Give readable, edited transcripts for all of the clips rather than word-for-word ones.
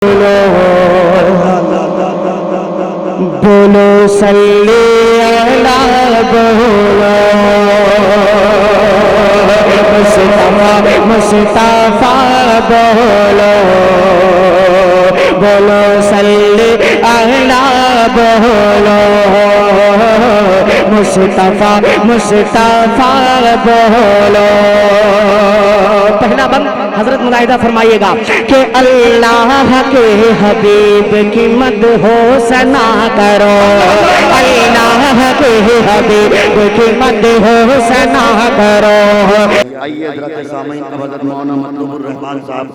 बोलो सल्ले अला बोलो मुस्तफा बोलो बोलो सल्ले अला बोलो मुस्तफा बोलो। पहला बंद हजरत मुलाहिदा फरमाइएगा कि अल्लाह के हबीब की मदहो सना करो, अल्लाह के हबीब की मदहो सना करो। आइए हज़रत सामईन हज़रत मौलाना मतलूबुर रहमान साहब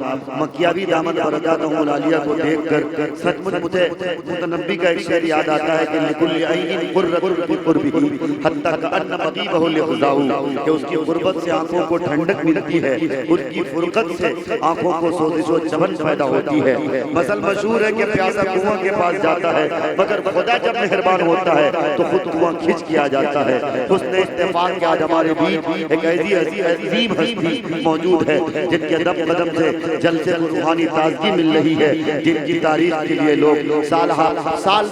मक्कियावी दामत बरकातहुल आलिया को देखकर सचमुच मुझे मुतनब्बी का एक शेर याद आता है कि लिकुल्लि ऐनिन कुर्रतुन फी कुर्बिही हत्ता कअन्न मतीबहु लिखज़ाऊ, कि उसकी गुर्बत से आंखों को ठंडक मिलती है, उसकी फुरकत से आंखों को सोजिश व चमन पैदा होती है। मसल मशहूर है कि प्यासा कुआं के पास जाता है मगर खुदा जब मेहरबान होता है तो खुद कुआं खिंच के आ जाता है। उसने इत्तेफाक के आज हमारे बीच एक ऐसी अजीब हस्ती मौजूद है जिनके दम कदम से जल से रूहानी ताजगी मिल रही है, जिनकी तारीफ के लिए लोग साल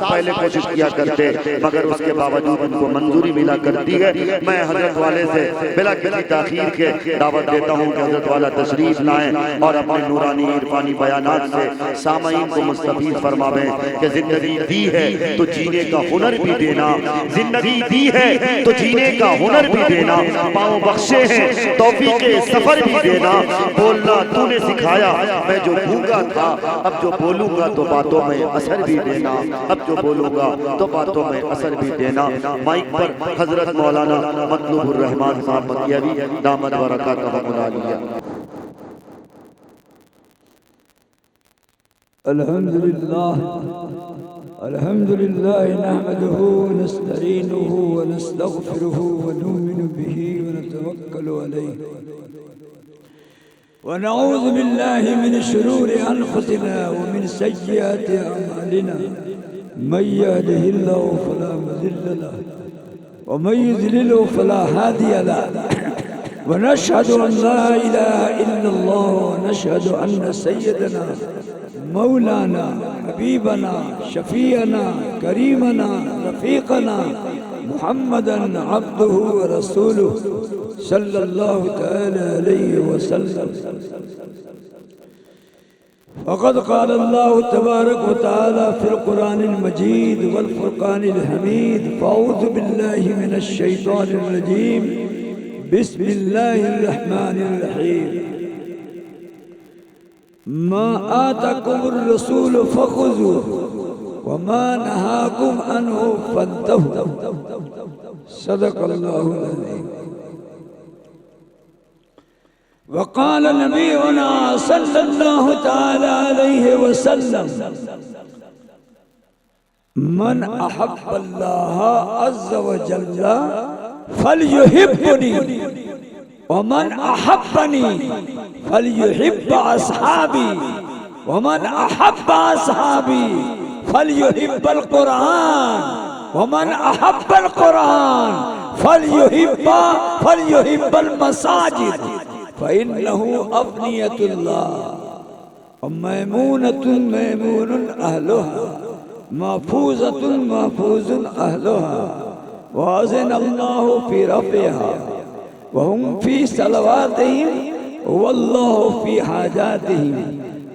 पहले कोशिश किया करते मगर उसके बावजूद उनको मंजूरी मिला करती है। मैं हजरत वाले से बिला किसी ताखीर के दावत देता हूँ कि हजरत वाला तशरीफ लाएं और अपने नूरानी इरफानी बयानात से सामईन को मुस्तफीद फरमावें कि जिंदगी दी है तो जीने का हुनर भी देना, जिंदगी दी है तो जीने का हुनर भी देना, पाँव बख्शे हैं तौफीक सफर भी देना। बोलना तूने सिखाया मैं जो भूखा था, अब जो बोलूंगा तो बातों में असर भी देना, अब जो बोलूंगा तो बातों में असर भी देना। माइक पर हजरत मौलाना मतलूबुर रहमान साहब मक्कियावी दामत बरकातहुल आलिया। अल्हम्दुलिल्लाह अल्हम्दुलिल्लाह नहमदुहु व नस्तईनुहु व नस्तगफिरुहु व नुमिनु बिही व नतवक्कलु अलैहि व नऊज़ु बिल्लाहि मिन शुरूरि अनफुसिना व मिन सय्यिआति अमालिना मन यहदिहिल्लाहु फला मुज़िल्ल लहु व मन युज़लिलहु फला हादिय लहु व नशहदु अन ला इलाहा इल्लल्लाह व नशहदु अन्न सय्यदना मौलाना हबीबना शफीअना करीमना रफ़ीक़ना मुहम्मदन अब्दुहु व रसूलुहु सल्लल्लाहु तआला अलैहि वसल्लम। फ़क़द क़ाल अल्लाहु तबारक व तआला फ़िल क़ुरानिल मजीद वल फ़ुरक़ानिल हमीद फ़अऊज़ु बिल्लाहि मिनश शैतानिर रजीम बिस्मिल्लाहिर रहमानिर रहीम। मा आताकुमुर रसूल फ़ख़ुज़ूहु व मा नहाकुम अन्हु फ़न्तहू। सदक़ल्लाहुल अज़ीम। व क़ाल नबियुना सल्लल्लाहु तआला अलैहि वसल्लम मन अहब्बल्लाह अज़्ज़ व जल्ला फलयुहिब्बुनी वमन अहब्बनी फलयुहिब्ब अस्हाबी वमन अहब्ब अस्हाबी फलयुहिब्बल कुरान वमन अहब्बल कुरान फलयुहिब्बल मसाजिद फ़इन्नहु अफ़नियतुल्लाह व मैमूनतुन मैमूनुन अहलुहा महफूज़तुन महफूज़ुन अहलुहा व अज़नल्लाहु फ़ी रफ़िहा वहुम फी सलवातिहिम वल्लाहु फी हाजातिहिम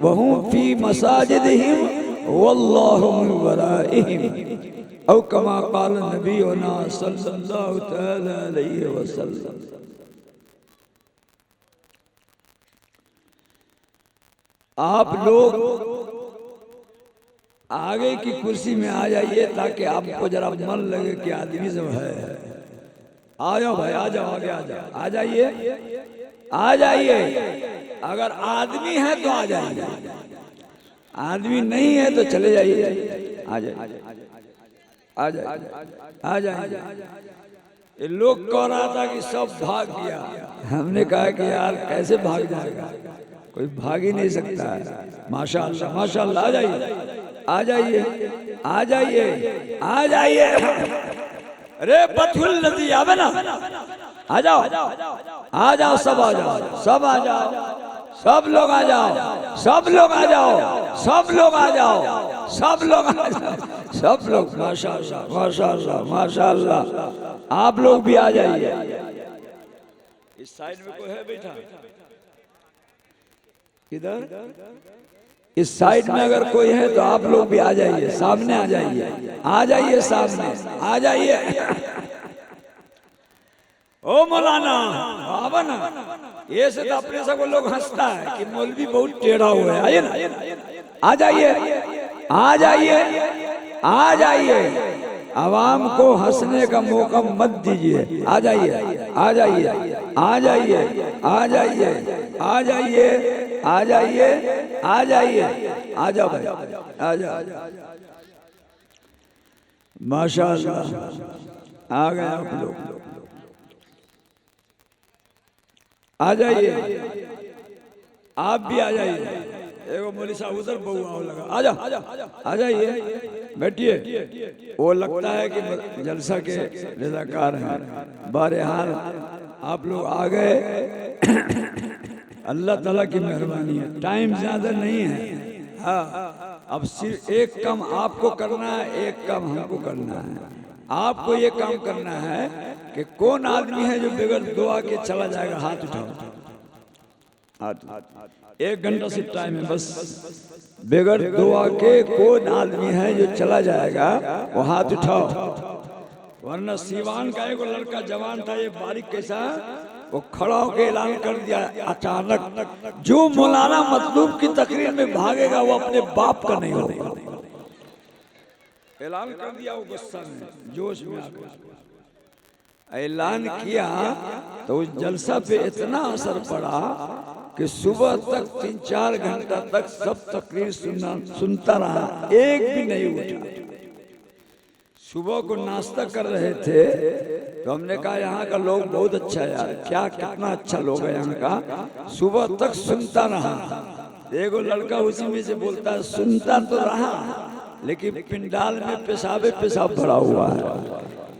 वहुम फी मसाजिदिहिम वल्लाहु मिन वराइहिम औ कमा क़ाल नबियुना सल्लल्लाहु तआला अलैहि वसल्लम। आप लोग आगे की कुर्सी में आ जाइए ताकि आपको जरा मन लगे कि आदमी सब है। आ जाओ भाई, आ जाओ, आगे आ जाओ, आ जाइए, आ जाइए। अगर आदमी है तो आ जाइए, आदमी नहीं है तो चले जाइए। आ जाइए, आ जाइए, आ जाइए। ये लोग कह रहा था कि सब भाग गया, हमने कहा कि यार कैसे भाग जाएगा, कोई भाग ही नहीं सकता है। माशाअल्लाह माशाअल्लाह, आ जाइए, आ जाइए, आ जाइए, आ जाइए। अरे पथुल नदी आवे ना, आ जाओ, आ जाओ, सब आ जाओ, सब आ जाओ, सब लोग आ जाओ, सब लोग आ जाओ, सब लोग आ जाओ, सब लोग आ जाओ, सब लोग। माशाअल्लाह माशाअल्लाह माशाअल्लाह। आप लोग भी आ जाइए। इस साइड में कोई है बैठा? इधर इस साइड में अगर कोई है तो आप लोग भी आ जाइए, सामने आ जाइए, आ जाइए सामने, आ जाइए। ओ मौलाना आवा ना, ये से तो अपने सब लोग हंसता है कि मौलवी बहुत टेढ़ा हुआ है। आइए ना, आ जाइए, आ जाइए, आ जाइए। आवाम को हंसने का मौका मत दीजिए। आ जाइए, आ जाइए, आ जाइए, आ जाइए, आ जाइए, आ जाइए, आ जाइए, आ जाओ भाई, आ जाओ। माशाअल्लाह आ गए आप लोग, आ जाइए, आप भी आ जाइए। एगो मौलवी साहब उधर बहुआ लगा, आ जा, आ जाइए, बैठिए। वो लगता है कि जलसा के रज़ाकार हैं। बहरहाल आप लोग आ गए, अल्लाह ताला की मेहरबानी है। टाइम ज्यादा नहीं है। हाँ, अब सिर्फ एक काम आपको करना है, एक काम हमको करना है। आपको ये काम करना है कि कौन आदमी है जो बगैर दुआ के चला जाएगा, हाथ उठाओ। एक घंटा से टाइम है, बस बगैर दुआ के कौन आदमी है जो चला जाएगा, वो हाथ उठाओ। वरना सीवान का एक लड़का जवान था, ये बारीक कैसा, वो खड़ा होकर ऐलान कर दिया अचानक, जो मौलाना मतलूब की तकरीर में भागेगा वो अपने बाप का नहीं होगा। ऐलान कर दिया वो गुस्सा में, जोश में आकर ऐलान किया। तो उस जलसा पे इतना असर पड़ा कि सुबह तक 3-4 घंटा तक सब तकरीर सुनता रहा, एक भी नहीं उठा। सुबह को नाश्ता कर रहे थे तो हमने कहा यहाँ का लोग बहुत अच्छा है यार, क्या कितना अच्छा लोग है यहाँ का। सुबह तक सुनता रहा। एगो लड़का उसी में से बोलता है, सुनता तो रहा लेकिन पिंडाल में पेशाब भरा हुआ है।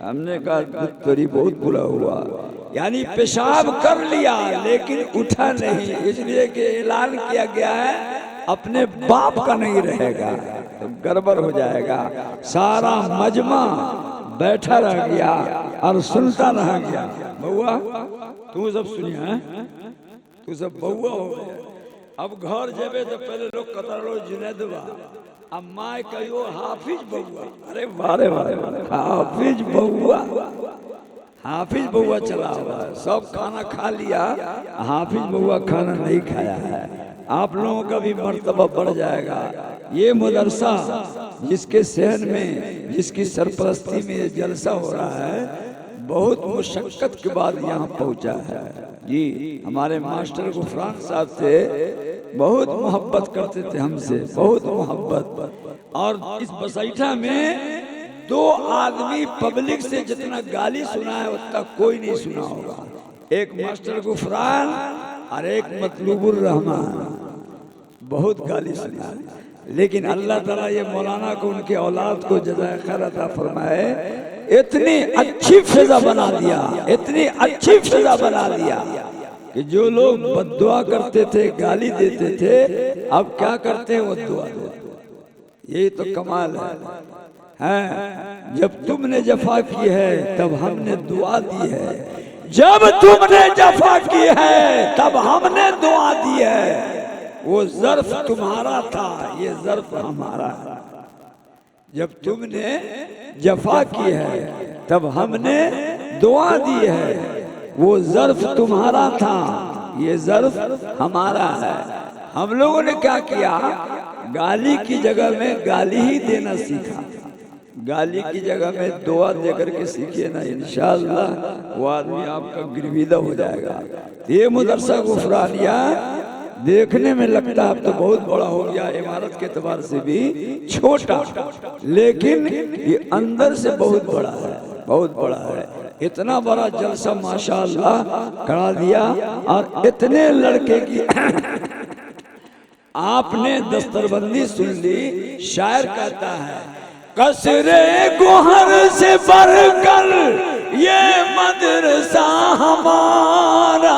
हमने कहा तेरी बहुत बुरा हुआ, यानी पेशाब कर लिया लेकिन उठा नहीं, इसलिए कि ऐलान किया गया है अपने बाप का नहीं रहेगा तो गड़बड़ हो जाएगा। सारा मजमा बैठा रह गया और सुनता रह गया। बउआ तू सब सुनिया है, तू सब बउआ हो गया। अब घर जेबे तो पहले लोग कतरो जुनैदवा, अब माँ कहियो हाफिज बउआ। अरे वारे वारे वारे, हाफिज बउआ, हाफिज बउआ चला हुआ है। सब खाना खा लिया, हाफिज बउआ खाना नहीं खाया है। आप लोगों का भी मर्तबा बढ़ जाएगा। ये मदरसा जिसके शहर में, जिसकी सरपरस्ती में ये जलसा हो रहा है, बहुत मुशक्कत के बाद यहाँ पहुँचा है। जी हमारे मास्टर गुफरान साहब से बहुत मोहब्बत करते थे, हमसे बहुत मोहब्बत। और इस बसैठा में 2 आदमी पब्लिक से जितना गाली सुना है उतना कोई नहीं सुना होगा। एक मास्टर गुफरान और एक मतलूबुर रहमान, बहुत गाली सुना। लेकिन अल्लाह ताला ये मौलाना को, उनके औलाद को जज़ाए खैर अता फरमाए, इतनी अच्छी फिजा बना दिया, इतनी अच्छी फिजा बना दिया कि जो लोग बद्दुआ करते थे, गाली देते थे, अब क्या करते हैं, वो दुआ देते। यही तो कमाल है। जब तुमने जफा की है तब हमने दुआ दी है, जब तुमने जफा की है तब हमने दुआ दी है। वो ज़र्फ तुम्हारा था, ये ज़र्फ हमारा है। जब तुमने जफा की है तब हमने दुआ दी है। वो ज़र्फ तुम्हारा था, ये ज़र्फ हमारा है। हम लोगों ने क्या किया, गाली की जगह में गाली ही देना सीखा। गाली की जगह में दुआ देकर के सीखिए ना, इंशाअल्लाह वो आदमी आपका गिरविदा हो जाएगा। ये मदरसा गुफरानिया देखने में लगता है अब तो बहुत बड़ा हो गया, इमारत के एतबार से भी छोटा, लेकिन ये अंदर से बहुत बड़ा है, बहुत बड़ा है। इतना बड़ा जलसा माशाअल्लाह करा दिया। और इतने लड़के की आपने दस्तरबंदी सुन ली। शायर कहता है, कसरे गोहर से बढ़कर ये मदरसा हमारा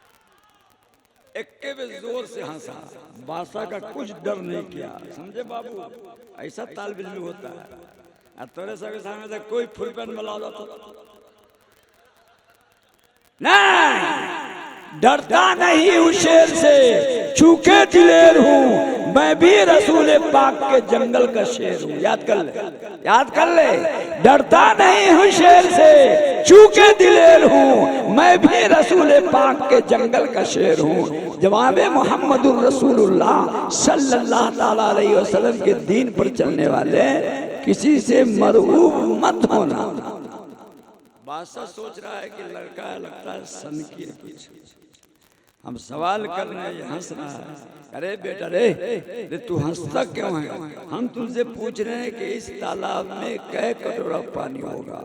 जोर से हंसा, बादशाह का कुछ डर नहीं किया। समझे बाबू, ऐसा ताल बिल्लू होता है। और तोरे सबके सामने से कोई फुल पैंट में ला तो नहीं, डरता नहीं हूँ शेर से, चूके दिलेर हूँ मैं भी रसूल पाक के जंगल का शेर हूँ। याद कर ले, याद कर ले। डरता नहीं हूँ शेर से, चूके दिलेर हूँ मैं भी रसूल पाक के जंगल का शेर हूँ। जवाबे मोहम्मदुर रसूलुल्लाह सल्लल्लाहु ताला अलैहि वसल्लम के दीन पर चलने वाले किसी से मरऊब मत होना। बादशाह सोच रहा है कि लड़का लगता है सन की कुछ, हम सवाल कर रहे हैं, ये हंस रहा है। अरे बेटा रे तू हंसता क्यों है? हम तुमसे पूछ रहे हैं कि इस तालाब में कै कटोरा पानी होगा,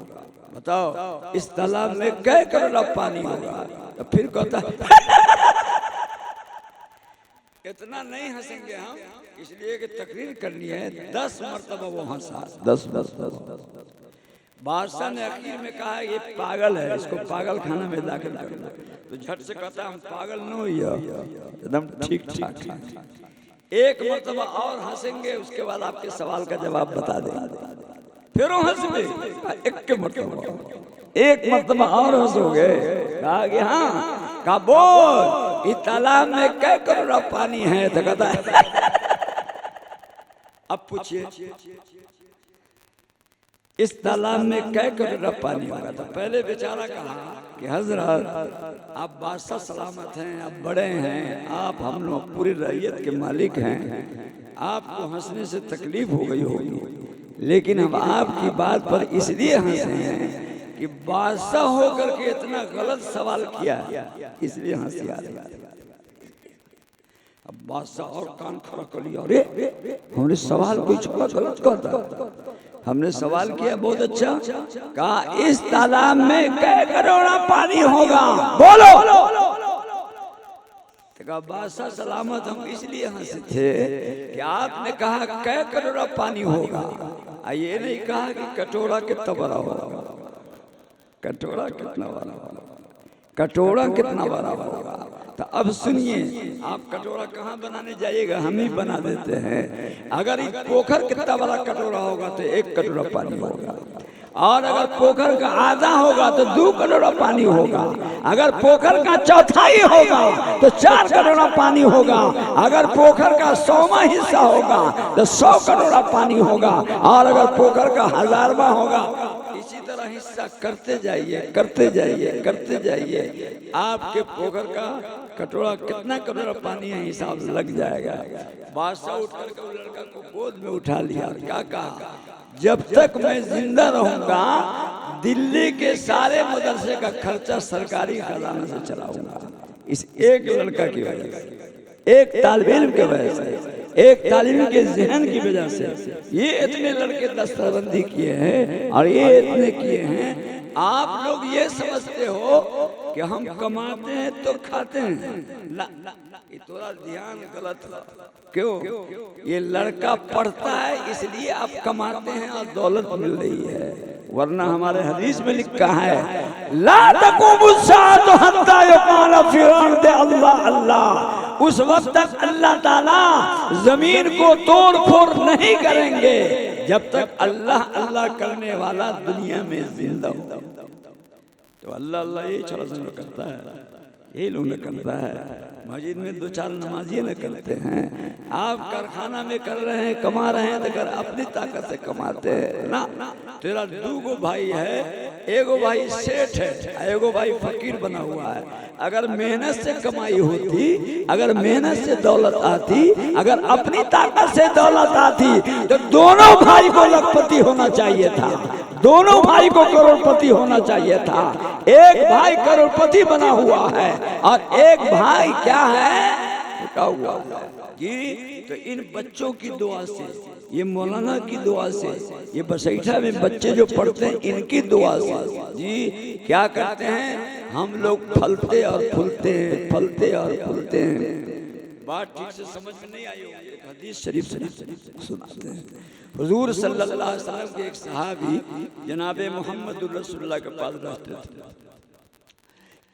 बताओ इस तालाब में कै कटोरा पानी होगा? तो फिर कहता इतना नहीं हंसेंगे हम, इसलिए कि तकरीर करनी है। 10 मरतबा वो हंसा, 10 10 10 10। बादशाह ने आखिर में कहा ये पागल है, इसको पागल खाना में दाखिल कर दो। तो झट से कहता हम पागल न हुई, एकदम ठीक ठाक। एक मरतबा और हंसेंगे, उसके बाद आपके सवाल का जवाब बता देंगे। फिर हंसोगे एक मरतबा और हंसोगे। कहा कि हाँ, कहा बोल इस तालाब में कै करोड़ पानी है? तो कहता है अब पूछिए इस तालाब में कै करोड़ पानी होगा? तो पहले बेचारा कहा कि हजरत आप बादशाह सलामत हैं, आप बड़े हैं, आप हम लोग पूरी रैयत के मालिक हैं, आपको हंसने से तकलीफ हो गई होगी, लेकिन हम आपकी बात पर इसलिए हंसे हैं कि बादशाह होकर के इतना गलत सवाल किया, इसलिए हंसी आ रही। अब बादशाह और कान खड़ा कर लिया, अरे हमने सवाल कुछ गलत करता, हमने सवाल किया बहुत अच्छा। कहा इस तालाब में कै करोड़ पानी होगा? बोलो। कहा बादशाह सलामत, हम इसलिए हंसे थे कि आपने कहा कै करोड़ पानी होगा, ये नहीं कहा कि कटोरा कितना बड़ा होगा। कटोरा कितना बड़ा होगा, कटोरा कितना बड़ा होगा? तो अब सुनिए, आप कटोरा कहाँ बनाने जाइएगा, हम ही बना देते हैं। अगर इस पोखर कितना बड़ा कटोरा होगा तो 1 कटोरा पानी होगा, और अगर पोखर का आधा होगा तो 2 कटोरा पानी होगा, अगर पोखर का चौथाई होगा तो 4 कटोरा पानी होगा, अगर पोखर का 100वां हिस्सा होगा तो 100 कटोरा पानी होगा, और अगर पोखर का 1000वां होगा। इसी तरह हिस्सा करते जाइए, करते जाइए, करते जाइए, आपके पोखर का कटोरा कितना कटोरा पानी है हिसाब लग जाएगा। बादशाह उठ करके लड़का को गोद में उठा लिया, क्या कहा, जब तक मैं जिंदा रहूंगा दिल्ली के सारे मदरसे का खर्चा सरकारी खजाना से चलाऊंगा। इस एक लड़का की वजह से, एक तालिब इल्म की वजह से, एक तालिब के जहन की वजह से ये इतने लड़के दस्तबंदी किए हैं और ये इतने किए हैं। आप लोग ये समझते हो कि हम कमाते हैं तो खाते हैं, ना, ये थोड़ा ध्यान गलत है। क्यों? ये लड़का पढ़ता है इसलिए आप कमाते हैं और दौलत मिल रही है, वरना हमारे हदीस में लिखा है ला तक़ूमु साअतु हत्ता युक़ाल फ़ी अर्दि अल्लाह अल्लाह। उस वक्त तक अल्लाह ताला जमीन को तोड़ फोड़ नहीं करेंगे जब तक अल्लाह अल्लाह करने वाला दुनिया में जिंदा हो। तो अल्लाह अल्लाह ये छोटा सा करता है, ये लोग न करता है, मस्जिद में 2-4 नमाजी न करते हैं। आप कारखाना में कर रहे हैं, कमा रहे हैं, तो कर अपनी ताकत से कमाते हैं ना। तेरा 2 भाई है, एगो भाई सेठ है, एगो भाई फकीर बना हुआ है। अगर मेहनत से कमाई होती, अगर मेहनत से दौलत आती, अगर अपनी ताकत से दौलत आती, तो दोनों भाई को लखपति होना चाहिए था, दोनों भाई को करोड़पति होना चाहिए था। एक भाई करोड़पति बना हुआ है और एक भाई क्या है, रुका हुआ जी। तो इन बच्चों की दुआ से, ये मौलाना की दुआ से, ये बसैठा में बच्चे जो पढ़ते हैं इनकी दुआ से जी क्या करते हैं, हम लोग फलते और फूलते हैं, फलते और फूलते हैं। बात ठीक से समझ में नहीं आई होगी, एक हदीस शरीफ सुनाते हैं। हुजूर सल्लल्लाहु अलैहि वसल्लम के एक सहाबी जनाबे मोहम्मद रसूलुल्लाह के पास रहते थे।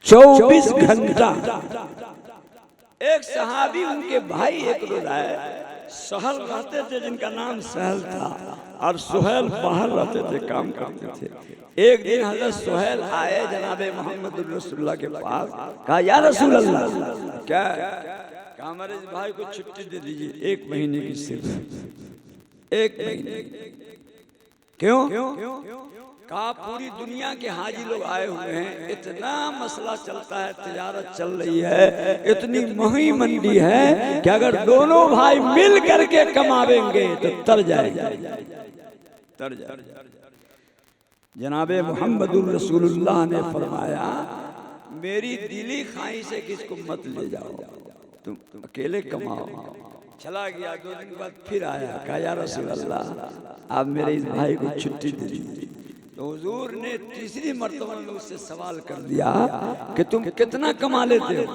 24 घंटा एक सहाबी उनके भाई एक रोज आए, सहल रहते थे जिनका नाम सहल था, और सुहेल बाहर रहते थे, काम करते थे। एक दिन हजरत सुहेल आए जनाबे मोहम्मद रसूलुल्लाह के पास, कहा या रसूल अल्लाह, क्या कहा हमारे भाई को छुट्टी दे दीजिए 1 महीने की, सिर्फ 1 महीने। क्यों? कहा पूरी दुनिया के हाजी लोग आए हुए हैं, इतना मसला चलता है, तिजारत चल रही है, इतनी महंगी मंडी है कि अगर दोनों भाई मिल करके कमावेंगे तो तर जाएगा, तर जाएगा। जनाबे मोहम्मदुर रसूलुल्लाह ने फरमाया, मेरी दिली ख्वाहिश से किसको मत ले जाओ, तुम अकेले कमाओ। चला गया, 2 दिन बाद फिर आया, कहा या रसूल अल्लाह आप मेरे इस भाई को छुट्टी दे दीजिए। तो हुजूर ने तीसरी मर्तबा में उससे सवाल कर दिया कि तुम कितना कमा लेते हो,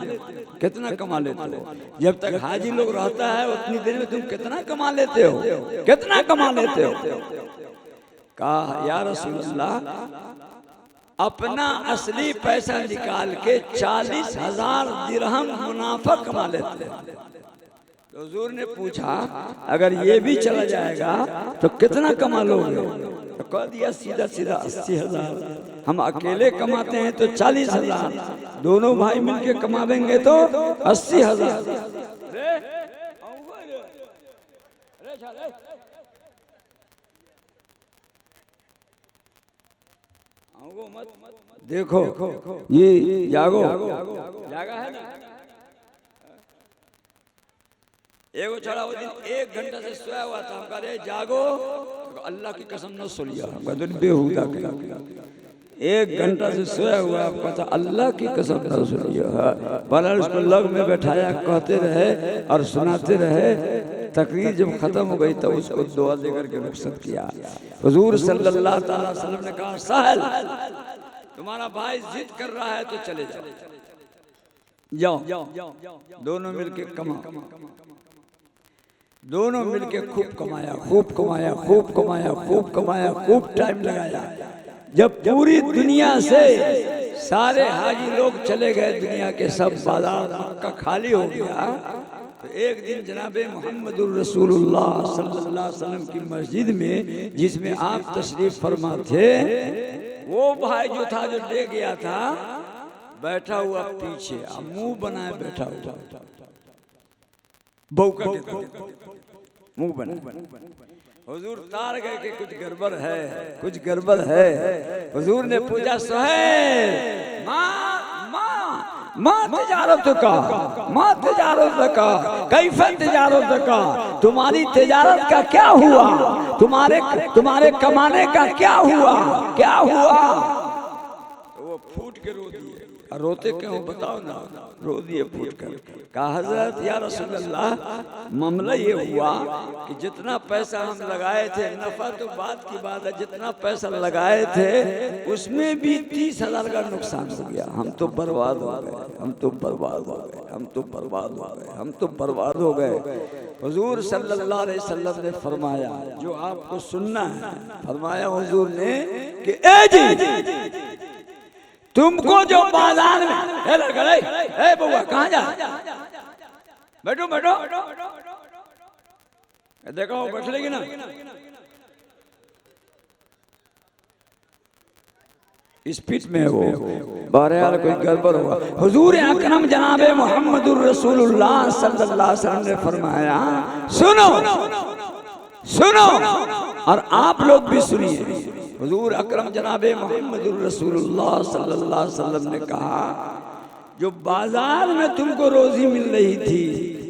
कितना कमा लेते हो? जब तक हाजी लोग रहता है उतनी देर में तुम कितना कमा लेते हो, कितना कमा लेते हो? कहा या रसूल अल्लाह अपना असली पैसा निकाल के 40,000 दिरहम मुनाफा कमा लेते हैं। तो हुजूर ने पूछा अगर ये भी चला जाएगा तो कितना कमा लोगे? तो कह दिया सीधा सीधा 80,000। हम अकेले कमाते हैं तो 40,000, दोनों भाई मिलके कमावेंगे तो 80,000। देखो ये जागो, जागा है ना। एगो छोड़ा वो दिन 1 घंटा से सोया हुआ था, हम कह रहे जागो, तो अल्लाह की कसम न सो लिया, बेहुदा के 1 घंटा से सोया हुआ, आपका था अल्लाह की कसम न सो लिया। बला उसको लग में बैठाया, कहते रहे और सुनाते रहे। तकरीर जब खत्म हो गई तो उसको दुआ देकर के रुखसत किया। हुजूर सल्लल्लाहु अलैहि वसल्लम ने कहा सहल तुम्हारा भाई जिद कर रहा है तो चले जाओ, दोनों मिलके कमाओ। दोनों मिलके खूब कमाया, खूब कमाया, खूब कमाया, खूब कमाया, खूब टाइम लगाया। जब पूरी दुनिया से सारे हाजी लोग चले गए, दुनिया के सब बाजार मक्का खाली हो गया, तो एक दिन जनाबे मोहम्मदुर रसूलुल्लाह सल्लल्लाहु अलैहि वसल्लम की मस्जिद में, जिसमें आप तशरीफ फरमा थे, वो भाई जो था जो ले गया था, बैठा हुआ पीछे, मुंह बनाए बैठा हुआ, बौका मुंह बना। हुजूर तार गए कि कुछ गड़बड़ है, कुछ गड़बड़ है। हुजूर ने पूछा सुहेल माँ तिजारत का, माँ तिजारत का, कैफे तिजारत का, तुम्हारी तिजारत का क्या हुआ, तुम्हारे कमाने का क्या हुआ, क्या हुआ? वो फूट के रो दिए। रोते क्यों बताओ ना? रो दिए फूट कर। कहा हजरत या रसूल अल्लाह मामला ये हुआ कि जितना पैसा हम लगाए थे, नफा तो बात की बात है, जितना पैसा लगाए थे उसमें भी 30,000 का नुकसान हो गया। हम तो बर्बाद हो गए, हम तो बर्बाद हो गए, हम तो बर्बाद हो गए, हम तो बर्बाद हो गए। हुजूर सल्लल्लाहु अलैहि वसल्लम ने फरमाया जो आपको सुनना है, फरमाया हुजूर ने कि ए जी तुमको जो बाजार में ए बउआ कहाँ जा, बैठो बैठो, देखो बैठ लेगी ना, स्पीड में वो बहरहाल कोई गड़बड़ हुआ। हुजूर अकरम जनाबे मोहम्मदुर रसूलुल्लाह सल्लल्लाहु अलैहि वसल्लम ने फरमाया सुनो सुनो और आप लोग भी सुनिए। हुजूर अकरम जनाबे मोहम्मदुर रसूलुल्लाह सल्लल्लाहु अलैहि वसल्लम ने कहा जो बाजार में तुमको रोजी मिल रही थी,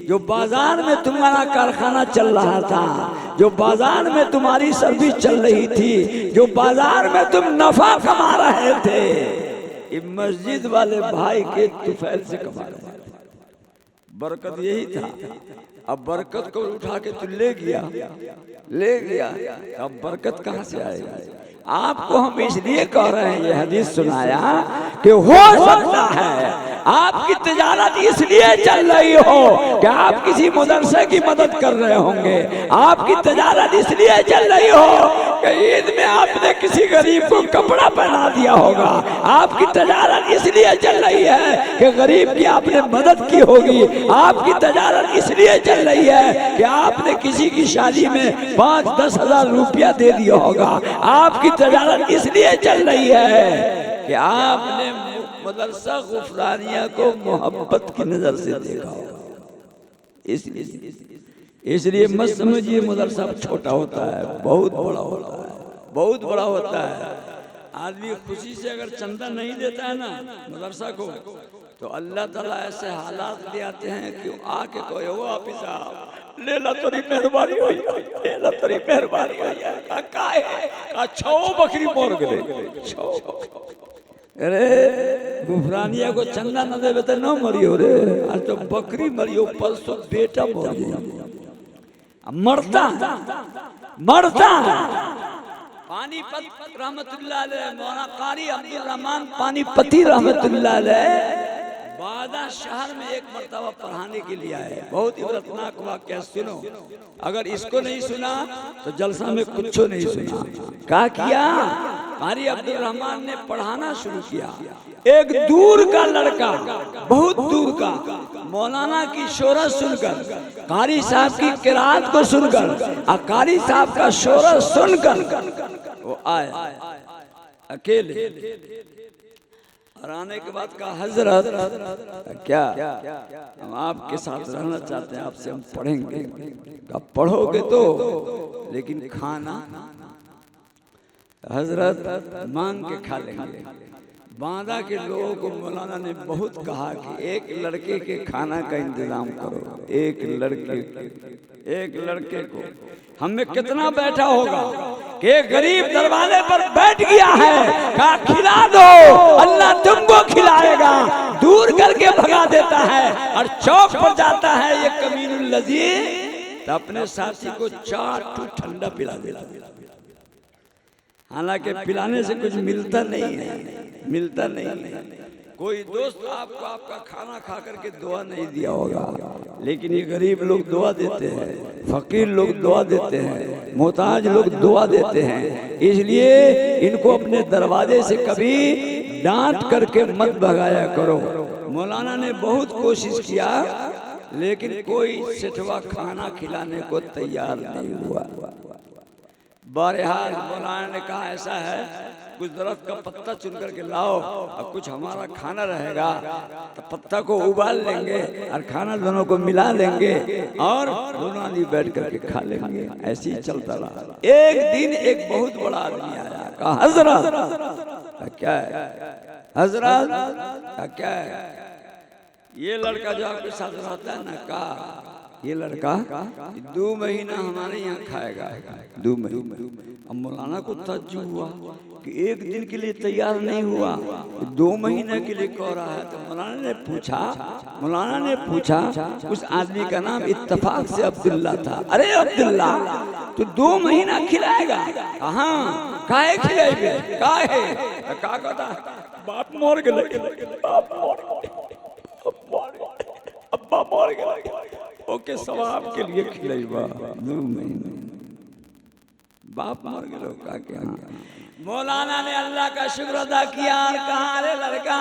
जो बाजार में तुम्हारा कारखाना चल रहा था, जो बाजार में तुम्हारी सर्विस चल रही थी, जो बाजार में तुम नफा कमा रहे थे, ये मस्जिद वाले भाई के तुफैल से कमा रहे थे। बरकत यही था। अब बरकत को उठा के तू ले गया, अब बरकत कहाँ से आएगी? आपको हम इसलिए कह रहे हैं, ये हदीस सुनाया कि हो सकता है आपकी तजारत इसलिए चल रही हो कि आप किसी मदरसे की मदद कर रहे होंगे। आपकी तजारत इसलिए चल रही हो कि ईद में आपने किसी गरीब को कपड़ा पहना दिया होगा। आपकी तजारत इसलिए चल रही है कि गरीब की आपने मदद की होगी। आपकी तजारत इसलिए चल रही है कि आपने किसी की शादी में 5-10 हजार रुपया दे दिया होगा। आपकी तजारत इसलिए चल रही है कि आपने मदरसा गुफरानिया को मोहब्बत की नजर से देखा होगा। इसलिए मत समझिए मदरसा छोटा होता है, बहुत बड़ा होता है, बहुत बड़ा होता है। आदमी खुशी से अगर चंदा नहीं देता है ना मदरसा को, तो अल्लाह ताला ऐसे हालात ले आते हैं कि आके कोई हो आप साहब ले ला तोरी मेहरबानी हो जाए, ले ला तोरी मेहरबानी हो जाए। का है छो बकरी मोर गए छो। अरे गुफरानिया को चंदा न देवे तो न मरियो रे, आज तो बकरी मरियो, परसों बेटा मरियो। मरता मरता पानीपत रहमतुल्लाह अलैह, मौलाना कारी अब्दुल रहमान पानीपती रहमतुल्लाह अलैह बादा शहर में एक मर्तबा पढ़ाने के लिए आए। बहुत इबरतनाक वाक़या सुनो, अगर इसको नहीं सुना तो जलसा में कुछ नहीं सुना। क्या किया कारी अब्दुल रहमान ने पढ़ाना शुरू किया। एक दूर का लड़का, बहुत दूर का, मौलाना की शोरत सुनकर, कारी साहब की किरात को सुनकर और कारी साहब का शोरत सुनकर वो आए अकेले। और आने के बाद कहा हजरत क्या हम आपके साथ रहना चाहते हैं, आपसे हम पढ़ेंगे। कहा पढ़ोगे तो, लेकिन खाना हजरत मांग के खा लेंगे। बांदा के लोगों को मौलाना ने बहुत कहा कि एक लड़के के खाना का इंतजाम करो, एक लड़के को। हमें कितना बैठा होगा कि गरीब दरवाजे पर बैठ गया है, कहा खिला दो, अल्लाह तुमको खिलाएगा। दूर करके भगा देता है और चौक पर जाता है ये कमीनुल लजीज, तो अपने साथी को 4 ठंडा पिला देता। हालांकि पिलाने से कुछ मिलता नहीं है, मिलता नहीं है। कोई दोस्त आपको आपका खाना खा करके दुआ नहीं दिया होगा, लेकिन ये गरीब लोग दुआ देते हैं, फकीर लोग दुआ देते हैं, मोहताज लोग दुआ देते हैं। इसलिए इनको अपने दरवाजे से कभी डांट करके मत भगाया करो। मौलाना ने बहुत कोशिश किया, लेकिन कोई सिठवा खाना खिलाने को तैयार नहीं हुआ। बहरहाल मौलाना ने कहा ऐसा है, कुछ दरख्त का पत्ता चुन करके लाओ और कुछ हमारा खाना रहेगा, तो पत्ता को उबाल लेंगे और खाना दोनों को मिला लेंगे और दोनों आदमी बैठ करके खा लेंगे। ऐसे ही चलता रहा। एक दिन एक बहुत बड़ा आदमी आया, कहा हजरत क्या है, हजरत क्या है, ये लड़का जो आपके साथ रहता है ना, कहा ये लड़का 2 महीना हमारे यहाँ खाएगा, 2 महीना। अब मौलाना को तज्जुब हुआ कि एक दिन के लिए तैयार नहीं हुआ, 2 महीने के लिए कह रहा है। तो मौलाना ने पूछा, उस आदमी का नाम इत्तफाक से अब्दुल्ला था। अरे अब्दुल्ला तू 2 महीना खिलाएगा? हाँ काहे खिलाएगे, काहे? का कहता बाप मर गए, अब्बा मर गए, ओके सवाब के लिए खिलाइबा। 2 महीने बाप मर गए का क्या। मौलाना ने अल्लाह का शुक्र अदा किया और कहा अरे लड़का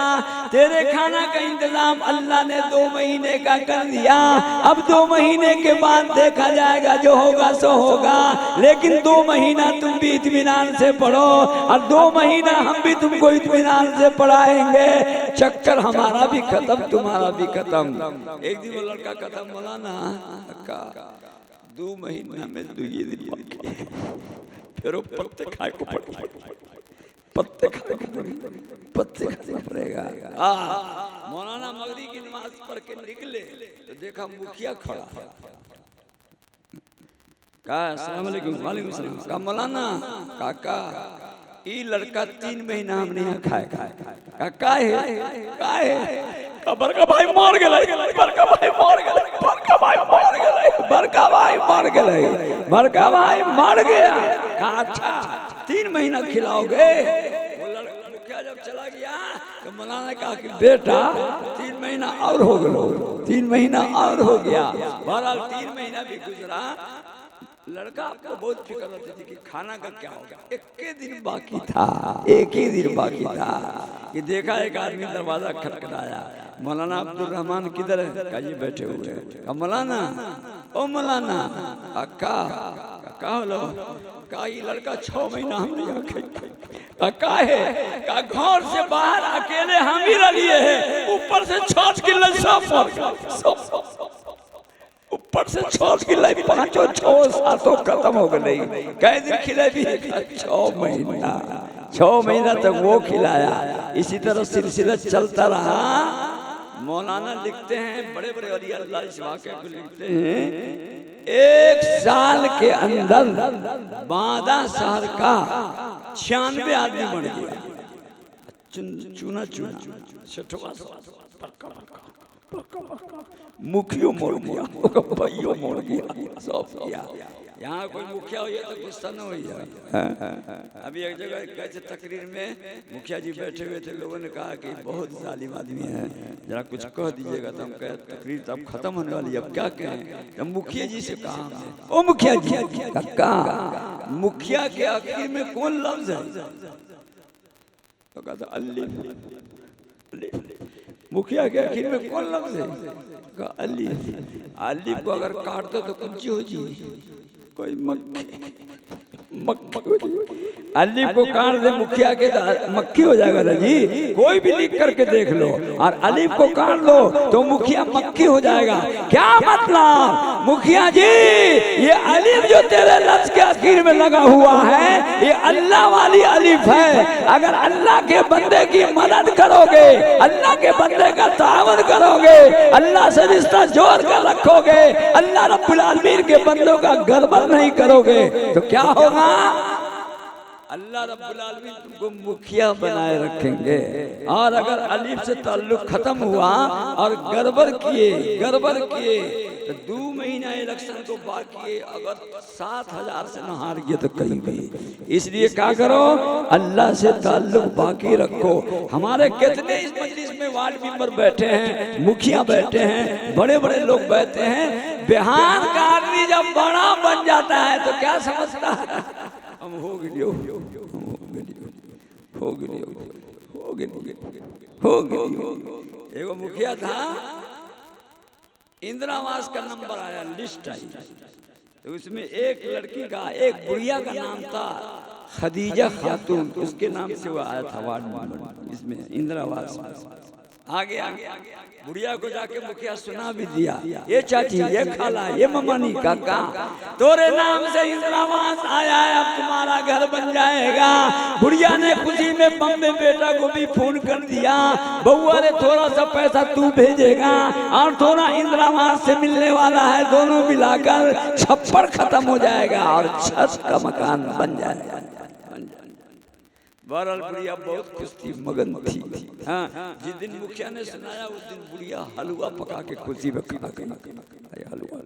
तेरे खाना का इंतजाम अल्लाह ने 2 महीने का कर दिया। अब 2 महीने के बाद देखा जाएगा, जो होगा सो होगा, लेकिन 2 महीना तुम भी इत्मीनान से पढ़ो और 2 महीना हम भी तुमको इत्मीनान से पढ़ाएंगे। चक्कर हमारा भी खत्म, तुम्हारा भी खत्म। एक दिन वो लड़का खत्म, मौलाना का 2 महीना में 2 दिन फिर पत्ते खाए को पड़ेगा, पत्ते खाने को पड़ेगा। मौलाना मगरी की नमाज पढ़ के निकले तो देखा मुखिया खड़ा है। कहा अस्सलाम वालेकुम। वालेकुम सलाम। कहा मौलाना काका ये लड़का 3 महीना हमने यहाँ खाए। बड़का भाई मर गए, बड़का भाई मर गए, बड़का भाई मर गए, बड़का भाई मर गए, बड़का भाई मर गया। अच्छा 3 महीना खिलाओगे? वो लड़का मुखिया जब चला गया तो मौलाना ने कहा कि बेटा 3 महीना और हो गया, 3 महीना और हो गया। बहरहाल 3 महीना भी गुजरा। लड़का आपको बहुत फिक्र होती थी कि खाना का क्या होगा। एक ही दिन बाकी था कि देखा एक आदमी दरवाजा खटखटाया। मौलाना अब्दुल रहमान किधर है? कहा ये बैठे हुए हैं। मौलाना, ओ मौलाना, का होलो? का ये लड़का 6 महीना हम नहीं का है का घर से बाहर अकेले हम ही रहिए हैं, ऊपर से छत की लज्जा ऊपर से छत की लाई 5 और 6 7 खत्म हो गई। कई दिन खिले भी 6 महीना तक वो खिलाया। इसी तरह सिलसिला चलता रहा। मौलाना लिखते हैं, बड़े बड़े वली अल्लाह इस वाक़े को लिखते हैं, 1 साल के अंदर बांदा शहर का 96 आदमी बन गया। चुना मुखियो मोड़ गया, भाइयों मोड़ गया, सब किया। यहाँ कोई मुखिया हो तो गुस्सा न हो। अभी एक जगह कैसे तकरीर में मुखिया जी बैठे हुए थे, लोगों ने कहा कि बहुत जालिम आदमी है, जरा कुछ कह दीजिएगा। तो हम कहे तकरीर तो अब खत्म होने वाली है, अब क्या कहें। तो मुखिया जी से कहा, ओ मुखिया जी, कहा मुखिया के आखिर में कौन लफ्ज है? तो कहा था अल्लीफ। मुखिया के आखिर में कौन लफ्ज है? कहा अल्लीफ को अगर काट दो तो कौन हो जी? कोई मक्खी अलीफ को काट दे मुखिया के मक्खी हो जाएगा ना जी। कोई भी लिख करके देख लो। और अलीफ को काट दो तो मुखिया मक्खी हो जाएगा। क्या मतलब? मुखिया जी, ये अलीफ जो तेरे लफ्ज के आखिर में लगा हुआ है, ये अल्लाह वाली अलीफ है। अगर अल्लाह के बंदे की मदद करोगे, अल्लाह के बंदे का तावन करोगे, अल्लाह से रिश्ता जोड़ कर रखोगे, अल्लाह रब्बुल आलमीन के बंदों का गड़बड़ नहीं करोगे, तो क्या होगा? अल्लाह रब्बुल आलमीन तुमको मुखिया बनाए रखेंगे। और अगर अलीफ से ताल्लुक खत्म हुआ और गड़बड़ किए तो 2 महीना इलेक्शन को बाकी, अगर 7,000 से न हार गए तो कहीं भी। इसलिए क्या करो, अल्लाह से ताल्लुक बाकी रखो। हमारे कितने इस मजलिस में वार्ड मेंबर बैठे हैं, मुखिया बैठे हैं, बड़े बड़े लोग बैठे हैं। बिहार का आदमी जब बड़ा बन जाता है तो क्या समझता है? हम हो गए। एगो मुखिया था, इंदिरा आवास का नंबर आया, लिस्ट आई, तो उसमें एक लड़की का, एक बुढ़िया का नाम था खदीजा खातून, उसके नाम से वो आया था वार्ड नंबर इसमें इंदिरा आवास। आगे बुढ़िया को जाके मुखिया सुना भी दिया, ये चाची, ये खाला, ये ममानी, काका, तोरे नाम से इंदिरा आवास आया है, अब तुम्हारा घर बन जाएगा। बुढ़िया ने खुशी में बम्बे बेटा को भी फोन कर दिया, बउआ ने थोड़ा सा पैसा तू भेजेगा और थोड़ा इंदिरा आवास से मिलने वाला है, दोनों मिलाकर छप्पर खत्म हो जाएगा और 6 का मकान बन जाएगा। बहरहाल बुढ़िया बहुत खुश थी, मगन थी। हाँ, जिस दिन मुखिया ने सुनाया उस दिन बुढ़िया हलवा पका के खुशी में खा हलवा।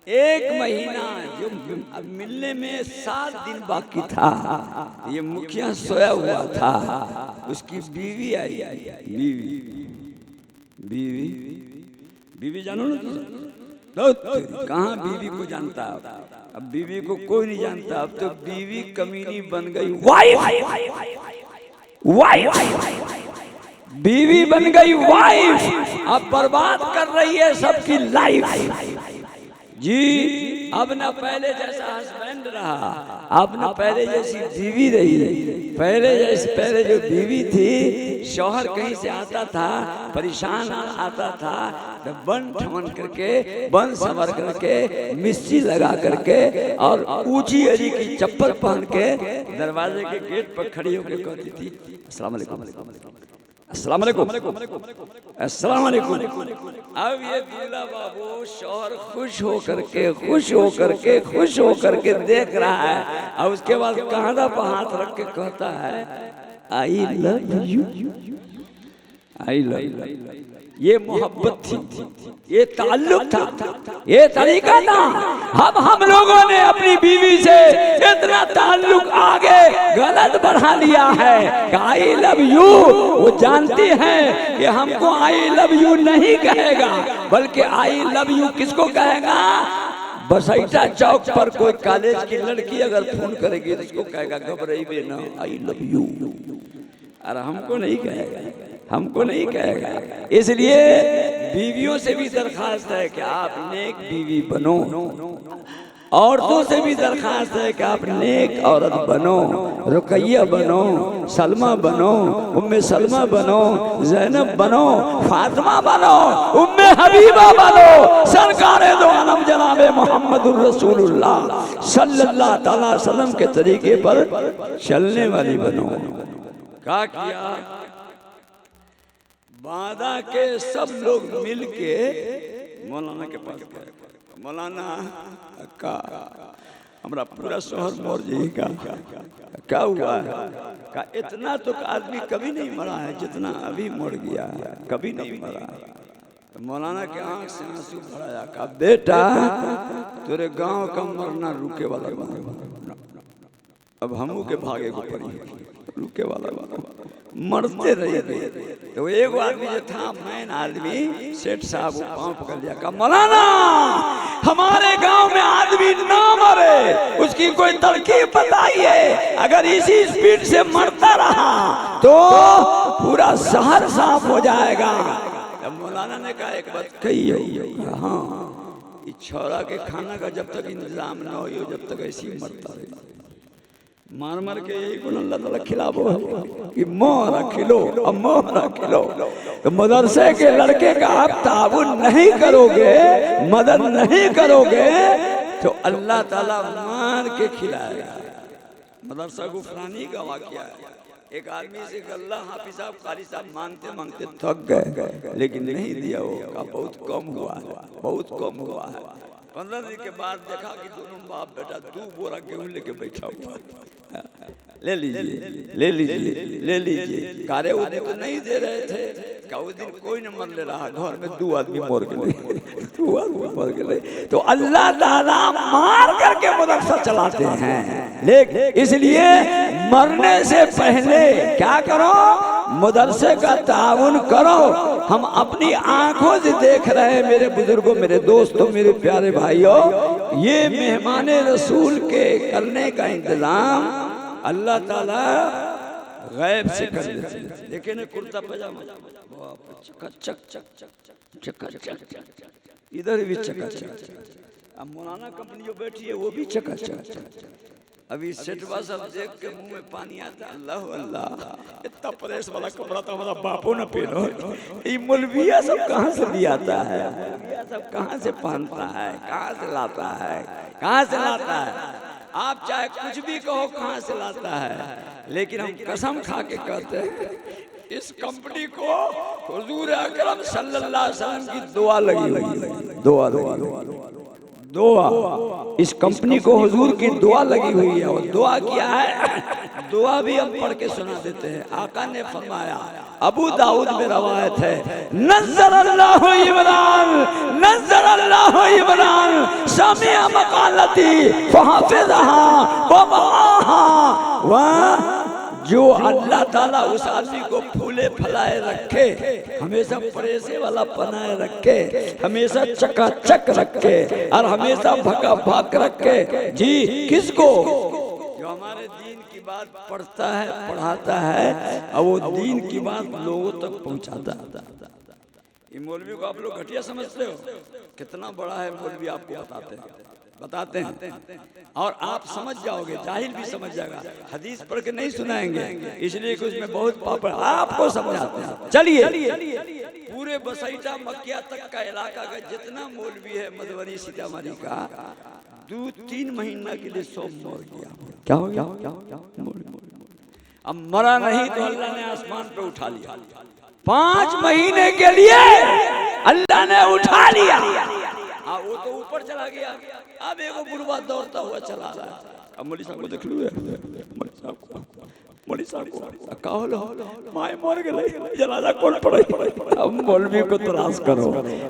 1 महीना जो मिलने में 7 दिन बाकी था, ये मुखिया सोया हुआ था। उसकी बीवी आई। बीवी जानो ना? कहाँ बीवी को जानता? अब बीवी को कोई नहीं जानता। अब तो बीवी कमीनी बन गई वाइफ। बीवी बन गई वाइफ। अब बर्बाद कर रही है सबकी लाइफ जी। अब न पहले जैसा हस्बैंड रहा, अब न पहले जैसी बीवी रही। पहले जो बीवी थी, शौहर कहीं से आता था, परेशान आता था, तो बन ठमन करके, बन संवर करके, मिस्सी लगा करके और ऊंची अरी की चप्पल पहन के दरवाजे के गेट पर खड़ी होकर कहती थी, अस्सलाम वालेकुम, अस्सलाम वालेकुम, अस्सलाम वालेकुम। अब ये दूल्हा बाबू शौहर खुश होकर के देख रहा है, और उसके बाद कांधा पर हाथ रख के कहता है, I love you, I love. ये मोहब्बत थी, ये ताल्लुक था, ये तरीका था। अब हम लोगों ने अपनी बीवी से इतना ताल्लुक आगे गलत बढ़ा लिया है कि आई लव यू, वो जानती है कि हमको आई लव यू नहीं कहेगा, बल्कि आई लव यू किसको कहेगा? बसैटा चौक पर कोई कॉलेज की लड़की अगर फोन करेगी तो उसको कहेगा घबराइए ना, आई लव यू। अरे हमको नहीं कहेगा, हमको नहीं कहेगा। इसलिए बीवियों से भी दरखास्त है कि आप नेक बीवी बनो, औरतों से भी दरखास्त है कि आप नेक औरत बनो, रुकैया बनो, सलमा बनो, उम्मे सलमा बनो, ज़ैनब बनो, फातिमा बनो, उम्मे हबीबा बनो, सरकारे दो आलम जनाबे मोहम्मदुर रसूलुल्लाह सल्लल्लाहु अलैहि वसल्लम के तरीके पर चलने वाली बनो। क्या किया? बादा के सब लोग मिल के मौलाना के पास गए। मौलाना का हमारा पूरा शहर मोर जी का क्या हुआ है? का इतना तो आदमी कभी नहीं मरा है जितना अभी मर गया है, कभी नहीं मरा है। तो मौलाना के आंख से आंसू भराया। का बेटा तेरे गांव का मरना रुके वाला बना, अब हमू के भागे को पड़ी, रुके वाला मरते रह गए। तो एक आदमी जो था मैन आदमी सेठ साहब पांव पकड़ लिया। का मौलाना हमारे गांव में आदमी ना मरे उसकी कोई तरकीब बताइए, अगर इसी स्पीड से मरता रहा तो पूरा शहर साफ हो जाएगा। तब मौलाना ने कहा एक बात कही है, हाँ इस छोरा के खाना का जब तक इंतजाम ना हो जब तक ऐसी मरता रहे, मार मार के यही गुण अल्लाह ताला खिलावो कि मोहरा खिलो, अब मोहरा खिलो। तो मदरसे के लड़के का आप ताउन नहीं करोगे, मदद नहीं करोगे तो अल्लाह ताला मार के खिलाएगा। मदरसा गुफरानी का वाकया है। एक आदमी से गल्ला हाफिज साहब कारी साहब मांगते मांगते थक गए, लेकिन नहीं दिया, वो बहुत कम हुआ है, बहुत कम हुआ है। 15 दिन के बाद देखा कि दोनों बाप बेटा 2 बोरा गेहूं लेके बैठा हुआ, ले लीजिए ले लीजिए ले लीजिए। कारे वो दिन तो नहीं दे रहे थे, का उस दिन कोई न मर ले रहा, घर में 2 आदमी मर गए, 2 आदमी मर गए। तो अल्लाह ताला मार करके मदरसा चलाते हैं। लेकिन इसलिए मरने से पहले क्या करो? मदरसे का ताउन करो। हम अपनी आंखों से देख रहे हैं मेरे बुजुर्गों, मेरे दोस्तों, मेरे प्यारे भाइयों, ये मेहमाने रसूल के करने का इंतजाम अल्लाह ताला गैब से कर देते हैं। देखे ना कुर्ता पजामा चक चक चक चक, इधर भी चकाचक। अब मौलाना कंपनी जो बैठी है वो भी चकाचक। अभी सेठवा सब देख के मुंह में पानी आता, अल्लाह अल्लाह, इतना प्रेस वाला कपड़ा तो हमारा बापो न पहनो। ये मौलविया सब कहाँ से लियाता है? मौलविया सब कहाँ से पहनता है? कहाँ से लाता है? कहाँ से लाता है? आप चाहे कुछ भी कहो कहाँ से लाता है, लेकिन हम कसम खा के कहते हैं इस कंपनी को हुजूर अकरम सल्लल्लाहु अलैहि वसल्लम की दुआ लगी, दुआ इस कंपनी को हुजूर की दुआ लगी हुई है। और दुआ किया है, दुआ भी हम पढ़ के सुना देते हैं। आका ने फरमाया, अबू दाऊद में रवायत है, नज़्ज़रल्लाहु इमरान नज़्ज़रल्लाहु इमरान समिअ मकालती फहफ़िज़हा व बआहा। वह जो अल्लाह ताला उस आदमी को फूले फलाए रखे, हमेशा परेसे वाला बनाए रखे, हमेशा चकाचक रखे और हमेशा भका भाक रखे। जी किसको? जो हमारे दीन की बात पढ़ता है, पढ़ाता है और वो दीन की बात लोगों तक पहुंचाता है। ये मौलवी को आप लोग घटिया समझते हो, कितना बड़ा है मौलवी आपको बताते हैं और आप समझ जाओगे, जाहिल भी समझ जाएगा। हदीस पढ़ के नहीं सुनाएंगे, इसलिए कुछ में बहुत पापड़ आपको समझाते हैं। चलिए पूरे बसैटा मक्किया तक का इलाका का जितना मौलवी है मधुबनी सीतामढ़ी का, 2-3 महीना के लिए सब मर गया। क्या हो गया? अब मरा नहीं तो अल्लाह ने आसमान पे उठा लिया। 5 महीने के लिए अल्लाह ने उठा लिया। हाँ वो तो ऊपर चला गया, अब एगो बुढ़वा दौड़ता हुआ चला रहा है। अब मौलवी साहब को देख लो, मौलवी साहब को कहलो माय मर गई, जनाजा कौन पढ़ाई? अब मौलवी को तलाश करो,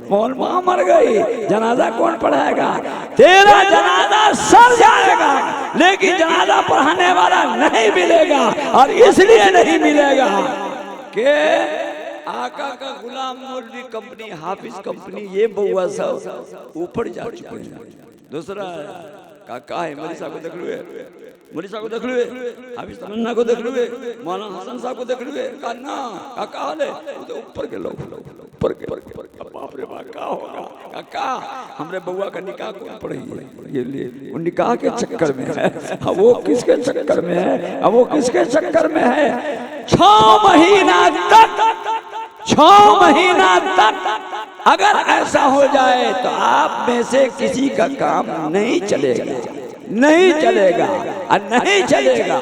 मौलवा मर गई, जनाजा कौन पढ़ाएगा? तेरा जनाजा सर जाएगा, लेकिन जनाजा पढ़ाने वाला नहीं मिलेगा। और इसलिए नहीं मिलेगा कि आका का गुलाम मौलवी कंपनी, हाफिज कंपनी, ये बउआ सब ऊपर जा चुके हैं। दूसरा काका है मौलवी साहब को देख लुए, मौलवी साहब को देख लुए, हाफिज तमन्ना को देख लुए, मौलाना हसन साहब को देख लुए, कान्ना काका वाले तो ऊपर के लोग, ऊपर के बाप रे बाप का होगा। काका हमरे बउआ का निकाह कौन पढ़ेंगे? ये लिए वो निकाह के चक्कर में है। अब वो किसके चक्कर में है? अब वो किसके चक्कर में है? 6 महीना तक अगर ऐसा हो जाए तो आप में से किसी का काम नहीं चलेगा, नहीं चलेगा और नहीं चलेगा।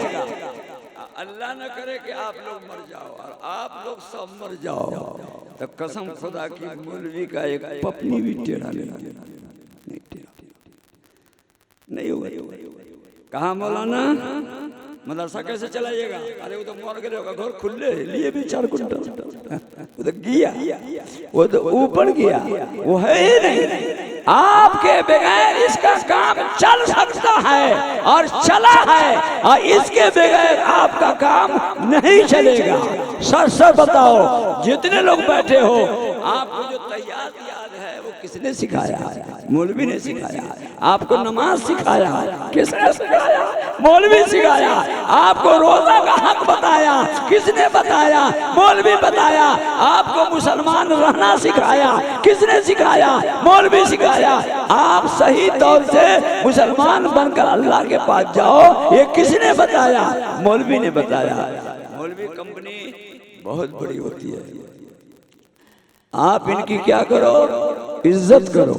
अल्लाह न करे कि आप लोग मर जाओ और आप लोग सब मर जाओ, तो कसम खुदा की मौलवी का एक पपनी भी टेढ़ा नहीं होगा। कहा मौलाना मदरसा कैसे चलाइएगा? अरे वो तो मर गए होगा, घर खुले लिए भी 4 कुंटल, वो तो गया, वो तो ऊपर गया, वो है ही नहीं। आपके बगैर इसका काम चल सकता है और चला है, और इसके बगैर आपका काम नहीं चलेगा। सर बताओ, जितने लोग बैठे हो, आपको जो तैयार याद है वो किसने सिखाया? मौलवी ने सिखाया। आपको नमाज सिखाया, किसने सिखाया? मौलवी सिखाया। आपको रोजा का हक बताया, किसने बताया? मौलवी बताया। आपको मुसलमान रहना सिखाया, किसने सिखाया? मौलवी सिखाया। आप सही तौर से मुसलमान बनकर अल्लाह के पास जाओ, ये किसने बताया? मौलवी ने बताया। मौलवी कंपनी बहुत बड़ी होती है। आप इनकी क्या करो? इज्जत करो।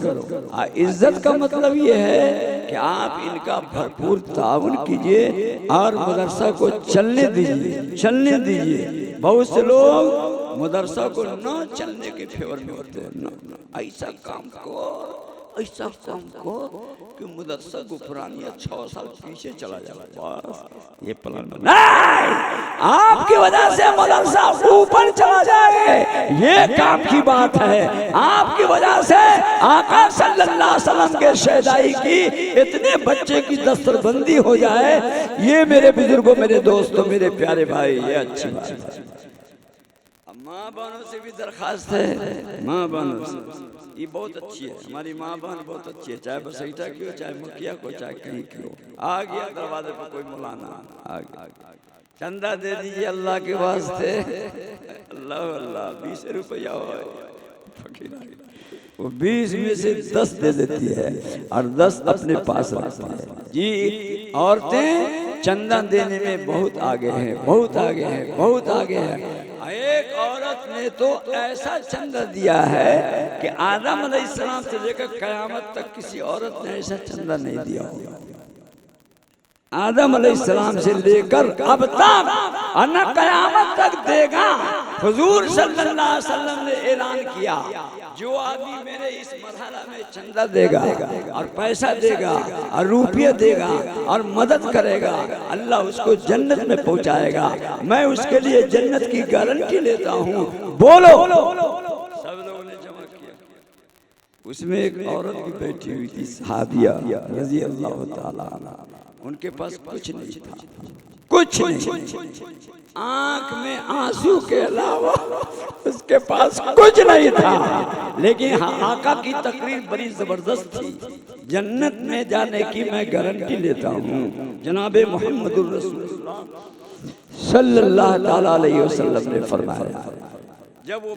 इज्जत का मतलब ये है कि आप इनका भरपूर ताउन कीजिए और मदरसा को चलने दीजिए। बहुत से लोग मदरसा को न चलने के फेवर में होते हैं। ऐसा काम को कि मदरसा गुफरानिया 6 साल पीछे चला जाए, बस ये प्लान नहीं। आपकी वजह से मदरसा ऊपर चला जाए, ये काम की बात है। आपकी वजह से आका सल्लल्लाहु अलैहि वसल्लम के शहदाई की इतने बच्चे की दस्तरबंदी हो जाए, ये मेरे बुजुर्गों, मेरे दोस्तों, मेरे प्यारे भाई, ये अच्छी बात है। माँ बहनों से भी दरखास्त है, माँ बहनों से, ये बहुत अच्छी है, हमारी माँ बहन बहुत अच्छी है, चाहे बसैठा की हो, चाहे मुखिया को, चाहे कहीं की हो। आ गया दरवाजे पर कोई मौलाना, आ गया, चंदा दे दीजिए अल्लाह के वास्ते। अल्लाह 20 रुपया हो, वो 20 में से 10 दे देती है और 10 अपने पास रखती है। जी, औरतें चंदा देने में बहुत आगे हैं, बहुत आगे हैं, बहुत आगे हैं। एक औरत ने तो ऐसा चंदा दिया है कि आदम अलैहिस्सलाम से लेकर कयामत तक किसी औरत ने ऐसा चंदा नहीं दिया होगा। आदम अलैहिस्सलाम से लेकर अब तक और न कयामत तक देगा। हुजूर सल्लल्लाहु अलैहि वसल्लम ने ऐलान किया, जो आदमी मेरे इस मरहला में चंदा देगा और पैसा देगा और रुपये देगा और मदद करेगा, अल्लाह उसको जन्नत में पहुंचाएगा। मैं उसके लिए जन्नत की गारंटी लेता हूँ। बोलो। सब लोगों ने जमा किया। उसमें एक औरत भी बैठी हुई थी, सहाबिया रज़ी अल्लाह ताला अन्हा। उनके पास कुछ नहीं था, कुछ नहीं, आंख में आंसू के अलावा उसके पास कुछ नहीं था। लेकिन हाँ, आका की तकरीर बड़ी जबरदस्त थी। जन्नत में जाने की मैं गारंटी लेता हूँ। जनाबे मोहम्मदुर रसूलुल्लाह सल्लल्लाहु ताला अलैहि वसल्लम ने फरमाया, जब वो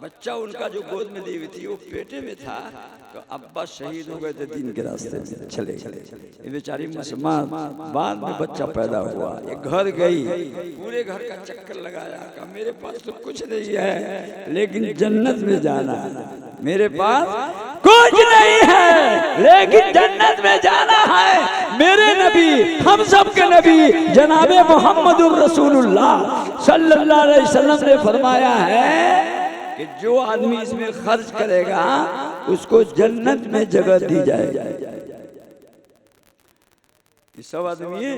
बच्चा उनका जो गोद में दी हुई थी वो पेटे में था, तो अब्बा शहीद हो गए थे, दीन के रास्ते में चले। ये बेचारी मुसलमान, बाद में बच्चा पैदा हुआ, ये घर गई, पूरे घर का चक्कर लगाया, कहा मेरे पास तो कुछ नहीं है लेकिन जन्नत में जाना है। मेरे पास कुछ नहीं है लेकिन जन्नत में जाना है। मेरे नबी, हम सब के नबी जनाबे मोहम्मदुर रसूलुल्लाह सल्लल्लाहु अलैहि वसल्लम ने फरमाया है कि जो आदमी इसमें खर्च करेगा उसको जन्नत में जगह दी जाएगी। सब आदमी,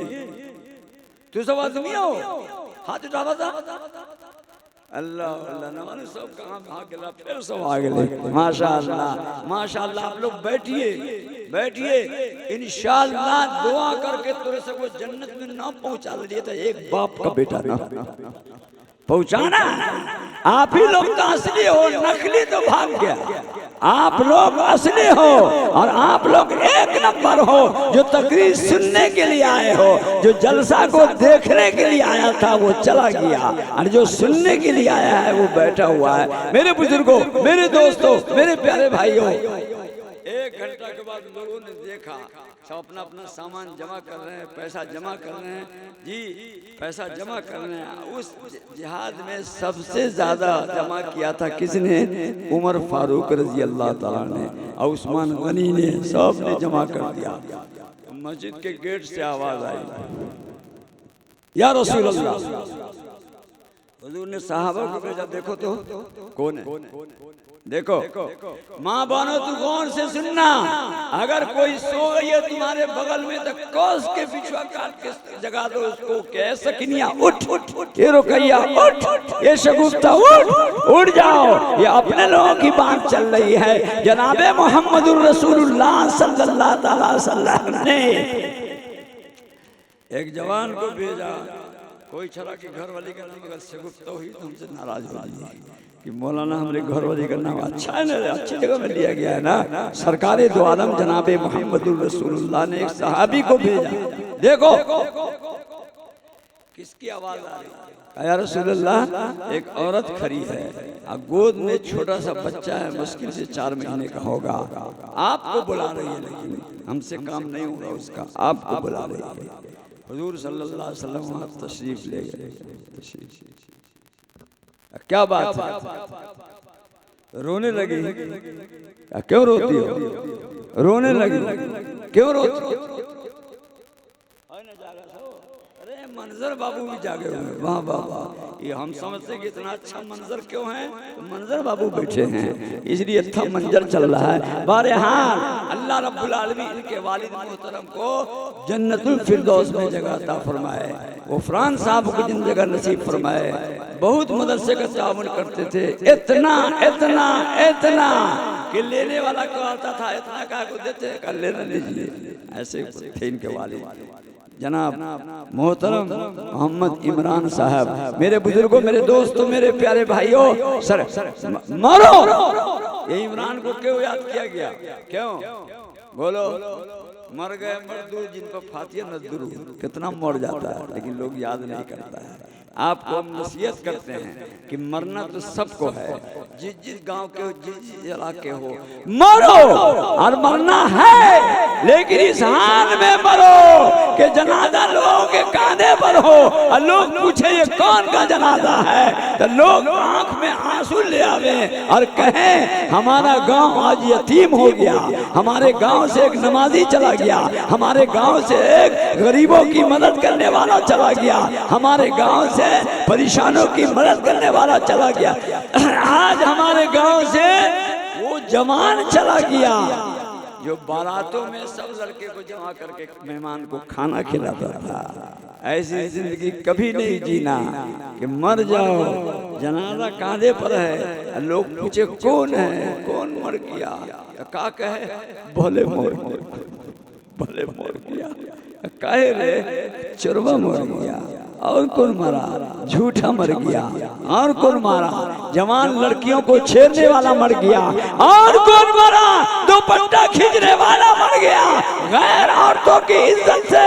तू सब आदमी हो, हाथ उठा बता। अल्लाह अल्लाह नवाने सब कहाँ भाग गया, फिर सब आ गए। माशाअल्लाह माशाअल्लाह। आप लोग बैठिए बैठिए, इंशाअल्लाह दुआ करके तेरे से वो जन्नत में ना पहुंचा दिए तो एक बाप का बेटा ना पहुंचाना। आप ही लोग तो असली हो, नकली तो भाग गया। आप लोग असली हो और आप लोग एक नंबर हो, जो तकरीर सुनने के लिए आए हो, जो जलसा को देखने के लिए आया था वो चला गया, और जो सुनने के लिए आया है वो बैठा हुआ है। मेरे बुजुर्गों, मेरे दोस्तों, मेरे प्यारे भाइयों, 1 घंटा के बाद लोगों ने देखा सब अपना अपना सामान जमा कर रहे हैं, पैसा जमा कर रहे हैं जी, पैसा जमा कर रहे हैं। उस जिहाद में सबसे ज्यादा जमा किया था किसने? उमर फारूक रजी अल्लाह ताला ने और उस्मान गनी ने, सब ने जमा कर दिया। मस्जिद के गेट से आवाज आई, या रसूल अल्लाह। हुजूर ने सहाबा को भेजा, देखो तो कौन है, देखो। माँ बनो तू कौन से सुनना, अगर कोई सो गई है तुम्हारे बगल में तो कोस के बिछुआ काट के जगा दो उसको। कह सकनिया उठ, ये रुकैया उठ, ये शगुफ्ता उठ, उठ जाओ। ये अपने लोगों की बात चल रही है। जनाबे मोहम्मदुर रसूलुल्लाह सल्लल्लाहु अलैहि वसल्लम ने एक जवान को भेजा, कोई छला की घर वाली का नाम अगर शगुफ्ता हुई तो हमसे नाराज हो जाएगी कि मौलाना हमारे घर वाली का नाम अच्छा है ना, अच्छी जगह में लिया गया है ना। सरकारे दो आलम जनाबे मोहम्मदुर रसूलुल्लाह ने एक सहाबी को भेजा, देखो किसकी आवाज आ रही है? या रसूलुल्लाह, एक औरत खड़ी है और गोद में छोटा सा बच्चा है, मुश्किल से 4 महीने का होगा। आपको बुला रही है, लेकिन हमसे काम नहीं होगा उसका, आपको बुला रही है। हुजूर सल्लल्लाहु अलैहि वसल्लम वहाँ तशरीफ ले गए। क्या बात है? रोने लगी। क्यों रोती हो? रोने लगी, क्यों रोती हो? अरे मंजर बाबू भी जागे हुए। वाह वाह वाह, ये हम समझते कि इतना अच्छा मंजर क्यों है, तो मंजर बाबू बैठे हैं इसलिए अच्छा मंजर चल रहा है। बहरहाल अल्लाह रब्बुल आलमीन इनके वालिद मोहतरम को जन्नतुल फिरदौस में जगह अता फरमाए, गफरान साहब को जिन जगह नसीब फरमाए। बहुत मदरसे का तावन करते थे, इतना इतना इतना कि लेने वाला कहता था इतना का को देते, कर लेना लीजिए। ऐसे थे इनके वालिद जनाब मोहतरम मोहम्मद इमरान साहब। मेरे बुजुर्गों, मेरे दोस्तों, मेरे प्यारे भाइयों, सर मारो। ये इमरान को क्यों याद किया गया? क्यों बोलो? मर गए मजदूर जिन पर फातिया न दुरूद, कितना मर जाता है लेकिन लोग याद नहीं करता है। आपको हम नसीहत करते हैं कि मरना तो सबको है, जिस जिस गांव के हो, जिस जिस इलाके हो, मरो और मरना है, लेकिन इस हाल में मरो कि जनाजा लोगों के कांधे पर हो और लोग पूछे ये कौन का जनाजा है, तो लोग आंख में आंसू ले आवे और कहें हमारा गांव आज यतीम हो गया, हमारे गांव से एक नमाजी चला गया, हमारे गांव से एक गरीबों की मदद करने वाला चला गया, हमारे गांव से परेशानों की मदद करने वाला चला गया। आज हमारे गांव से वो जवान चला गया जो बारातों में सब लड़के को जमा करके मेहमान को खाना खिलाता था। ऐसी जिंदगी कभी नहीं जीना कि मर जाओ, जनाजा कांधे पर है, लोग पूछे कौन है, कौन मर गया, का कहे भले मोर गया, कहे रे चोरवा मर गया, और कौन मरा, झूठा मर गया, और कौन मारा, जवान लड़कियों को छेड़ने वाला मर गया, और कौन मरा, दुपट्टा खींचने वाला मर गया, गैर औरतों की इज्जत से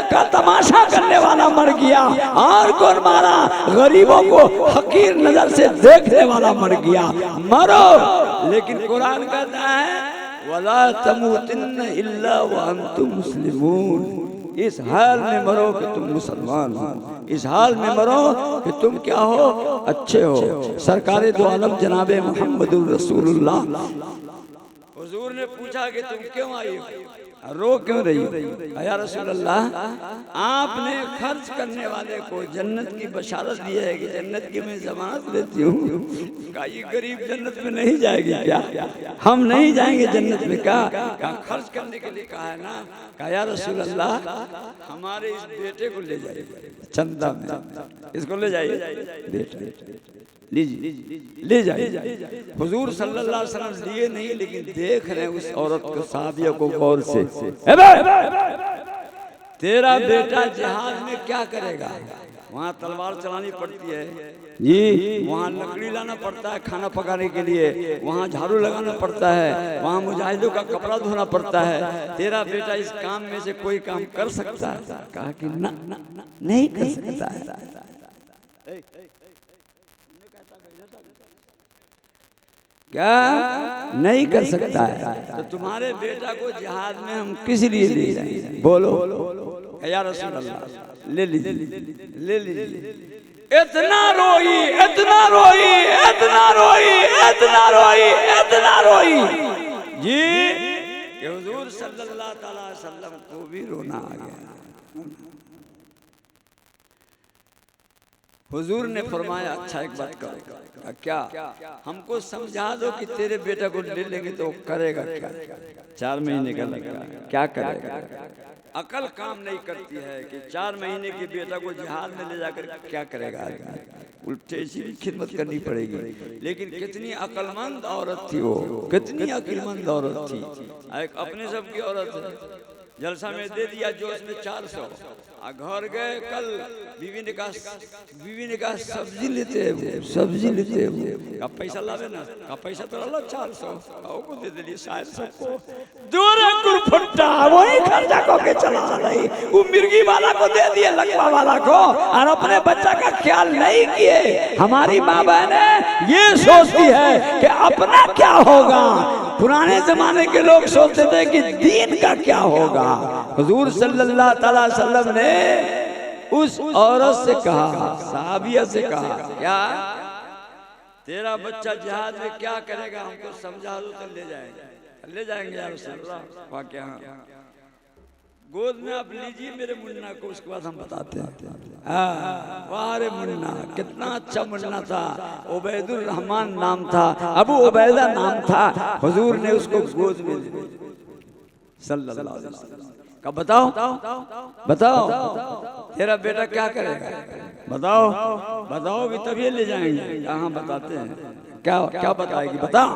का तमाशा करने वाला मर गया, और कौन मारा, गरीबों को हकीर नजर से देखने वाला मर गया। मरो, लेकिन कुरान कहता है वला तमूतुन्न इल्ला व अंतुम मुस्लिमून। इस हाल में मरो कि तुम मुसलमान हो, इस हाल में मरो कि तुम क्या हो, अच्छे हो। सरकारे दो आलम जनाबे मोहम्मदुर रसूलुल्लाह। हुजूर ने पूछा कि तुम क्यों आई हो, रो क्यों रही हो? या रसूलल्लाह, आपने खर्च करने वाले को जन्नत की बशारत दी है कि जन्नत की मैं जमानत देती हूँ, का ये गरीब जन्नत में नहीं जाएगी क्या? हम नहीं जाएंगे जन्नत में? का खर्च करने के लिए कहा है ना। कहा या रसूलल्लाह, हमारे इस बेटे को ले जाइए चंदा में, इसको ले जाइए बेटा। लीजिए ले जाइए। हुजूर सल्लल्लाहु अलैहि वसल्लम लिए नहीं, लेकिन देख रहे हैं उस औरत को, साहबिया को गौर से। तेरा बेटा जिहाद में क्या करेगा? वहाँ तलवार चलानी पड़ती है जी, वहाँ लकड़ी लाना पड़ता है खाना पकाने के लिए, वहाँ झाड़ू लगाना पड़ता है, वहाँ मुजाहिदों का कपड़ा धोना पड़ता है। तेरा बेटा इस काम में से कोई काम कर सकता है? कहा कि ना, नहीं कर सकता है। क्या नहीं कर सकता है? तो तुम्हारे बेटा को जिहाद में हम किस लिए ले जाएंगे? बोलो या रसूल अल्लाह, ले लीजिए ले लीजिए। इतना रोई इतना रोई इतना रोई इतना रोई इतना रोई जी कि हुजूर सल्लल्लाहु अलैहि वसल्लम को भी रोना आ गया। हुजूर ने फरमाया अच्छा एक बात करो, क्या? हमको समझा दो कि तेरे बेटा को ले लेंगे तो करेगा क्या? 4 महीने का लड़का क्या करेगा? अकल काम नहीं करती है कि 4 महीने के बेटा को जिहाद में ले जाकर क्या करेगा आदमी? उल्टे इसी की खिदमत करनी पड़ेगी। लेकिन कितनी अकलमंद औरत थी वो, कितनी अकलमंद औरत थी। एक अपने सब की औरत है, जलसा में दे दिया जोश में 400, घर गए कल बीवी ने कहा सब्जी लेते हैं, सब्जी लेते हैं, अब पैसा लावे ना, का पैसा तो ला 400 को दे दिली, शायद सबको जोरे कुरफुट्टा वही खर्चा को के चला रही। वो मिर्गी वाला को दे दिए, लकवा वाला को, और अपने बच्चा का ख्याल नहीं किए। हमारी माँ बहनें ये सोचती है कि अपना क्या होगा। पुराने जमाने के लोग सोचते थे कि दीन का क्या होगा। हुजूर सल्लल्लाहु अलैहि वसल्लम ने उस औरत से कहा, साहबिया से कहा, क्या तेरा बच्चा जिहाद में क्या करेगा? हमको समझा दो तो ले जाएंगे या रसूल अल्लाह। वाकया गोद में आप लीजिए मेरे मुन्ना को, उसके बाद हम बताते हैं। वाह रे मुन्ना, कितना अच्छा मुन्ना था। उबैदुर रहमान नाम था, अबू उबैदा नाम था। हुजूर ने उसको गोद में सल्लल्लाहु अलैहि वसल्लम का बताओ तेरा बेटा क्या करेगा? बताओ भी तभी ले जाएंगे। कहाँ बताते हैं, क्या बताएगी? बताओ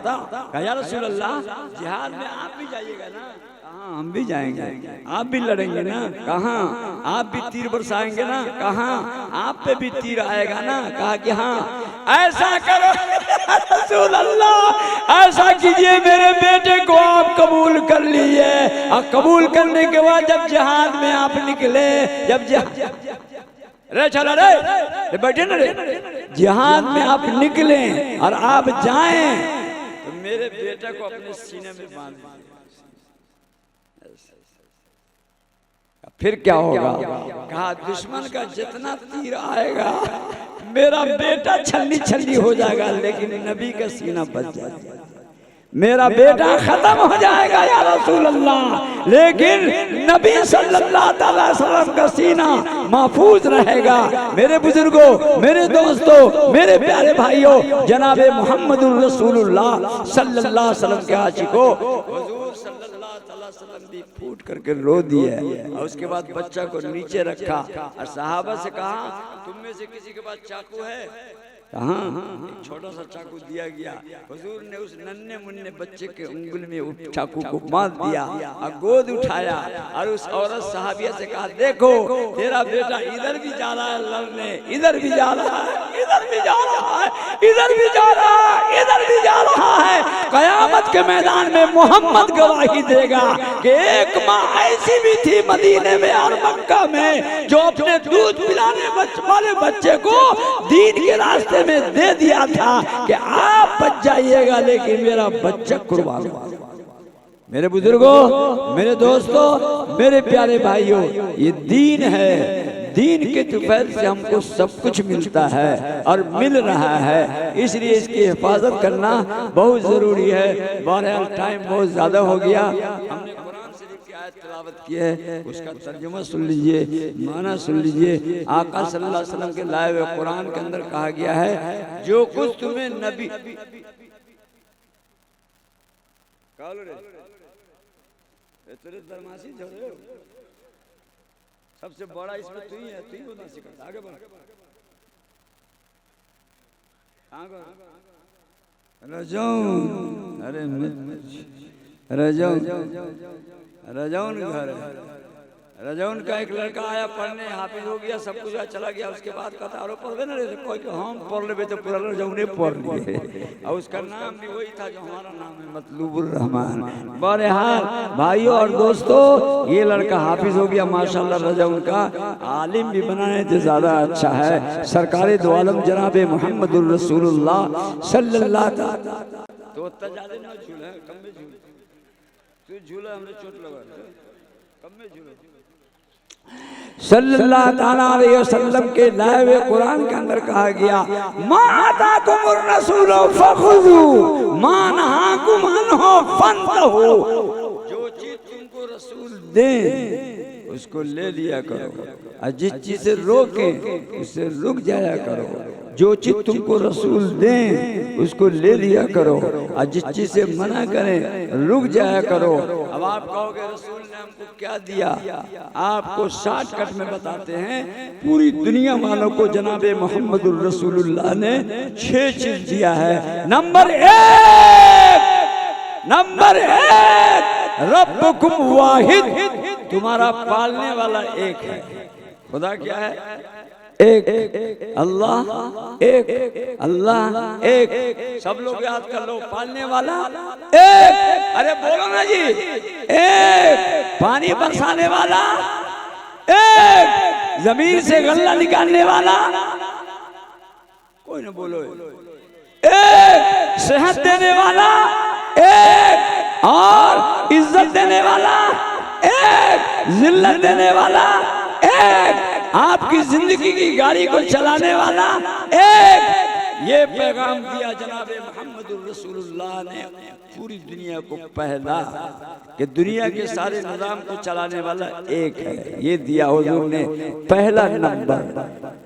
या रसूल अल्लाह, जिहाद में आप भी जाइएगा ना? कहाँ हम भी जाएंगे। आप भी लड़ेंगे ना? कहाँ आप भी तीर बरसाएंगे ना? कहाँ आप पे भी तीर आएगा ना? कहा कि हाँ। ऐसा करो रसूल अल्लाह, ऐसा कीजिए मेरे बेटे को आप कबूल कर लीजिए, और कबूल करने के बाद जब जिहाद में आप निकले, जब रे चला रे बैठे ना रे, जिहाद में आप निकले और आप जाएं तो मेरे बेटे को अपने सीने में बांध दीजिए। फिर क्या होगा? कहा दुश्मन का जितना तीर आएगा मेरा बेटा छल्ली छल्ली हो जाएगा, लेकिन नबी का सीना बच जाएगा। मेरा बेटा खत्म हो जाएगा या रसूल अल्लाह, लेकिन नबी सल्लल्लाहु अलैहि वसल्लम का सीना महफूज रहेगा। मेरे बुजुर्गों, मेरे दोस्तों, मेरे प्यारे भाइयों, जनाबे मुहम्मदुर रसूलुल्लाह सल्लल्लाहु अलैहि वसल्लम के आशिकों, हुजूर सल्लल्लाहु अलैहि वसल्लम भी फूट करके रो दिए। और उसके बाद बच्चा को नीचे रखा और सहाबा से कहा, तुम में से किसी के पास चाकू है? कहाँ? एक छोटा सा चाकू दिया गया। हुजूर ने उस नन्हे मुन्ने बच्चे के उंगली में उस चाकू को मार दिया और गोद उठाया और उस औरत सहाबिया से कहा, देखो तेरा बेटा इधर भी जा रहा है लड़ने, इधर भी जा रहा है, इधर भी जा रहा है, इधर भी जा रहा है, इधर भी जा रहा है। कयामत के मैदान में मोहम्मद गवाही देगा कि एक माँ ऐसी भी थी मदीने में और मक्का में जो अपने दूध पिलाने वाले बच्चे को दीन के रास्ते में दे दिया था कि आप बच जाइएगा, लेकिन मेरा बच्चा कुर्बान। मेरे बुजुर्गों, मेरे दोस्तों, मेरे प्यारे भाइयों, ये दीन है। दीन के तुफैल से हमको सब कुछ मिलता है और मिल रहा है, इसलिए इसकी हिफाजत करना बहुत जरूरी है। बहरहाल टाइम बहुत ज्यादा हो गया। हमने कुरान शरीफ की आयत तिलावत की है, उसका तर्जुमा सुन लीजिए, माना सुन लीजिए। आका सल्लल्लाहु अलैहि वसल्लम के लाए हुए कुरान के अंदर कहा गया है, जो कुछ तुम्हें नबी तेरे दरमाशी झोले सबसे बड़ा इसमें तू ही है, तू ही बोलना सिखाता। आगे बढ़। रजौन, अरे रजौन, रजौन घर है। रजौन का एक लड़का आया पढ़ने, हाफिज हो गया, सब कुछ चला गया। उसके बाद कहता अरे पढ़वे ना रे, कोई कि हम पढ़ ले तो पूरा रजौने पढ़ लिए। और उसका नाम भी वही था जो हमारा नाम है, मतलूबुर रहमान। बहरहाल भाइयों और दोस्तों, ये लड़का हाफिज हो गया माशाल्लाह। रजौन का आलिम भी बनाने तो ज्यादा अच्छा है। सरकारे दो आलम जनाब मोहम्मदुर रसूलुल्लाह सल्लल्लाहु अलैहि वसल्लम। तो ज्यादा ना झूले, कम में झूले, तू झूला हमने चोट लगा, कम में झूले। सल्लल्लाहु ताला अलैहि वसल्लम के लाए हुए कुरान के अंदर कहा गया, मा आताकुमुर रसूलु फखुजू मा नहाकुम अन्हु फंतहू। जो चीज तुमको रसूल दे उसको ले लिया करो, और जिस चीज से रोके उससे रुक जाया करो। जो चीज तुमको रसूल दें उसको ले लिया करो, और जिस चीज से मना करें रुक जाया करो। अब आप कहोगे रसूल ने हमको क्या दिया? आपको शॉर्टकट में बताते हैं। पूरी दुनिया वालों को जनाबे मोहम्मदुर रसूलुल्लाह ने 6 चीज दिया है। नंबर 1 रब्बुकुम वाहिद, तुम्हारा पालने वाला एक है। खुदा क्या है? एक अल्लाह, एक अल्लाह, एक। सब लोग याद कर लो, पालने वाला एक। अरे बोलो ना जी, एक। पानी बरसाने वाला एक। जमीन से गल्ला निकालने वाला, कोई ना बोलो, एक। सेहत देने वाला एक, और इज्जत देने वाला एक, जिल्लत देने वाला एक, आपकी जिंदगी की गाड़ी को चलाने वाला एक। ये पैगाम दिया जनाबे मोहम्मदुर रसूलुल्लाह ने पूरी दुनिया को पहला, कि दुनिया के सारे निजाम को चलाने वाला एक है। ये दिया हुजूर ने पहला नंबर।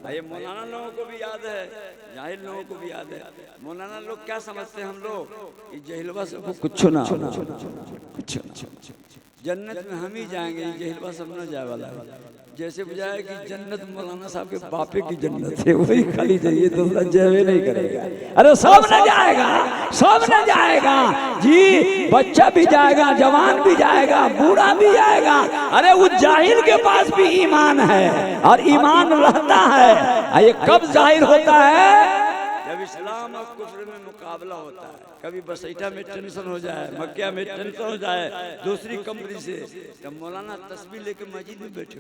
ये मौलाना लोगों को भी याद है, जाहिल लोगों को भी याद है। मौलाना लोग क्या समझते हैं हम लोग, जहिलवा से कुछ ना, कुछ जन्नत में हम ही जाएंगे, जहिलवा सब न जाए वाला। जैसे बुझाया कि जन्नत मौलाना साहब के बापे की जन्नत है, वही खाली जाइए, दूसरा जयवे नहीं करेगा। अरे सब न जाएगा, सब न जाएगा जी, बच्चा भी जाएगा, जवान भी जाएगा, बूढ़ा भी जाएगा। अरे उस जाहिल के पास भी ईमान है, और ईमान रहता है। ये कब जाहिर होता है? जब इस्लाम और कुफ्र में मुकाबला होता है। कभी बसैठा में टेंशन हो जाए, मक्का में टेंशन हो जाए दूसरी कंपनी से, तब मौलाना तस्बीह लेके मस्जिद में बैठे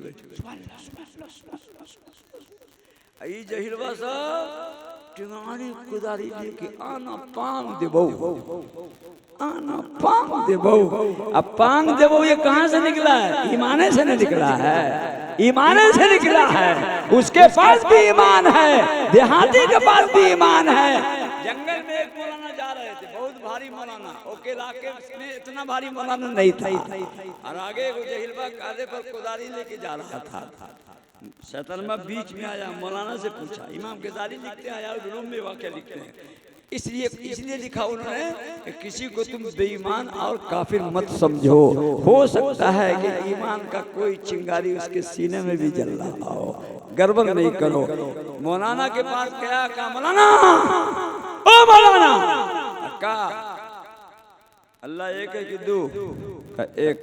जहिलवा साहब टिंगारी कुदारी लेके आना पांग देबो, आना पांग देबो। अब पांग देबो ये कहाँ से निकला है? ईमाने से नहीं निकला है, ईमाने से निकला है। उसके पास भी ईमान है, देहाती के पास भी ईमान है। जंगल में एक मौलाना जा रहे थे, बहुत भारी मौलाना, ओके इलाके में इतना भारी मौलाना नहीं था, और आगे वो जहिलवा कांधे पर कुदारी लेके जा रहा था। शैतानमा बीच में आया, मौलाना से पूछा, इमाम ग़ज़ाली लिखते हैं, यार रूम में वाक़या लिखते हैं, इसलिए लिखा उन्होंने कि किसी को तुम बेईमान और काफिर मत समझो। हो सकता है कि ईमान का कोई चिंगारी उसके सीने में भी जल रहा हो, गड़बड़ नहीं करो। मौलाना के पास गया, कहा मौलाना, ओ मौलाना, कहा अल्लाह एक है कि दो? एक।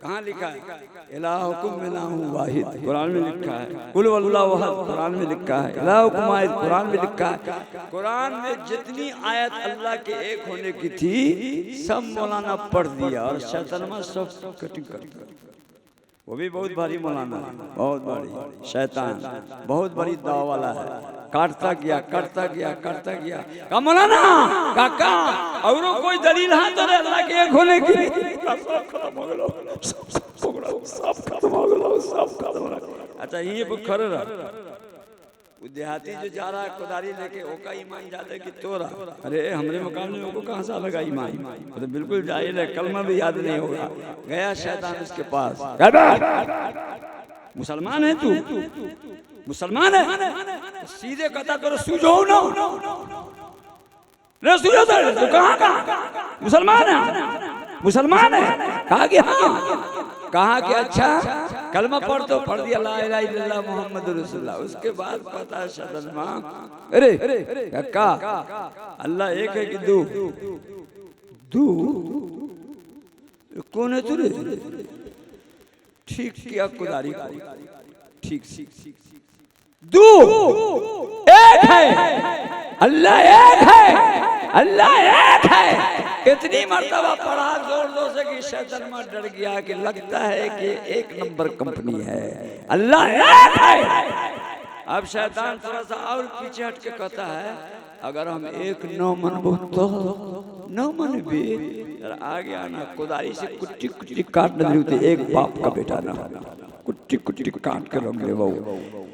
कहाँ लिखा है? इलाहुकुम इलाहुन वाहिद, कुरान में लिखा है। कुल वल्लाहु अहद, कुरान में लिखा है। इलाहुकुम वाहिद, कुरान में लिखा है। कुरान में जितनी आयत अल्लाह के एक होने की थी सब मौलाना पढ़ दिया, और शैतानमा सब कटिंग कर दिया। वो भी बहुत भारी मौलाना है, बहुत बड़ी शैतान, बहुत बड़ी दावा वाला है। काटता गया, काटता गया, काटता गया। कहा मौलाना काका, और कोई दलील है तो अल्लाह के एक होने की? सब खत्म हो गया, सब खत्म हो गया, सब खत्म हो गया। अच्छा ये बुखर देहाती जो जा रहा है कुदारी लेके, ओका ईमान जाते कि तोरा? अरे हमरे मुकाबले में कहाँ से लगा ईमान? तो बिल्कुल जाहिल है, कलमा भी याद नहीं होगा। गया शैतान उसके पास, मुसलमान है तू? मुसलमान है? सीधे कहता तो सूझो ना, सूझो तू कहाँ का मुसलमान है? मुसलमान है? कहा कि हाँ। कहा कि अच्छा, कलमा पढ़ दिया ला इलाहा इल्लल्लाह मोहम्मद रसूलुल्लाह। उसके बाद पता है शदनमा, अरे काका अल्लाह एक है कि दो? दो कौन है तुरे? ठीक किया कुदारी को, ठीक दो एक है, अल्लाह एक है, अल्लाह एक है। इतनी मर्तबा पढ़ा जोर जोर से कि शैतान मां डर गया कि लगता है कि एक नंबर कंपनी है, अल्लाह एक है। अब शैतान थोड़ा सा और पीछे हट के कहता है अगर हम एक न मनबो तो न मनबे, आगे आना कुदारी से कुट्टी कुट्टी काट दे, एक बाप का बेटा ना कुट्टी कुट्टी काट के रख दे।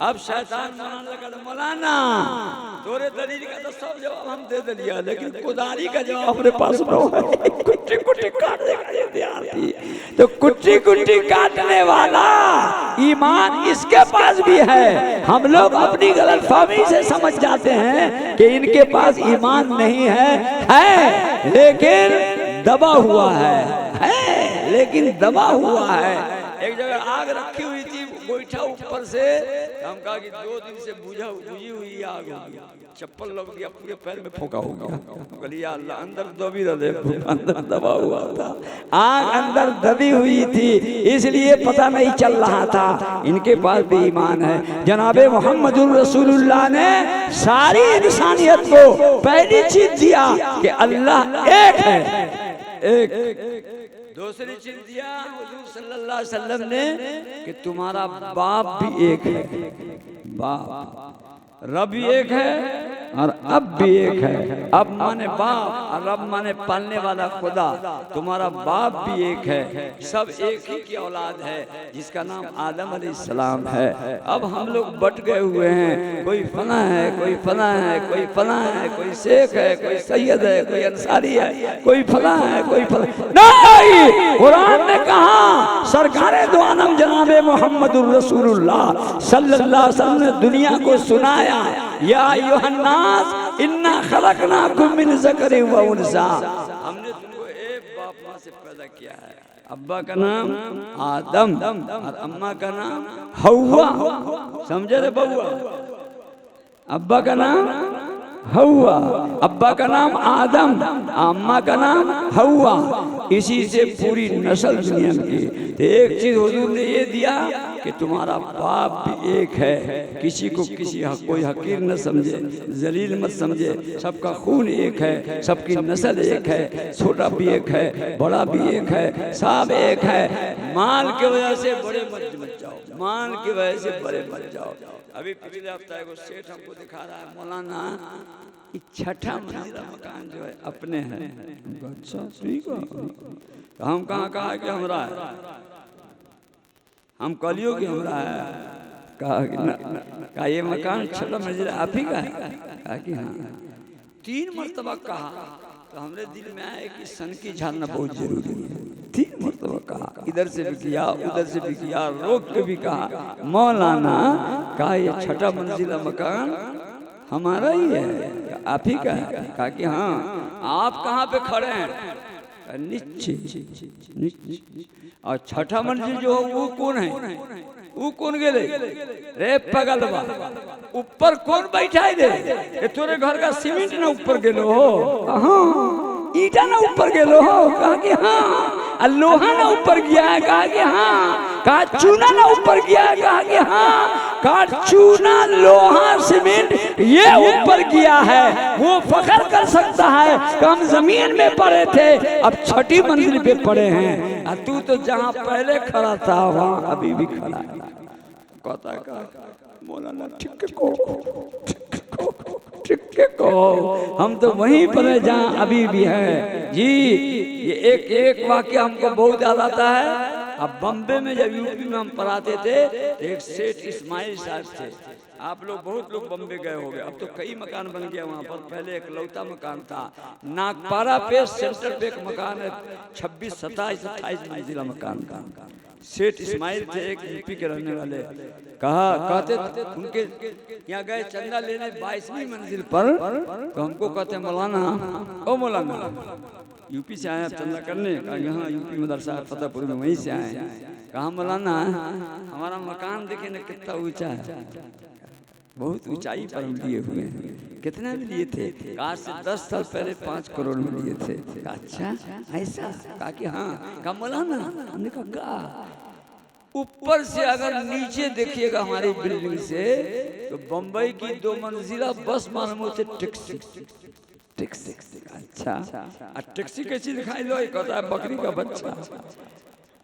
अब शैतान मनाने लगा, मौलाना तोरे दलील का तो सब जवाब हम दे दिया, लेकिन कुदारी का जवाब अपने पास न है। कुट्टी कुट्टी काट देगा तो कुट्टी कुट्टी काटने वाला ईमान इसके पास भी है। हम लोग अपनी गलतफहमी से समझ जाते हैं कि इनके पास ईमान नहीं है लेकिन दबा हुआ है, लेकिन दबा हुआ है। एक जगह आग रखी हुई थी, गोईठा ऊपर से, हम कहा कि 2 दिन से बुझी हुई आग होगी, चप्पल लग गया, पूरे पैर में फोका हो गया। गलिया अल्लाह अंदर दबी रहे, अंदर दबा हुआ था, आग अंदर दबी हुई थी, इसलिए पता नहीं चल रहा था। इनके पास भी ईमान है। जनाबे मोहम्मदुर रसूलुल्लाह ने सारी इंसानियत को पहली चीज दिया कि अल्लाह एक है, एक। दूसरी चीज दिया हुजूर सल्लल्लाहु अलैहि वसल्लम ने कि तुम्हारा बाप भी एक है, बाप रब एक है और अब भी एक है। अब माने बाप और रब माने पालने वाला खुदा, तुम्हारा बाप भी एक है, सब एक ही की औलाद है जिसका नाम आदम अलैहिस्सलाम है। अब हम लोग बट गए हुए हैं, कोई फला है, कोई फला है, कोई फला है, कोई शेख है, कोई सैयद है, कोई अंसारी है, कोई फला है, कोई फला नहीं। कुरान ने कहा, सरकारे दो आलम जनाबे मोहम्मदुर रसूलुल्लाह सल्लल्लाहु अलैहि वसल्लम ने दुनिया को सुनाया, या अय्युहन्नास इन्ना खलकनाकुम मिन ज़करिन व उन्सा, हमने तुमको एक बाप माँ से पैदा किया है। अब्बा का नाम आदम और अम्मा का नाम हव्वा, समझे रे बउआ? अब्बा का नाम हव्वा, अब्बा का नाम आदम, अम्मा का नाम हव्वा, इसी से पूरी नस्ल दुनिया की। तो एक चीज हुजूर ने ये दिया कि तुम्हारा बाप भी एक है, किसी को किसी कोई हकीर न समझे, जलील मत समझे, सबका खून एक है, सबकी नस्ल एक है, छोटा भी एक है, बड़ा भी एक है, सब एक है। माल की वजह से बड़े मत जाओ, माल की वजह से बड़े मत जाओ। अभी पिछले हफ्ता एगो सेठ हमको दिखा रहा है, मौलाना छठा मंजिला मकान जो है अपने है। अच्छा ठीक है, तो हम कहा कि हमरा है, हम कलियो कि हमरा है, कहा कि ना, ये मकान छठा मंजिला आप ही का है? कहा कि हाँ। 3 मरतबा कहा तो हमरे दिल में आया कि सन की झाड़ना बहुत जरूरी है। 3 मरतबा कहा, इधर से भी किया, उधर से भी किया, रोक के भी कहा, मौलाना कहा ये छठा मंजिला मकान हमारा ही है, आप ही का है? कहा कि हाँ। आप कहाँ पे खड़े हैं? नीचे। और छठा मंजिल जो है वो कौन है? वो कौन गेले? रे पगलवा, ऊपर कौन बैठा है? दे तोरे घर का सीमेंट ना ऊपर गेलो हो? हाँ। ईटा ना ऊपर गेलो हो? कहा कि हाँ। लोहा ना ऊपर गया है? कहा कि हाँ। कहा चूना ना ऊपर गया है? कहा कि हाँ। कहा चूना, लोहा, सीमेंट ये ऊपर गया है, वो फख्र कर सकता है कि हम जमीन में पड़े थे, अब छठी मंजिल पे पड़े हैं। और तू तो जहाँ पहले खड़ा था वहाँ अभी भी खड़ा है। कहता का मौलाना ठीक को हम तो वहीं पर है जहाँ अभी भी है जी। ये एक वाक्य हमको बहुत याद आता है। अब बम्बे में जब यूपी में हम पढ़ाते थे, एक सेठ इस्माइल साहब थे। आप लोग बहुत लोग बम्बे गए हो गए, अब तो कई मकान बन गया वहाँ पर। पहले एक लौता मकान था। नागपारा पे सेंटर पे एक मकान है, 26, 27, 28 मंजिला मकान का। सेठ इस्माइल थे, एक यूपी के रहने वाले। कहते उनके यहाँ गए चंदा लेने 22वीं मंजिल पर, तो हमको कहते मौलाना, ओ मौलाना यूपी से आए चंदा करने? यहाँ यूपी मदरसा फतेहपुर में, वहीं से आए। कहा मौलाना हमारा मकान देखिए ना कितना ऊंचा है, बहुत ऊंचाई पर हम लिए हुए हैं। कितना में लिए थे? आज से 10 साल पहले 5 करोड़ में लिए थे। अच्छा ऐसा? कहा कि हाँ। कहा मौलाना, हमने कहा ऊपर से अगर नीचे देखिएगा हमारी बिल्डिंग से तो बम्बई की 2 मंजिला बस मालूम होते टैक्सी। टैक्सी अच्छा, टैक्सी कैसी दिखाई लो? कहता है बकरी का बच्चा।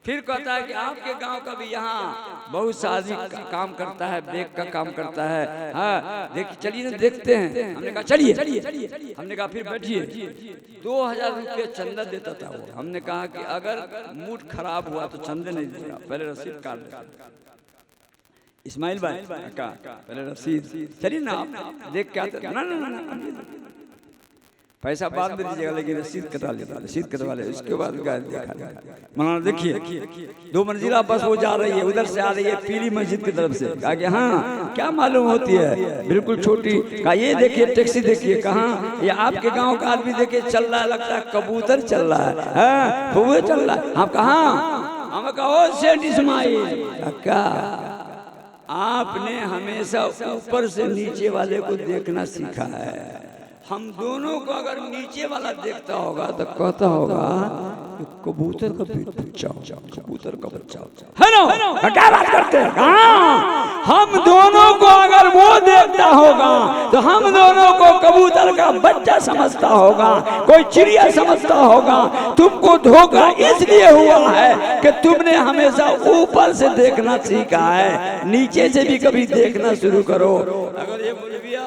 फिर कहता है कि आपके गांव का भी यहाँ बहुत सा आदमी काम करता है, बैग का काम करता है। हाँ देखिए, चलिए ना देखते हैं। हमने कहा चलिए। हमने कहा फिर बैठिए। 2000 रुपये चंदा देता था वो। हमने कहा कि अगर मूड खराब हुआ तो चंदे नहीं देगा, पहले रसीद काट देगा। इस्माइल भाई का पहले रसीद, चलिए ना आप देख के आते। ना पैसा बाद में दीजिएगा, लेकिन रसीद कटा लेता। रसीद कटवा ले, उसके बाद देखा। मौलाना देखिए 2 मंजिला बस वो जा रही है, उधर से आ रही है पीली मस्जिद की तरफ से। कहा कि हाँ क्या मालूम होती है? बिल्कुल छोटी। कहा ये देखिए टैक्सी देखिए। कहाँ? ये आपके गांव का आदमी देखिए चल रहा है, लगता है कबूतर चल रहा है। हाँ वो चल रहा है। आप कहाँ? हम कहा सेठ इस्माइल। क्या आपने हमेशा ऊपर से नीचे वाले को देखना सीखा है? हम दोनों को अगर नीचे वाला देखता होगा तो कहता होगा कबूतर का बच्चा, कबूतर का बच्चा है ना? क्या बात करते हैं? हम दोनों को अगर वो देखता होगा तो हम दोनों को कबूतर का बच्चा समझता होगा, कोई चिड़िया समझता होगा। तुमको धोखा इसलिए हुआ है कि तुमने हमेशा ऊपर से देखना सीखा है। नीचे से भी कभी देखना शुरू करो। अगर ये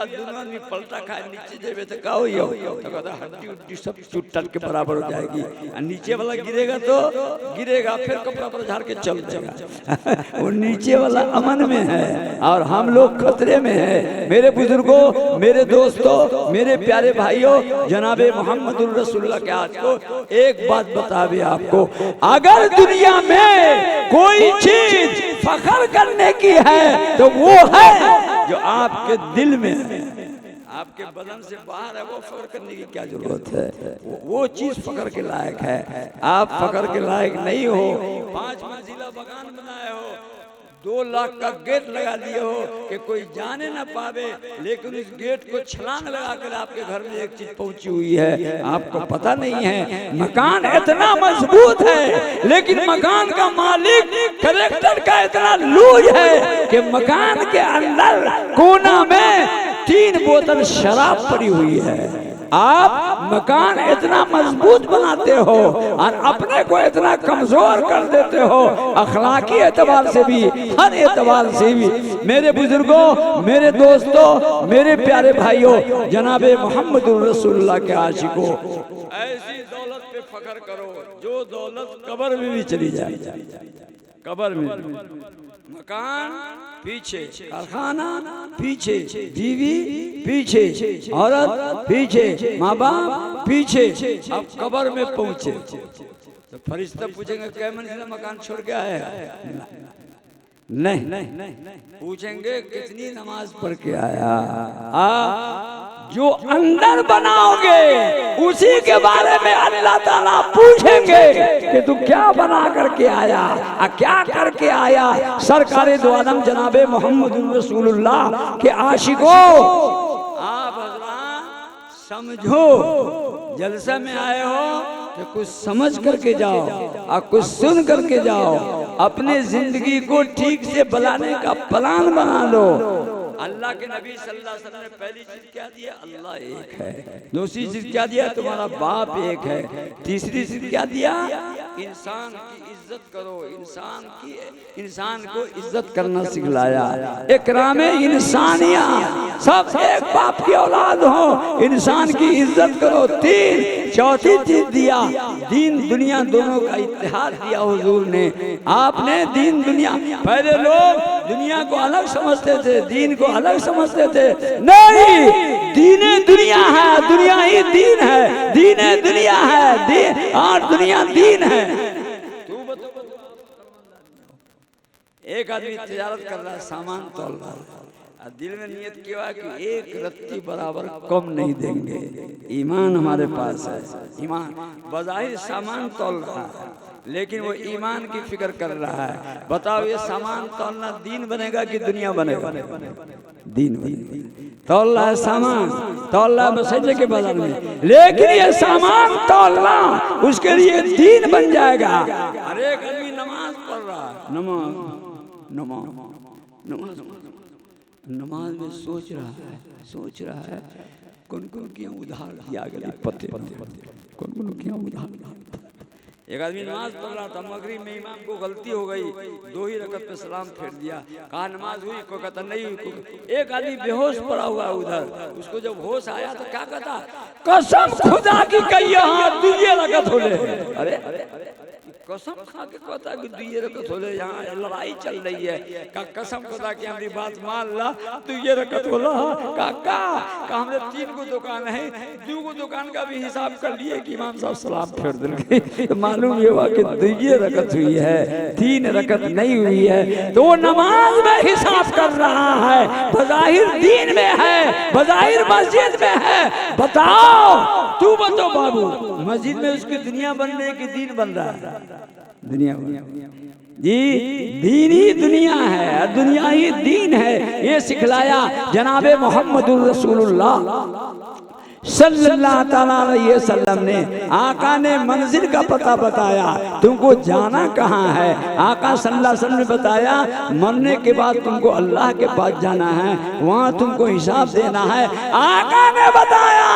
दोनों आदमी पलटा खाए नीचे देवे तो क्या हो? तो कहता हड्डी उड्डी सब चुट्टल के बराबर हो जाएगी। नीचे वाला गिरेगा तो गिरेगा, फिर कपड़ा पर झाड़ के चल जाएगा। वो नीचे वाला अमन में है और हम लोग खतरे में है। मेरे बुजुर्गों, मेरे दोस्तों, मेरे प्यारे भाइयों, जनाबे मोहम्मदुर रसूलुल्लाह के आज को एक बात बता भी आपको, अगर दुनिया में कोई चीज फख्र करने की है तो वो है जो आपके दिल में है, आपके बदन से बाहर है। वो फख्र करने की क्या जरूरत है? वो चीज फख्र के लायक है। आप फख्र के लायक नहीं हो। 5 मंजिला मकान बनाए हो, 2 लाख का गेट लगा दिए हो कि कोई जाने ना पावे, लेकिन उस गेट को छलांग लगाकर आपके घर में एक चीज पहुंची हुई है, आपको पता नहीं है। मकान इतना मजबूत है, लेकिन मकान का मालिक कलेक्टर का इतना लूज है कि मकान के अंदर कोना में 3 बोतल शराब पड़ी हुई है। आप मकान इतना मजबूत बनाते हो और अपने को इतना कमजोर कर देते हो, अखलाकी एतबार से भी, हर एतबार से भी। मेरे बुजुर्गों, मेरे दोस्तों, मेरे प्यारे भाइयों, जनाबे मोहम्मदुर रसूलुल्लाह के आशिकों, ऐसी दौलत पे फख्र करो जो दौलत कब्र में भी चली जाए। कब्र में मकान पीछे, कारखाना पीछे, बीवी पीछे, औरत पीछे, माँ बाप पीछे, अब कब्र में पहुंचे तो फरिश्ता पूछेंगे कै मंजिला मकान छोड़ के आया है? नहीं पूछेंगे कितनी नमाज पढ़ के आया। जो अंदर बनाओगे उसी के बारे में अल्लाह ताला पूछेंगे कि तू क्या बना करके आया, क्या करके आया। सरकारे दो आलम जनाबे मोहम्मद रसूलुल्लाह के आशिकों, आप समझो जलसा में आए हो तो कुछ समझ करके जाओ और कुछ सुन करके जाओ। अपने जिंदगी को ठीक से बनाने का प्लान बना लो। अल्लाह के नबी सल्लल्लाहु अलैहि वसल्लम ने पहली चीज क्या दिया? अल्लाह एक है। दूसरी चीज क्या दिया? तुम्हारा बाप एक है। तीसरी चीज क्या दिया? इंसान की इज्जत करो। इंसान को इज्जत करना सिखलाया। इकरामे इंसानिया, सब एक बाप की औलाद हो, इंसान की इज्जत करो। चौथी चीज दिया, दीन दुनिया दोनों का इत्तेहाद दिया हुजूर ने। आपने दीन दुनिया, पहले लोग दुनिया को अलग समझते थे, दीन को अलग समझते थे। नहीं, दीने दुनिया है, दुनिया ही दीन है। दीने दुनिया है, दीन और दुनिया दीन है। एक आदमी तिजारत कर रहा है, सामान तोल रहा है, दिल में नियत किया कि एक रत्ती बराबर कम नहीं देंगे। ईमान हमारे पास है, ईमान। बज़ाहिर सामान तोल रहा है, लेकिन वो ईमान की फिक्र कर रहा है। बताओ ये सामान तौलना दीन बनेगा कि दुनिया बनेगा? दीन बनेगा। तौला है सामान, तौला मसले के बदल में, लेकिन ये सामान तौलना उसके लिए दीन बन जाएगा। हर एक आदमी नमाज पढ़ रहा है, नमाज नमाज नमाज नमाज में सोच रहा है कौन कौन किया उधार दिया गया पते कौन कौन किया उधार। एक आदमी नमाज पढ़ रहा था, मगरिब में इमाम को गलती हो गई, 2 ही रकत पे सलाम फेर दिया। कहा नमाज हुई? कोई कहता नहीं हुई। एक आदमी बेहोश पड़ा हुआ उधर, उसको जब होश आया तो क्या कहता, कसम खुदा की कही यहाँ 2 रकत हो ले। अरे कसम खा के कहता कि 2 रकत हो ले, यहाँ लड़ाई चल रही है। का कसम खुदा की हमारी बात मान ला, 2 रकत हो ला। का हमने 3 को दुकान है, 2 को दुकान का भी हिसाब कर लिए कि इमाम साहब सलाम फेर देंगे, तो मालूम ये हुआ कि 2 रकत हुई है, 3 रकत नहीं हुई है। तो वो नमाज में हिसाब कर रहा है, बज़ाहिर दीन में है, बज़ाहिर मस्जिद में है। बताओ तू बताओ बाबू, मस्जिद में उसकी दुनिया बन रही कि दीन बन रहा है? दुनिया जी, दीन ही दुनिया है, दुनिया ही दीन है। ये सिखलाया जनाबे मोहम्मदुर रसूलुल्लाह सल्लल्लाहु अलैहि वसल्लम ने। आका ने मंजिल का पता बताया, तुमको जाना कहाँ है। आका सल्लल्लाहु अलैहि वसल्लम ने बताया मरने के बाद तुमको अल्लाह के पास जाना है, वहाँ तुमको हिसाब देना है। आका ने बताया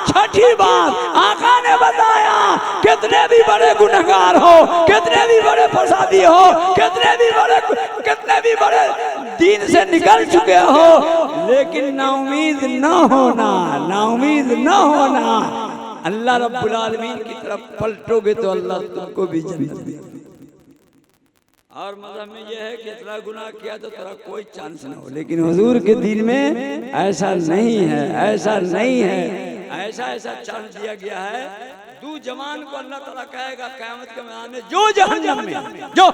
छठी बात, आका ने बताया कितने भी बड़े गुनहगार हो, कितने भी बड़े फसादी हो, कितने भी बड़े दीन से निकल चुके हो, लेकिन नाउमीद न होना, नाउमीद न होना। अल्लाह रब्बुल आलमीन की तरफ पलटोगे तो अल्लाह तुमको भी जन्नत देगा। और मज़हब में यह है कि इतना गुनाह किया तो तेरा कोई चांस ना हो, लेकिन हुजूर के दीन में ऐसा नहीं है, ऐसा नहीं है। ऐसा चांस दिया गया है। 2 जवान को अल्लाह ताला कहेगा क़यामत के मैदान में, जो जहन्नम में जो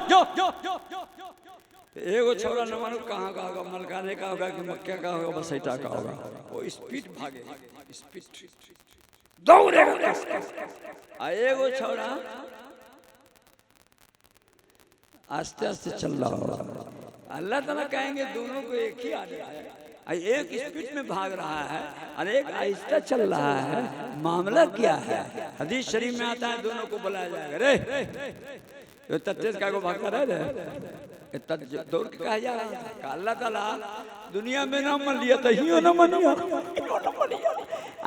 एगो छोरा न मानो कहाँ का होगा, मलकाने का होगा कि मक्का का होगा, बसैटा का होगा। वो स्पीड भागेगा, स्पीड दौड़ेगा। एगो छोरा आस्ते आस्ते चल रहा होगा। अल्लाह ताला कहेंगे दोनों को एक ही आने है, एक स्पीड में भाग रहा है और एक आहिस्ता चल रहा है। मामला क्या है? हदीस शरीफ में आता है दोनों को बुलाया जाएगा, रे तो तेज का को भागता रहे दौड़ के कहा जा रहा है। अल्लाह ताला दुनिया में ना मान लिया तो ही ना मान लिया।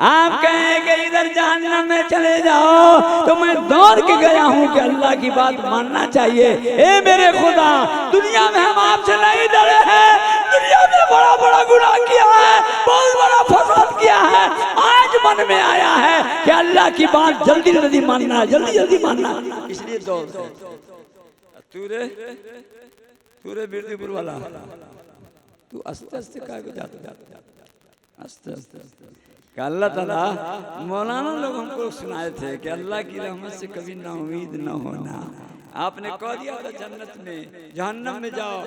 आप कहेंगे इधर जहन्नम में चले जाओ, तो मैं दौड़ के गया हूँ कि अल्लाह की बात मानना चाहिए। ए मेरे खुदा, दुनिया में हम आपसे नहीं डरे हैं, दुनिया में बड़ा बड़ा गुनाह किया है, बहुत बड़ा फसाद किया है। आज मन में आया है कि अल्लाह की बात जल्दी जल्दी मानना है, जल्दी जल्दी मानना, इसलिए दौड़। तूरे बिरदीपुर वाला, तू आस्ते आस्ते का जाता आस्ते आस्ते। अल्लाह ताला मौलाना लोग हमको सुनाए थे कि अल्लाह की रहमत से कभी नाउमीद न होना। आपने कह दिया था जन्नत में, जहन्नम में जाओ,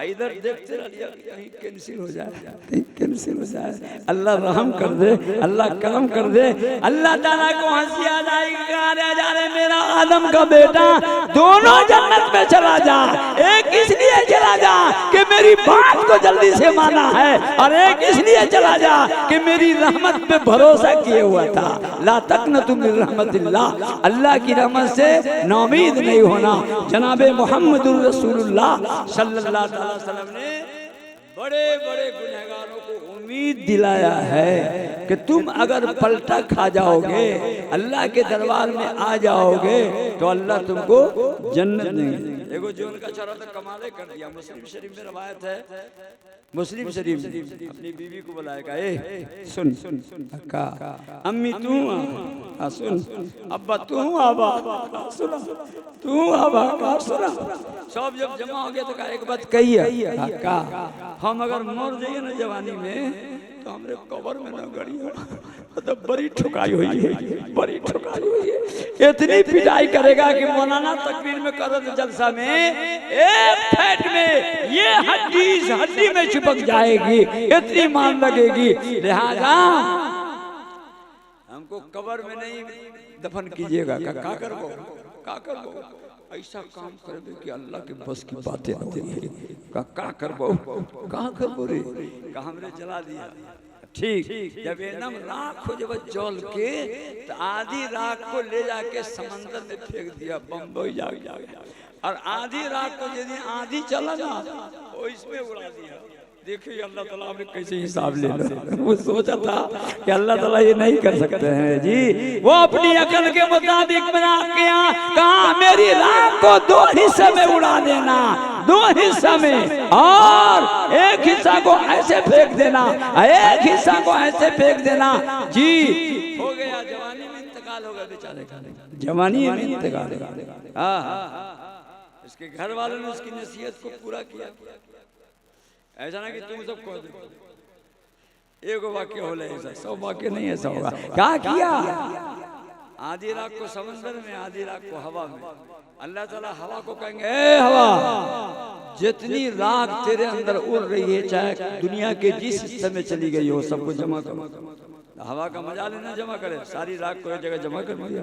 इधर देखते रहिए कहीं कैंसिल हो जाए, कहीं कैंसिल हो जाए। अल्लाह रहम कर दे, अल्लाह करम कर दे। अल्लाह ताला को हंसी आ जाएगी, जा रहे मेरा आदम का बेटा, दोनों जन्नत में चला जा। एक इसलिए चला जा कि मेरी बात को जल्दी से माना है, और एक इसलिए चला जा कि मेरी रहमत पे भरोसा किए हुआ था। ला तक़नतु मिन रहमतिल्लाह, अल्लाह की रहमत से नाउमीद नहीं होना। जनाबे मोहम्मदुर रसूलुल्लाह सल्लल्लाहु अलैहि वसल्लम ने बड़े बड़े गुनहगारों को उम्मीद दिलाया है कि तुम अगर पलटा खा जाओगे, अल्लाह के दरबार में आ जाओगे, तो अल्लाह तुमको जन्नत देंगे। एगो जो उनका छोरा तो कमाले कर दिया। मुस्लिम शरीफ में रवायत है, मुस्लिम शरीफ अपनी बीवी को बुलाएगा, ए सुन अक्का, अम्मी तू आ, सुन अब्बा तू आबा सुना, तू आबा का सुना। सब जब जमा हो गया तो कहा एक बात कही अक्का, हम अगर मर जाइए ना जवानी में तो हमरे कब्र में ना गड़ी हो, तो बड़ी ठुकाई हुई है, बड़ी ठुकाई हुई है। इतनी पिटाई करेगा कि मौलाना तकबीर में करत जलसा में एक फैट में ये हड्डी में चिपक जाएगी, इतनी मार लगेगी। लिहाजा हमको कब्र में नहीं दफन कीजिएगा। का करबो ऐसा काम करबे कि अल्लाह के बस की बातें न होई। का करबो कहां करबो रे का हमरे जला दिया। ठीक जब एकदम राख हो जब जल के तो आधी राख को ले जाके समंदर में फेंक दिया, बम्बई जाग और आधी राख को यदि आधी चला ना वो इसमें उड़ा दिया। देखिए अल्लाह ताला ने कैसे हिसाब ले लिया। वो सोचा था कि अल्लाह ताला ये नहीं कर सकते हैं जी, वो अपनी अकल के मुताबिक बना के कहा मेरी राख को 2 हिस्से में उड़ा देना, 2 हिस्सा में, और एक हिस्सा को ऐसे फेंक देना, एक हिस्सा को ऐसे फेंक देना जी। हो गया, जवानी में इंतकाल हो गया बेचारे का, जवानी में इंतकाल। हाँ, इसके घर वालों ने उसकी नसीहत को पूरा किया। ऐसा ना कि तुम सब कह दो एक वाक्य हो ऐसा, 100 वाक्य नहीं ऐसा होगा। क्या किया? आधी रात को समंदर में, आधी रात को हवा में। अल्लाह ताला हवा को कहेंगे ए हवा, जितनी राख तेरे अंदर उड़ रही है चाहे दुनिया के जिस हिस्से में चली गई हो सबको जमा करो। हवा का मजा लेना, जमा करे सारी राख को एक जगह जमा कर दिया।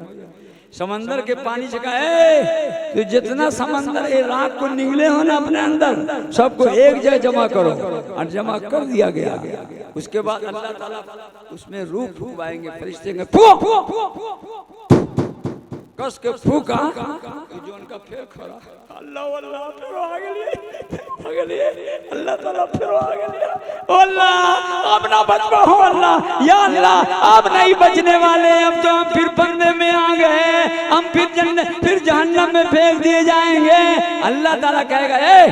समंदर के पानी से कहा तो जितना समंदर ये राख को निगले हो ना अपने अंदर सबको एक जगह जमा करो, और जमा कर दिया गया। उसके बाद अल्लाह ताला उसमें रूह फूंकाएंगे, फरिश्ते कस के फूका जो उनका फिर खड़ा अल्लाह अल्लाह फिर आ गए अल्लाह ताला फिर आ गए। अल्लाह अब ना बचवा हो, अल्लाह या अल्लाह अब नहीं बचने वाले, अब तो हम फिर फंदे में आ गए, हम फिर जहन्नम में फेंक दिए जाएंगे। अल्लाह ताला कहेगा ए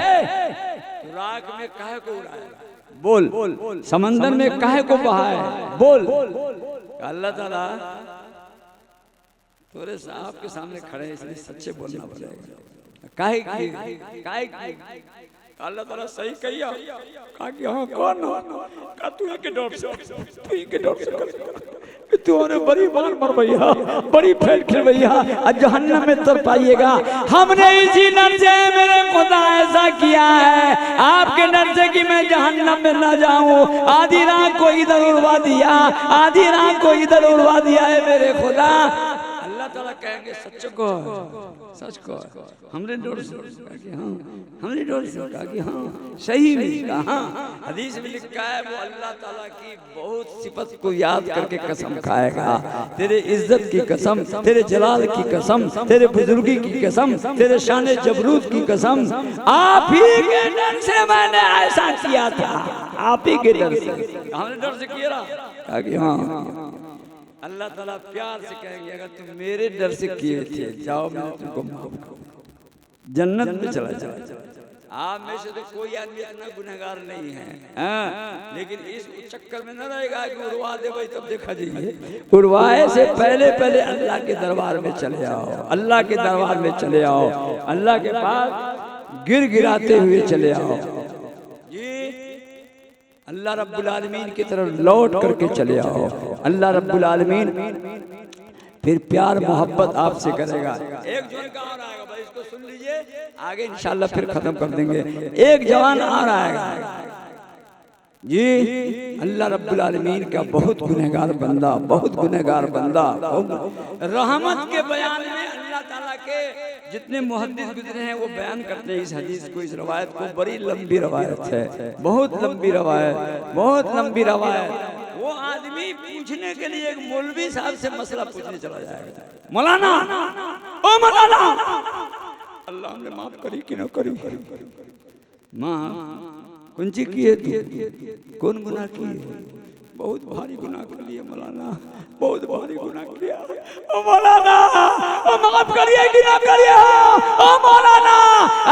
राख में काहे को उड़ाया, बोल समंदर में काहे को बहाए, बोल। अल्लाह ताला तोरे साहब के सामने खड़े हैं इसलिए सच्चे बोलना पड़ेगा। काहे अल्लाह ताला सही कहिया कहा कि हाँ कौन हो का तू के डर से, तू के डर से तू ने बड़ी बार मर भैया, बड़ी फेल खेल भैया, आज जहन्नम में तर पाइएगा। हमने इसी डर से मेरे खुदा ऐसा किया है, आपके डर से कि मैं जहन्नम में ना जाऊं। आधी रात को इधर उड़वा दिया, आधी रात को इधर उड़वा दिया है मेरे खुदा। अल्लाह ताला कहेंगे सच को, सच को। हमने डर से कहा कि हाँ, हमने डर से कहा कि हाँ सही में कहा। हदीस में लिखा है वो अल्लाह ताला की बहुत सिफत को याद करके कसम खाएगा, तेरे इज्जत की कसम, तेरे जलाल की कसम, तेरे बुजुर्गी की कसम, तेरे शान जबरूत की कसम, आप ही के डर से मैंने ऐसा किया था, आप ही के डर से। हमने डर से किया कहा कि हाँ। अल्लाह ताला प्यार से कहेंगे अगर तुम मेरे डर से किए थे जाओ मैं तुमको माफ करूं, जन्नत में चला जाओ। आप में से तो कोई आदमी इतना गुनहगार नहीं है, लेकिन इस चक्कर में न रहेगा कि उड़वा दे भाई तब देखा जाइए। उड़वाए से पहले अल्लाह के दरबार में चले आओ, अल्लाह के दरबार में चले आओ, अल्लाह के पास गिड़गिड़ाते हुए चले आओ जी। अल्लाह रब्बुल आलमीन की तरफ लौट करके चले आओ। अल्लाह रब्बुल आलमीन फिर प्यार मोहब्बत आपसे करेगा। एक जवान का और आएगा भाई, इसको सुन लीजिए, आगे इंशाल्लाह फिर खत्म कर देंगे। एक जवान और आएगा जी, अल्लाह रब्बुल आलमीन का बहुत गुनहगार बंदा, बहुत गुनहगार बंदा। रहमत के बयान में अल्लाह ताला के जितने मुहद्दिस गुजरे हैं वो बयान करते हैं इस हदीस को, इस रवायत को। बड़ी लंबी रवायत है, बहुत लंबी रवायत, बहुत लंबी रवायत। वो आदमी पूछने के लिए एक मौलवी साहब से मसला पूछने चला जाएगा, मौलाना ओ मौलाना अल्लाह ने माफ करी कि न करी, माँ कौन सी की है तू, कौन गुनाह की है? बहुत भारी गुनाह कर लिया मौलाना, बहुत भारी गुनाह किया। ओ मौलाना ओ माफ करिए कि ना करिए, ओ मौलाना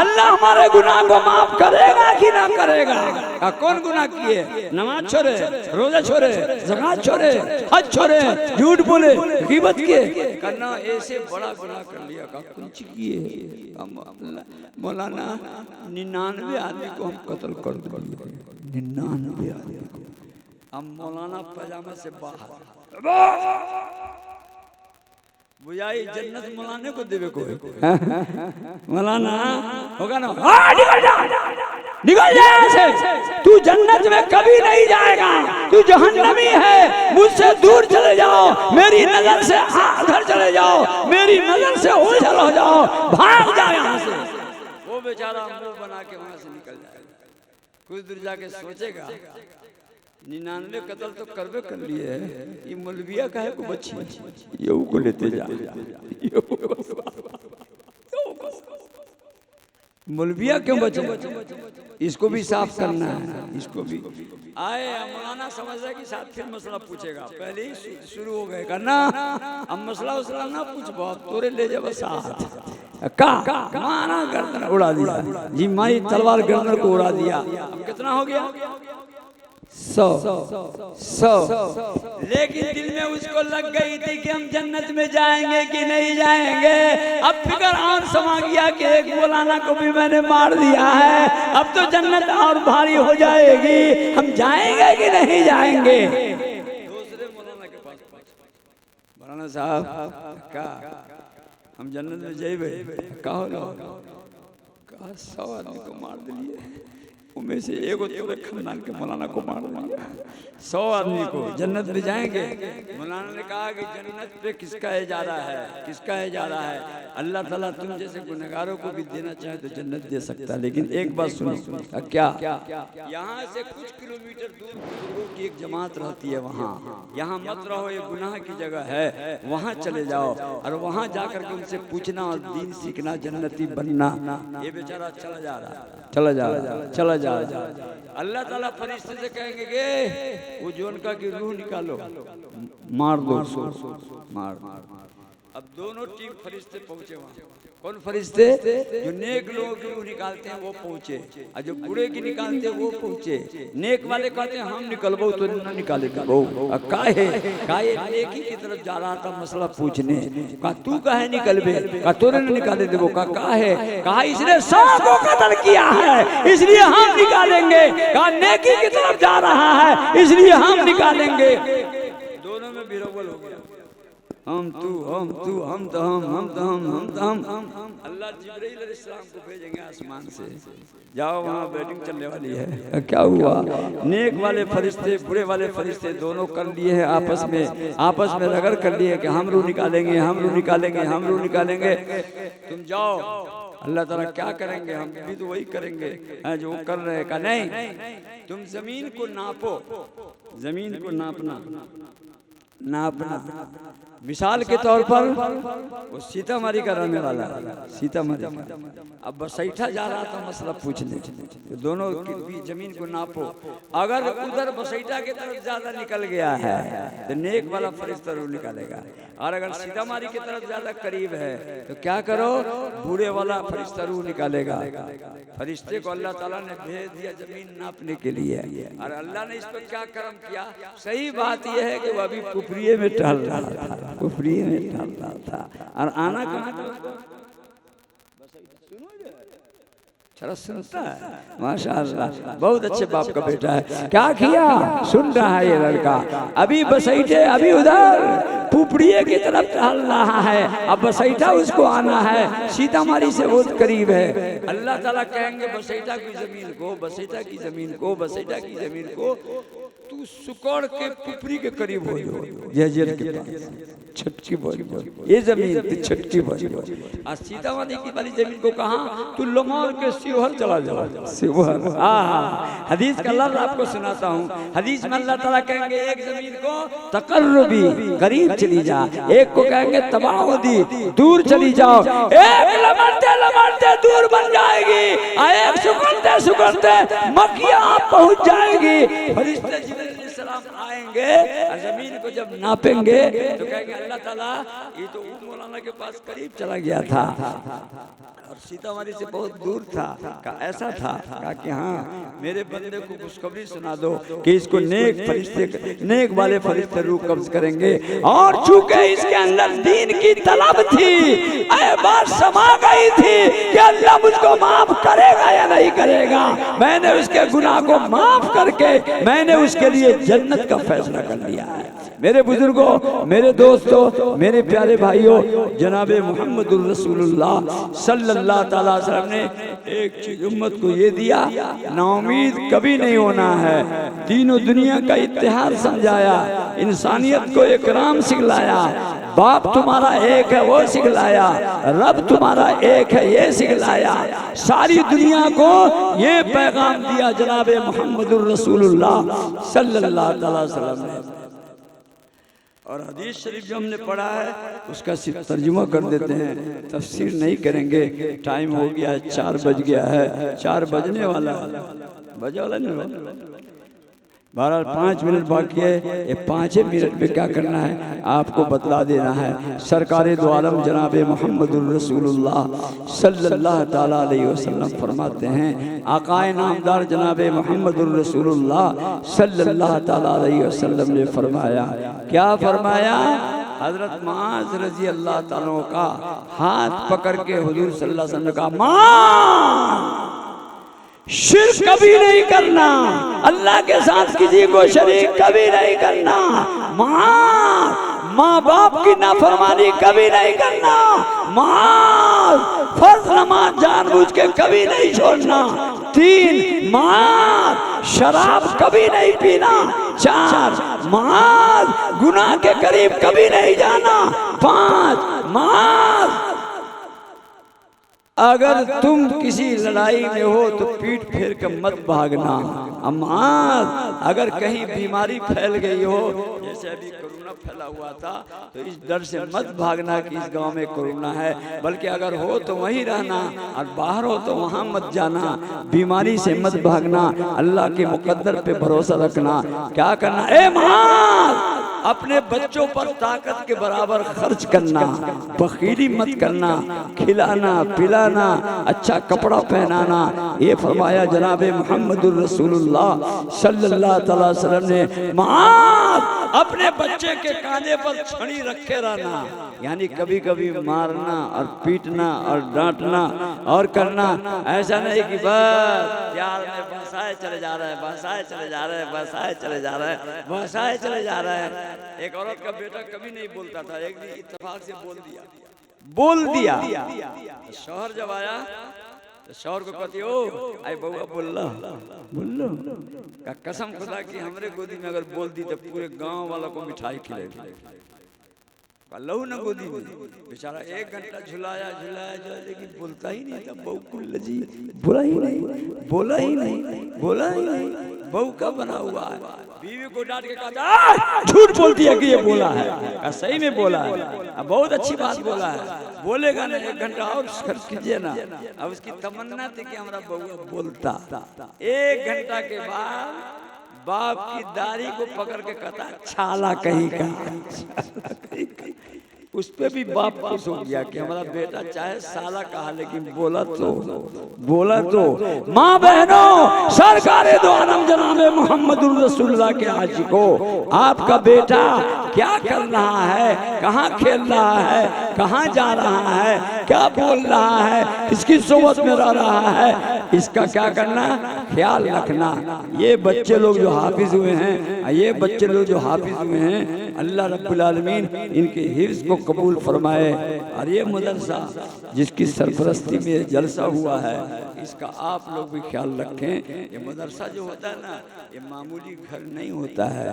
अल्लाह हमारे गुनाह को माफ करेगा कि ना करेगा? का कौन गुनाह किए? नमाज छोड़े, रोजा छोड़े, ज़कात छोड़े, हज छोड़े, झूठ बोले, गीबत किए, करना ऐसे बड़ा गुनाह कर लिया। का कौन सी किए? मौलाना 99 आदमी को हम कत्ल कर दिए, 99 आदमी को। हम मौलाना पजामा से बाहर बुझाई जन्नत मौलाने को देवे को मौलाना होगा ना, निकल जा, निकल जा ऐसे। तू जन्नत में कभी नहीं जाएगा, तू जहन्नमी है, मुझसे दूर चले जाओ, मेरी नजर से घर चले जाओ, मेरी नजर से ओझल हो जाओ, भाग जाओ यहाँ से। वो बेचारा मुंह बना के वहां से निकल जाएगा। कुछ दूर जाके सोचेगा 99 कत्ल तो करवे कर लिए है, ये मौलविया का है को बच्ची ये को लेते जा, मौलविया क्यों बचे, इसको भी साफ करना है, इसको भी आए। मौलाना समझ रहा कि साथ फिर मसला पूछेगा, पहले ही शुरू हो गए करना, अब मसला उसला ना पूछ बहुत तोरे ले जा बस साथ का माना गर्दन उड़ा दिया जी, माई तलवार गर्दन को उड़ा दिया। अब कितना हो गया 100। लेकिन दिल में उसको लग गई थी कि हम जन्नत में जाएंगे कि नहीं जाएंगे। अब फिक्र और समा गया कि एक मौलाना को भी मैंने मार दिया है, अब तो जन्नत और भारी हो जाएगी, हम जाएंगे कि नहीं जाएंगे। दूसरे मौलाना के पास मौलाना साहब का हम जन्नत में जाइए, कहो ना 100 आदमी को मार दिए, उनमें से एक पूरे खानदान के मौलाना को मार दिया, 100 आदमी को जन्नत में जाएंगे। मौलाना ने कहा कि जन्नत पे किसका इजारा है, किसका इजारा है, अल्लाह ताला तुम जैसे गुनहगारों को भी देना चाहे तो जन्नत दे सकता है। लेकिन एक बात सुनो, क्या यहाँ से कुछ किलोमीटर दूर बुजुर्गों की एक जमात रहती है, वहाँ यहाँ मत रहो, ये गुनाह की जगह है, वहाँ चले जाओ और वहाँ जाकर के उनसे पूछना और दीन सीखना, जन्नती बनना। ये बेचारा चला जा रहा। अल्लाह ताला फरिश्ते से कहेंगे कि वो जोन का की रूह निकालो, मार दो, मार। अब दोनों टीम फरिश्ते पहुंचे वहाँ। कौन फरिश्ते? जो नेक लोगों की रूह निकालते हैं वो पहुंचे, और जो बुरे की निकालते हैं वो पहुंचे। नेक वाले कहते हैं हम निकलबो तो न निकालेगा, काहे नेकी की तरफ जा रहा था मसला पूछने, कहा तू काहे निकलबे, कहा तोरे न निकाले देबो, काहे, कहा इसने 100 को कत्ल किया है इसलिए हम निकालेंगे, कहा नेकी की तरफ जा रहा है इसलिए हम निकालेंगे। दोनों में बिरोबल हो गया, हम तू, हम तू, हम तो हम। अल्लाह जिब्रील अलैहिस्सलाम को भेजेंगे आसमान से, जाओ वहाँ बैटिंग चलने वाली है। क्या हुआ? नेक वाले फरिश्ते बुरे वाले फरिश्ते दोनों कर लिए हैं आपस में रगड़ कर लिए कि हम रूह निकालेंगे, हम रूह निकालेंगे, हम रूह निकालेंगे, तुम जाओ। अल्लाह ताला क्या करेंगे, हम भी तो वही करेंगे जो वो कर रहे हैं। का नहीं, तुम जमीन को नापो, जमीन को नापना। मिसाल के तौर पर वो सीतामढ़ी का रहने वाला, सीतामढ़ी का, अब बसैठा जा रहा था मसला पूछने, तो दोनों की जमीन को नापो, अगर उधर बसैठा की तरफ ज्यादा निकल गया है तो नेक वाला फरिश्ता रूह निकालेगा, और अगर सीतामढ़ी की तरफ ज्यादा करीब है तो क्या करो, बुरे वाला फरिश्ता रूह निकालेगा। फरिश्ते को अल्लाह ताला ने भेज दिया जमीन नापने के लिए, और अल्लाह ने इस पर क्या करम किया। सही बात यह है कि वो अभी कुफरिये में टहल रहा था, कुफरिये में टहल रहा था, और आना कहाँ सुनता है। माशाअल्लाह, बहुत अच्छे बाप का बेटा है। क्या किया? सुन रहा है ये लड़का, अभी बसैठे, अभी उधर पुपड़िए की तरफ टहल रहा है, अब बसैठा उसको आना है, सीतामढ़ी से बहुत करीब है। अल्लाह ताला कहेंगे बसैठा की जमीन को, बसैठा की जमीन को, बसैठा की जमीन को तू सुकड़ के पुपड़ी के करीब हो जहजर के पास, छटकी ये जमीन तो छटकी और सीतामढ़ी की वाली जमीन को कहा तू लमौर के शिवहर चला जाओ, शिवहर। हदीस का लफ्ज आपको सुनाता हूँ। हदीस में अल्लाह ताला कहेंगे एक जमीन को तकर्रुबी करीब चली जा, एक को कहेंगे तबाउदी दूर चली जाओ, एक लमड़ते लमड़ते दूर बन जाएगी, एक सुकड़ते सुकड़ते मक्किया पहुंच जाएगी। फरिश्ते आएंगे और जमीन को जब नापेंगे तो कहेंगे अल्लाह ताला ये तो मौलाना के पास करीब चला गया था और सीतामढ़ी से बहुत दूर था। का ऐसा था कि हाँ मेरे बंदे को खुशखबरी सुना दो कि इसको नेक फरिश्ते, नेक वाले फरिश्ते रूह कब्ज करेंगे। और चूंकि इसके अंदर दीन की तलब थी, बात समा गई थी कि अल्लाह मुझको माफ करेगा या नहीं करेगा, मैंने उसके गुनाह को माफ करके मैंने उसके लिए जन्नत का फैसला कर लिया है। मेरे बुजुर्गों, मेरे दोस्तों, मेरे प्यारे भाइयों, जनाबे मोहम्मदुर रसूलुल्लाह सल्लल्लाहु अलैहि वसल्लम ने एक चीज उम्मत को ये दिया, नाउमीद कभी नहीं होना है। तीनों दुनिया का इत्तेहाद समझाया, इंसानियत को इकराम सिखलाया, बाप तुम्हारा एक है वो सिखलाया, रब तुम्हारा एक है ये सिखलाया, सारी दुनिया को ये पैगाम दिया जनाबे मोहम्मदुर रसूलुल्लाह सल्लल्लाहु अलैहि वसल्लम ने। और हदीस शरीफ जो हमने पढ़ा है उसका सिर्फ तर्जुमा कर देते हैं, तफसीर नहीं करेंगे, टाइम हो गया है, 4 बज गया है, 4 बजने वाला नहीं, 5 मिनट बाकी है। ये 5 मिनट में क्या करना है आपको बतला देना है। सरकारे दो आलम जनाबे मोहम्मदुर रसूलुल्लाह सल्लल्लाहु ताला अलैहि वसल्लम फरमाते हैं, आकाए नामदार जनाबे मोहम्मदुर रसूलुल्लाह सल्लल्लाहु ताला अलैहि वसल्लम ने फरमाया, क्या फरमाया? हजरत मुआज़ रजी अल्लाह ताला का हाथ पकड़ के हुजूर सल्लल्लाहु अलैहि वसल्लम ने कहा, माँ शिर्क कभी नहीं करना, अल्लाह के साथ किसी को शरीक कभी नहीं करना, माँ बाप की नाफरमानी कभी नहीं करना, माँ फर्ज नमाज जानबूझ के कभी नहीं छोड़ना, 3 माँ शराब कभी नहीं पीना, 4 माँ गुनाह के करीब कभी नहीं जाना, 5 माँ अगर तुम किसी लड़ाई में हो तो पीठ फेर कर मत भागना, अम्मा अगर कहीं बीमारी फैल गई हो, जैसे अभी कोरोना फैला हुआ था, तो इस डर से मत भागना कि इस गांव में कोरोना है, बल्कि अगर हो तो वहीं रहना और बाहर हो तो वहां मत जाना, बीमारी से मत भागना, अल्लाह के मुकद्दर पे भरोसा रखना। क्या करना? ए माँ अपने बच्चों पर ताकत के बराबर खर्च करना, बखीली मत करना, खिलाना पिलाना, अच्छा कपड़ा पहनाना, ये फरमाया जनाबे मोहम्मदुर रसूलुल्लाह सल्लल्लाहु अलैहि वसल्लम ने। माँ अपने बच्चे के कांधे पर छड़ी रखे रहना, यानी कभी कभी मारना और पीटना और डांटना और करना, ऐसा नहीं कि बस प्यार में बसाए चले जा रहा है, बसाए चले जा रहे हैं, बसाए चले जा रहे हैं, बसाए चले जा रहे हैं। एक औरत का बेटा कभी नहीं बोलता था, एक दिन इत्तेफाक से बोल दिया। शौहर जब आया तो शौहर को कहती, ओ आई बउआ बोल लो का कसम खुदा की हमरे गोदी में अगर बोल दी तो पूरे गांव वालों को मिठाई खिलाएगी। लहू न गोदी में, बेचारा 1 घंटा झुलाया, लेकिन बोलता ही नहीं था। बहू को लजी, बोला ही नहीं, बहू का बना हुआ है। बीवी को डांट के कहा, झूठ बोलती है कि ये बोला है, सही में बोला है, बहुत अच्छी बात बोला है, बोलेगा ना 1 घंटा और खर्च कीजिए ना। अब उसकी तमन्ना थी कि हमारा बहू बोलता। 1 घंटा के बाद बाप की दाढ़ी को पकड़ के कहता, छाला कहीं का। उस पे भी बाप खुश हो गया कि हमारा बेटा चाहे साला कहा लेकिन बोला तो। माँ बहनों, सरकारे दो आलम जनाबे मोहम्मदुर रसूलुल्लाह के आशिको, आपका बेटा क्या कर रहा है, कहाँ खेल रहा है, कहाँ जा रहा है, क्या बोल रहा है, किसकी सोबत में रह रहा है, इसका क्या करना, ख्याल रखना। ये बच्चे लोग जो हाफिज हुए हैं, अल्लाह रब्बुल आलमीन इनके हिफ्ज़ को कबूल फरमाए। और ये मदरसा जिसकी सरपरस्ती में जलसा हुआ है, इसका आप लोग भी ख्याल रखें। ये मदरसा जो होता है ना, ये मामूली घर नहीं होता है।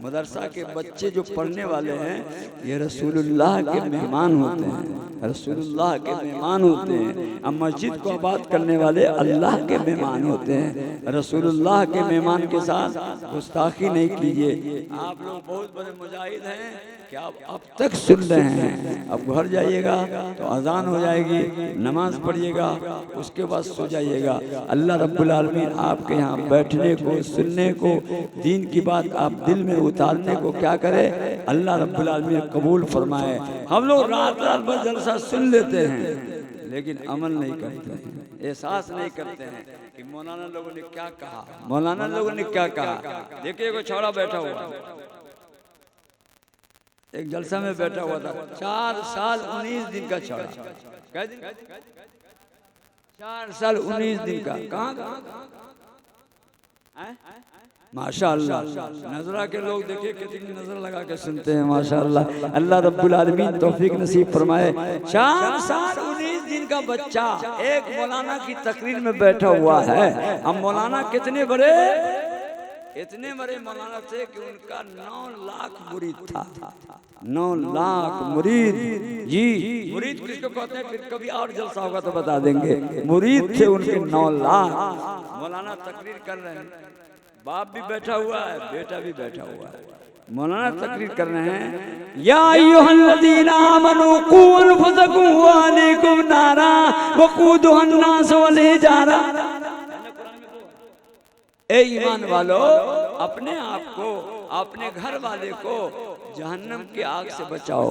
मदरसा के बच्चे जो पढ़ने वाले हैं, ये रसूलुल्लाह के मेहमान होते हैं, रसूलुल्लाह के मेहमान होते हैं। अब मस्जिद को आबाद करने वाले अल्लाह के मेहमान होते हैं। रसूलुल्लाह के मेहमान के साथ गुस्ताखी नहीं कीजिए। आप लोग बहुत बड़े मुजाहिद हैं कि आप अब तक सुन रहे हैं, अब घर जाइएगा तो अजान हो जाएगी, नमाज पढ़िएगा, उसके बाद सो जाइएगा। अल्लाह रब्बुल आलमीन आपके यहाँ बैठने को, सुनने को, दीन की बात आप दिल में उतारने को क्या करे, अल्लाह रब्बुल आलमीन कबूल फरमाए। हम लोग रात भर जलसा सुन लेते हैं लेकिन अमल नहीं करते हैं, एहसास नहीं करते हैं कि मौलाना लोगों ने क्या कहा, मौलाना लोगों ने क्या कहा। देखिए कोई छोड़ा बैठा हुआ, एक जलसा में बैठा हुआ था, 4 साल 19 दिन का छोड़ा। क्या दिन? 4 साल 19 दिन का। कहाँ माशाअल्लाह। नजरा के लोग देखिए कितनी नजर लगा के सुनते हैं माशाअल्लाह। अल्लाह रब्बुल आलमीन तौफीक नसीब फरमाए। 4 साल 19 दिन का बच्चा एक मौलाना की तकरीर में बैठा हुआ है। हम मौलाना कितने बड़े, इतने बड़े मौलाना थे कि उनका 9 लाख मुरीद था। 9 लाख मुरीद। जी मुरीद किसको कहते हैं, फिर कभी और जलसा होगा तो बता देंगे। मुरीद थे उनके 9 लाख। मौलाना तकरीर कर रहे हैं, बाप भी बैठा हुआ है, बेटा भी बैठा हुआ है। मौलाना तकरीर कर रहे हैं, या अय्युहल्लज़ीना आमनू कू अनफुसकुम व अहलीकुम नारा वक़ूदुहा अन्नास वल हिजारा। ए ईमान वालो, अपने आप को, अपने घर वाले को जहन्नम की आग से बचाओ।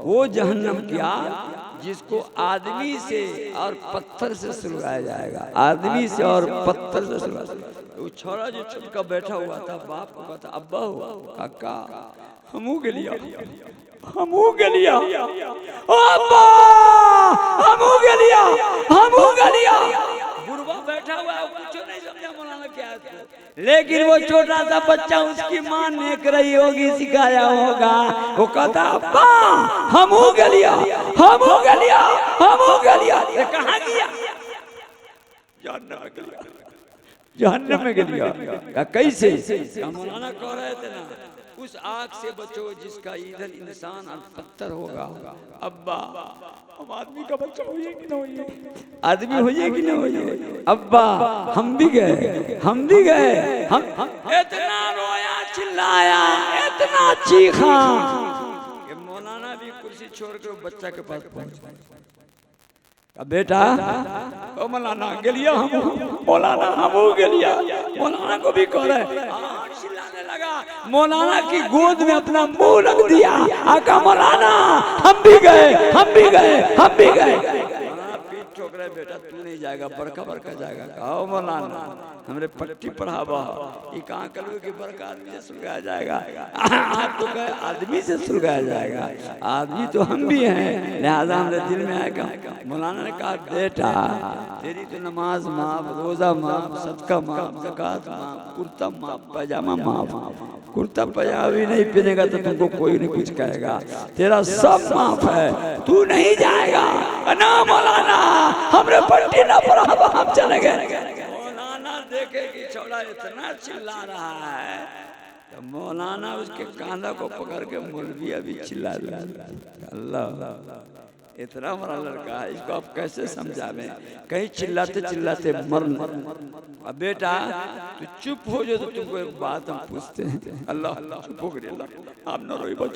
वो जहन्नम की आग जिसको आदमी से और पत्थर से सुलगाया जाएगा। आदमी से और पत्थर से सुलगाया। वो छोरा जो चुपका बैठा हुआ था, बाप को कहता, अब्बा हो काका हमू के लिया, हमू के लिया, ओ अब्बा हमू के लिया, हमू के लिया। बुढ़वा बैठा हुआ है, कुछ नहीं समझा मौलाना क्या है। लेकिन वो छोटा सा बच्चा, उसकी माँ नेक रही होगी, सिखाया होगा। वो कहता अब्बा हमू के लिया, हमू के लिया, हमू के लिया। कहाँ गया? जहन्नम में गया। कैसे? मौलाना कह रहे थे ना, उस आग से बचो जिसका ईंधन इंसान और पत्थर होगा। अब्बा हम आदमी का बच्चा होइए कि ना होइए, आदमी होइए कि ना होइए। अब्बा हम भी गए, हम भी गए, हम इतना रोया चिल्लाया, इतना चीखा कि मौलाना भी कुर्सी छोड़कर बच्चा के पास पहुंचा। बेटा ओ मौलाना गलिया, हम मौलाना हम गलिया। मौलाना को भी कह रहे, चिल्लाने लगा। मौलाना की गोद में अपना मुंह रख दिया। आका मौलाना हम भी गए, हम भी गए, हम भी गए। पीठ ठोक रहे, बेटा तू नहीं जाएगा, बड़का बड़का जाएगा। कहो मौलाना हमरे पट्टी पढ़ावा, ये कहाँ करूँ कि बड़का आदमी से सुलगाया जाएगा। आप तो कहे आदमी से सुलगाया जाएगा, आदमी तो हम भी हैं। लिहाजा हमारे दिल में आएगा। मौलाना ने कहा बेटा तेरी तो नमाज माफ, रोजा माफ, सदका माफ, ज़कात माफ, कुर्ता माफ, पैजामा माफ। कुर्ता पैजामा भी नहीं पहनेगा तो तुमको कोई नहीं कुछ कहेगा। तेरा सब माफ है, तू नहीं जाएगा ना मौलाना, हमरे पट्टी ना पढ़ावा, हम चले गए। मौलाना देखे कि छोड़ा इतना चिल्ला रहा है तो मौलाना उसके कांधा को पकड़ के मौलवी अभी चिल्ला रहा है। अल्लाह इतना बड़ा लड़का है, इसको आप कैसे समझावें? कहीं चिल्लाते चिल्लाते मरना। अब बेटा तू चुप हो जाए तो तुमको एक बात हम पूछते हैं। अल्लाह अल्लाह चुप हो गए, अल्लाह आप न रोइए,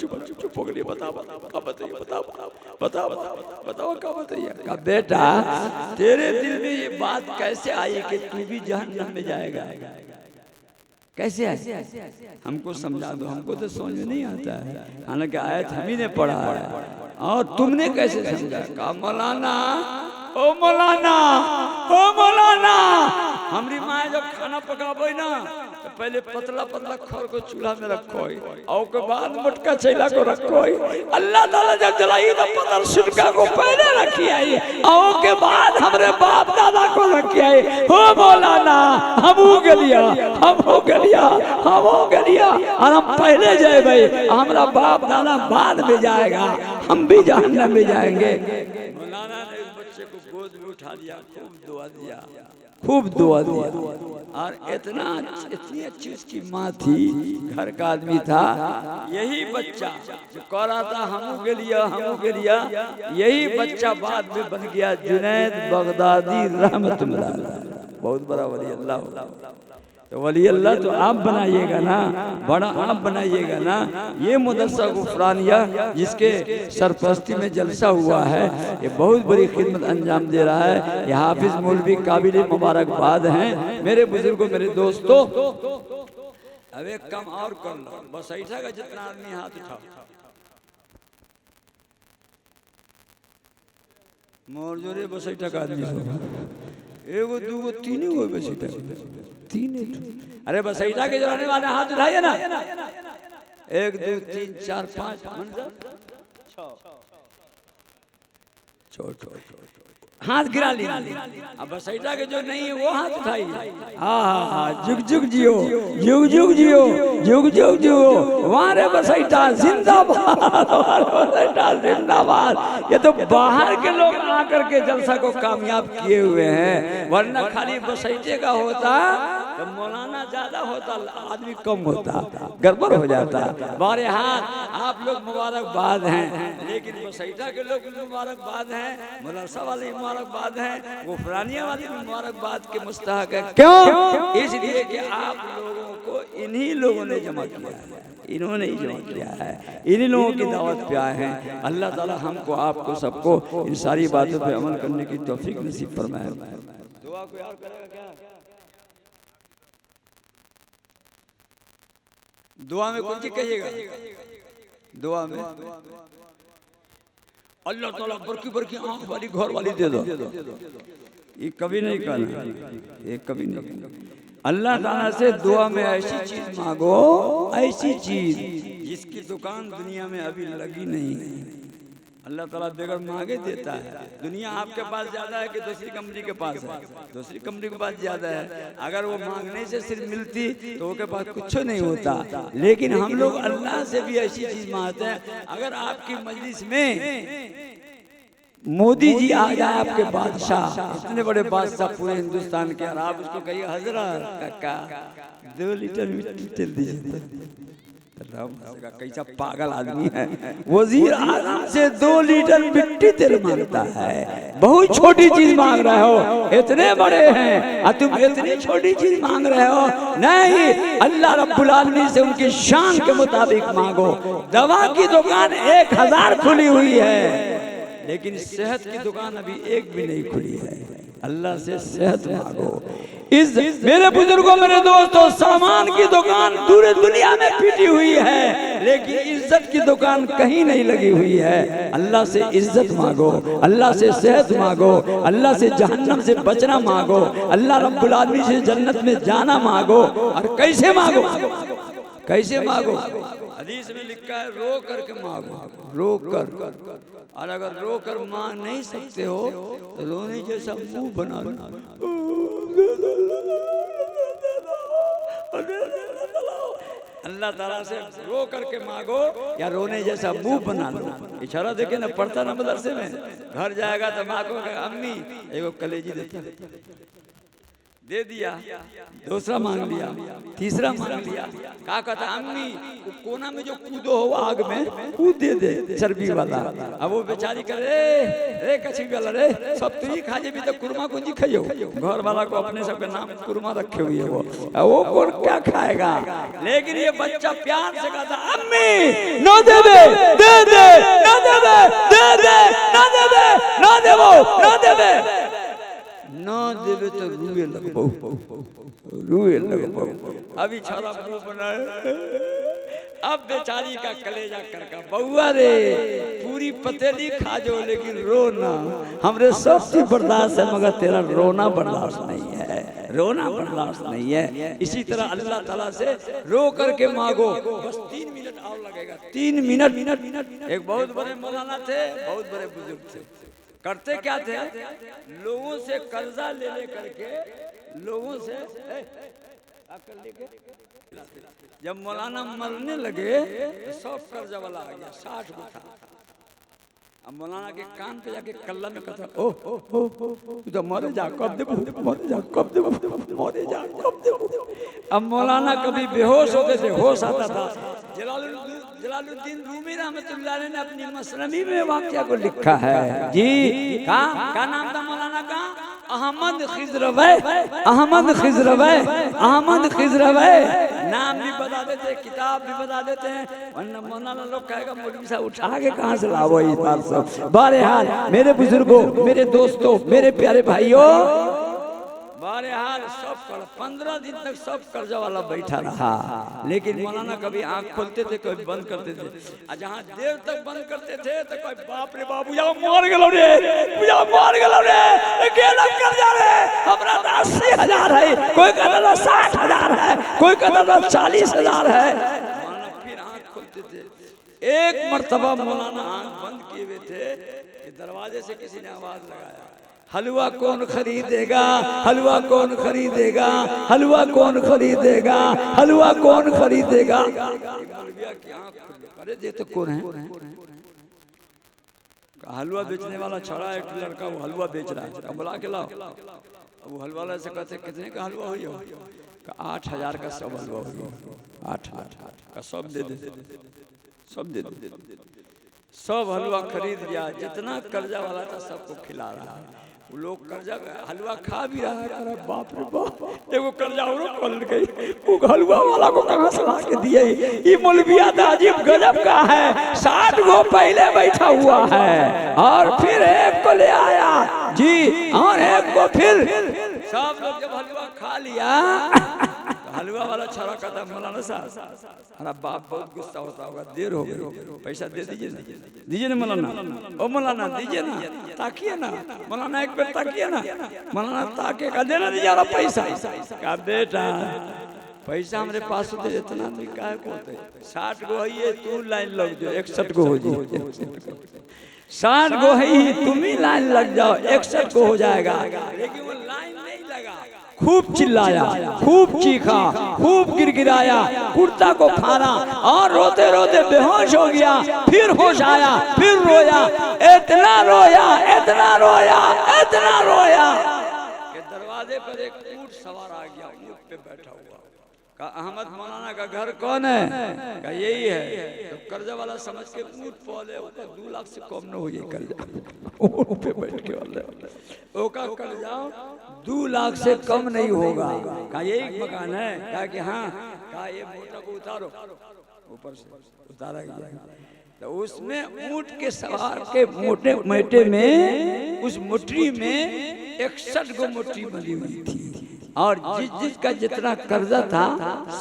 चुप हो गए। बताओ बताओ बताइए, बताओ बताओ बताओ क्या बताइए। का बेटा तेरे दिल में ये बात कैसे आई कि तू भी जहन्नम में जाएगा? कैसे है? हमको समझा दो, हमको तो समझ में नहीं आता है। हालांकि आयत हम ही ने पढ़ा है और तुमने कैसे समझा? कहा मौलाना ओ मौलाना ओ मौलाना, हमारी माँ जब खाना पकाबे ना तो पहले पतला पतला खर को चूल्हा में रखो और के बाद मोटका चैला को रखो। अल्लाह ताला जब जलाई तो पतल सिरका को पहले रखी आई और के बाद हमारे बाप दादा को रखी आई। हो मौलाना हम हो गलिया, हम हो गलिया, हम हो गलिया और हम पहले जाए भाई, हमारा बाप दादा बाद में जाएगा, हम भी जहन्नम में जाएंगे। मौलाना ने उस बच्चे को गोद में उठा लिया, खूब दुआ दिया, खूब दुआ दिया। और इतनी अच्छी उसकी माँ थी, घर का आदमी था। यही बच्चा जो कह रहा था हमू के लिया, हमू के लिया, यही बच्चा बाद में बन गया जुनैद बगदादी रहमतुल्लाह अलैह। बहुत बड़ा वली अल्लाह। तो वली अल्लाह तो आप बनाइएगा ना, बड़ा आप बनाइएगा ना। ये मदरसा गुफरानिया जिसके सरपरस्ती में जलसा हुआ है, ये बहुत बड़ी खिदमत अंजाम दे रहा है। ये हाफिज मौलवी काबिल मुबारकबाद हैं। मेरे बुजुर्गों, मेरे दोस्तों, अब एक काम और कर लो, बस ऐसा का जितना आदमी हाथ उठाओ। मोर जोरे बस ऐसा का आदमी, एगो दूगो तीन गो बस तीन। अरे बस ऐसा के जलाने वाले हाथ उठाइए ना। 1 2 3 4 5 मंजर हाथ गिरा ली। अब बसैटा के जो नहीं है वो हाथ उठाई। हाँ, जुग जुग जियो, जुग जुग जियो, जुग जुग जियो, वारे बसैटा जिंदाबाद, वारे बसैटा जिंदाबाद। ये तो बाहर के लोग आकर के जलसा को कामयाब किए हुए हैं, वरना खाली बसैटे का होता तो मौलाना ज्यादा होता, आदमी कम होता, गड़बड़ हो जाता। बारे हाथ आप लोग मुबारकबाद हैं, लेकिन बसैटा के लोग मुबारकबाद हैं, मदरसा वाले मुबारकबाद हैं, वो फलानिया वाले मुबारकबाद के मुस्तहक है। क्यों? इसलिए कि आप लोगों को इन्हीं लोगों ने जमा किया है, इन्होंने ही जमा किया है, इन्हीं लोगों की दावत पे आए हैं। अल्लाह ताला हमको आपको सबको इन सारी बातों पे अमल करने की तौफीक नसीब फरमाए। दुआ को याद करेगा क्या? दुआ में कुछ कहिएगा, दुआ में अल्लाह ताला बरकी बरकी आंख वाली घर वाली दे दो, ये कभी नहीं कहना, ये कभी नहीं कहना। अल्लाह ताला से दुआ में ऐसी चीज मांगो, ऐसी चीज जिसकी दुकान दुनिया में अभी लगी नहीं है। अल्लाह ताला बगैर मांगे देता है। दुनिया आपके पास ज्यादा है कि दूसरी कंपनी के पास है? दूसरी कंपनी के पास ज्यादा है। अगर वो मांगने से सिर्फ मिलती तो उसके पास कुछ नहीं होता, लेकिन हम लोग अल्लाह से भी ऐसी चीज मांगते हैं। अगर आपकी मजलिस में मोदी जी आ जाए, आपके बादशाह, इतने बड़े बादशाह पूरे हिंदुस्तान के, और आप उसको कहिए हजरत काका 2 लीटर मिट्टी तेल दीजिए, कैसा पागल आदमी है। वजीर आजम से 2 लीटर मिट्टी तेल मांगता है। बहुत छोटी चीज मांग रहे हो, इतने बड़े हैं और तुम इतनी छोटी चीज मांग रहे हो। नहीं, अल्लाह रब्बुल आलमीन से उनकी शान के मुताबिक मांगो। दवा की दुकान 1000 खुली हुई है, लेकिन सेहत की दुकान अभी एक भी नहीं खुली है। अल्लाह से सेहत मांगो। इस मेरे बुजुर्गों, मेरे दोस्तों, सामान की दुकान पूरे दुनिया में पीटी हुई है, लेकिन इज्जत की दुकान कहीं नहीं लगी हुई है। अल्लाह से इज्जत मांगो, अल्लाह से सेहत मांगो, अल्लाह से जहन्नम से बचना मांगो, अल्लाह रब्बुल आलमीन से जन्नत में जाना मांगो। और कैसे मांगो? कैसे मांगो? हदीस में लिखा है रो करके मांगो, रो कर। और अगर रो कर मांग नहीं सकते हो तो रोने जैसा मुंह बना लो। अल्लाह ताला से रो करके मांगो या रोने जैसा मुंह बना लो। इशारा देखे ना, पढ़ता ना मदरसे में, घर जाएगा तो माँ को अम्मी एगो कलेजी देता, दे दिया, दूसरा मांग लिया, तीसरा मांग लिया, क्या कहता अम्मी वो कोना में जो कूदो हो आग में, कूद दे दे चर्बी वाला। अब वो बेचारी करे रे कछी वाला रे, सब तू ही खा जे भी तो कुरमा कुंजी खाइयो। घर वाला को अपने सबके नाम कुरमा रखे हुए वो कौन क्या खाएगा? लेकिन ये बच्चा प्यार से कहता अम्मी ना दे दे, दे दे ना दे दे, दे दे ना दे दे, ना देवो ना देवे, ना देवे तो रुए लगबो, रुए लगबो। अभी छोरा मुंह बनाए, अब बेचारी का कलेजा करका बउआ रे पूरी पतेली खा जो, लेकिन रो ना। हमरे सब चीज बर्दाश्त है मगर तेरा रोना बर्दाश्त नहीं है, रोना बर्दाश्त नहीं है। इसी तरह अल्लाह ताला से रो करके मांगो। बस 3 मिनट और लगेगा, 3 मिनट। एक बहुत बड़े मौलाना थे, बहुत बड़े बुजुर्ग थे। करते क्या थे? लोगों से कर्जा ले करके, लोगों से जब मौलाना मरने लगे तो सब कर्जा वाला आ गया, 60 गो था। अब मौलाना के कान पे जाके कल्ला में कहता ओ तो मरे जा कब दे, मरे जा कब दे, मरे जा कब दे। अब मौलाना कभी बेहोश होते थे, होश आता था। जलालुद्दीन रूमी रहमतुल्लाह अलैह ने अपनी मसनवी में वाक़या को लिखा है जी। क्या नाम था मौलाना का? अहमद खिजरवै, अहमद खिजरवै, अहमद खिजरवै। नाम भी बता देते, किताब भी बता देते हैं, वरना मौलाना लोग कहेगा मौलवी साहब उठा के कहाँ से लाओ ये बात सब। बहरहाल मेरे बुजुर्गों, मेरे दोस्तों, मेरे प्यारे भाइयों, बहरहाल सब 15 दिन तक सब कर्जा वाला बैठा रहा, लेकिन मौलाना कभी आंख खोलते थे, कभी बंद करते थे। और जहाँ देर तक बंद करते थे तो कोई बाप रे बाप बुझा मार गलो रे, बुझा मार गलो रे, केला कर्जा रे, हमरा 80,000 है, कोई कहता 60,000 है, कोई कहता 40,000 है। मौलाना फिर आंख खोलते थे। एक मर्तबा मौलाना आंख बंद किए हुए थे कि दरवाजे से किसी ने आवाज लगाया, हलवा कौन खरीदेगा, हलवा कौन खरीदेगा, हलवा कौन खरीदेगा, हलवा कौन खरीदेगा। अरे ये तो कौन है? हलवा बेचने वाला छड़ा एक लड़का वो हलवा बेच रहा है, बुला के लाओ। वो हलवा वाला से कहते कितने का हलवा हो? 8,000 का सब हलवा हो। 8,000 का सब दे दे, सब दे दे। सब हलवा खरीद लिया, जितना कर्जा वाला था सबको खिला रहा है। वो लोग कर्जा हलवा खा भी रहा है। अरे बाप रे बाप, एगो कर्जा और पलट गई। वो हलवा वाला को कहाँ से ला के दिए? ये मौलविया अजीब गजब का है। 60 गो पहले बैठा हुआ है और फिर एक को ले आया जी, और एक को फिर। सब लोग जब हलवा खा लिया, हलवा वाला छड़ा कहता मौलाना साहब, हमारा बाप बहुत गुस्सा होता होगा, देर हो गई, पैसा दे दीजिए ना, दीजिए ना मौलाना। ओ मौलाना दीजिए ना, ताकिए ना मौलाना, एक बार ताकिए ना मौलाना, ताके का देना दीजिए पैसा। का बेटा पैसा हमारे पास होते इतना भी काहे को होते? 60 गो है, तू लाइन लग जाओ 61 गो हो जाए। 60 गो है, तुम ही लाइन लग जाओ 61 गो हो जाएगा। लेकिन वो लाइन नहीं लगा, खूब चिल्लाया, खूब चीखा, खूब गिरगिराया, कुर्ता को फाड़ा और रोते रोते बेहोश हो गया। फिर होश आया, फिर रोया, इतना रोया, इतना रोया, इतना रोया कि दरवाजे पर एक ऊंट सवार आ गया, ऊंट पे बैठा हुआ। कहा अहमद मौलाना का घर कौन है? कहा यही है। तो कर्जा वाला समझ के ऊंट पोले, 2 लाख से कम न हो ये कर्जा, ऊंट पे बैठ के वाले ओका कर्जा 2 लाख से कम नहीं होगा। कहा यही मकान है? कहा कि हाँ। कहा ये मोटा को उतारो, ऊपर से उतारा गया। तो उसमें ऊंट के सवार के मोटे मेटे में, उस मुट्ठी में 61 गो मुट्ठी बनी हुई थी और जिसका जितना कर्जा था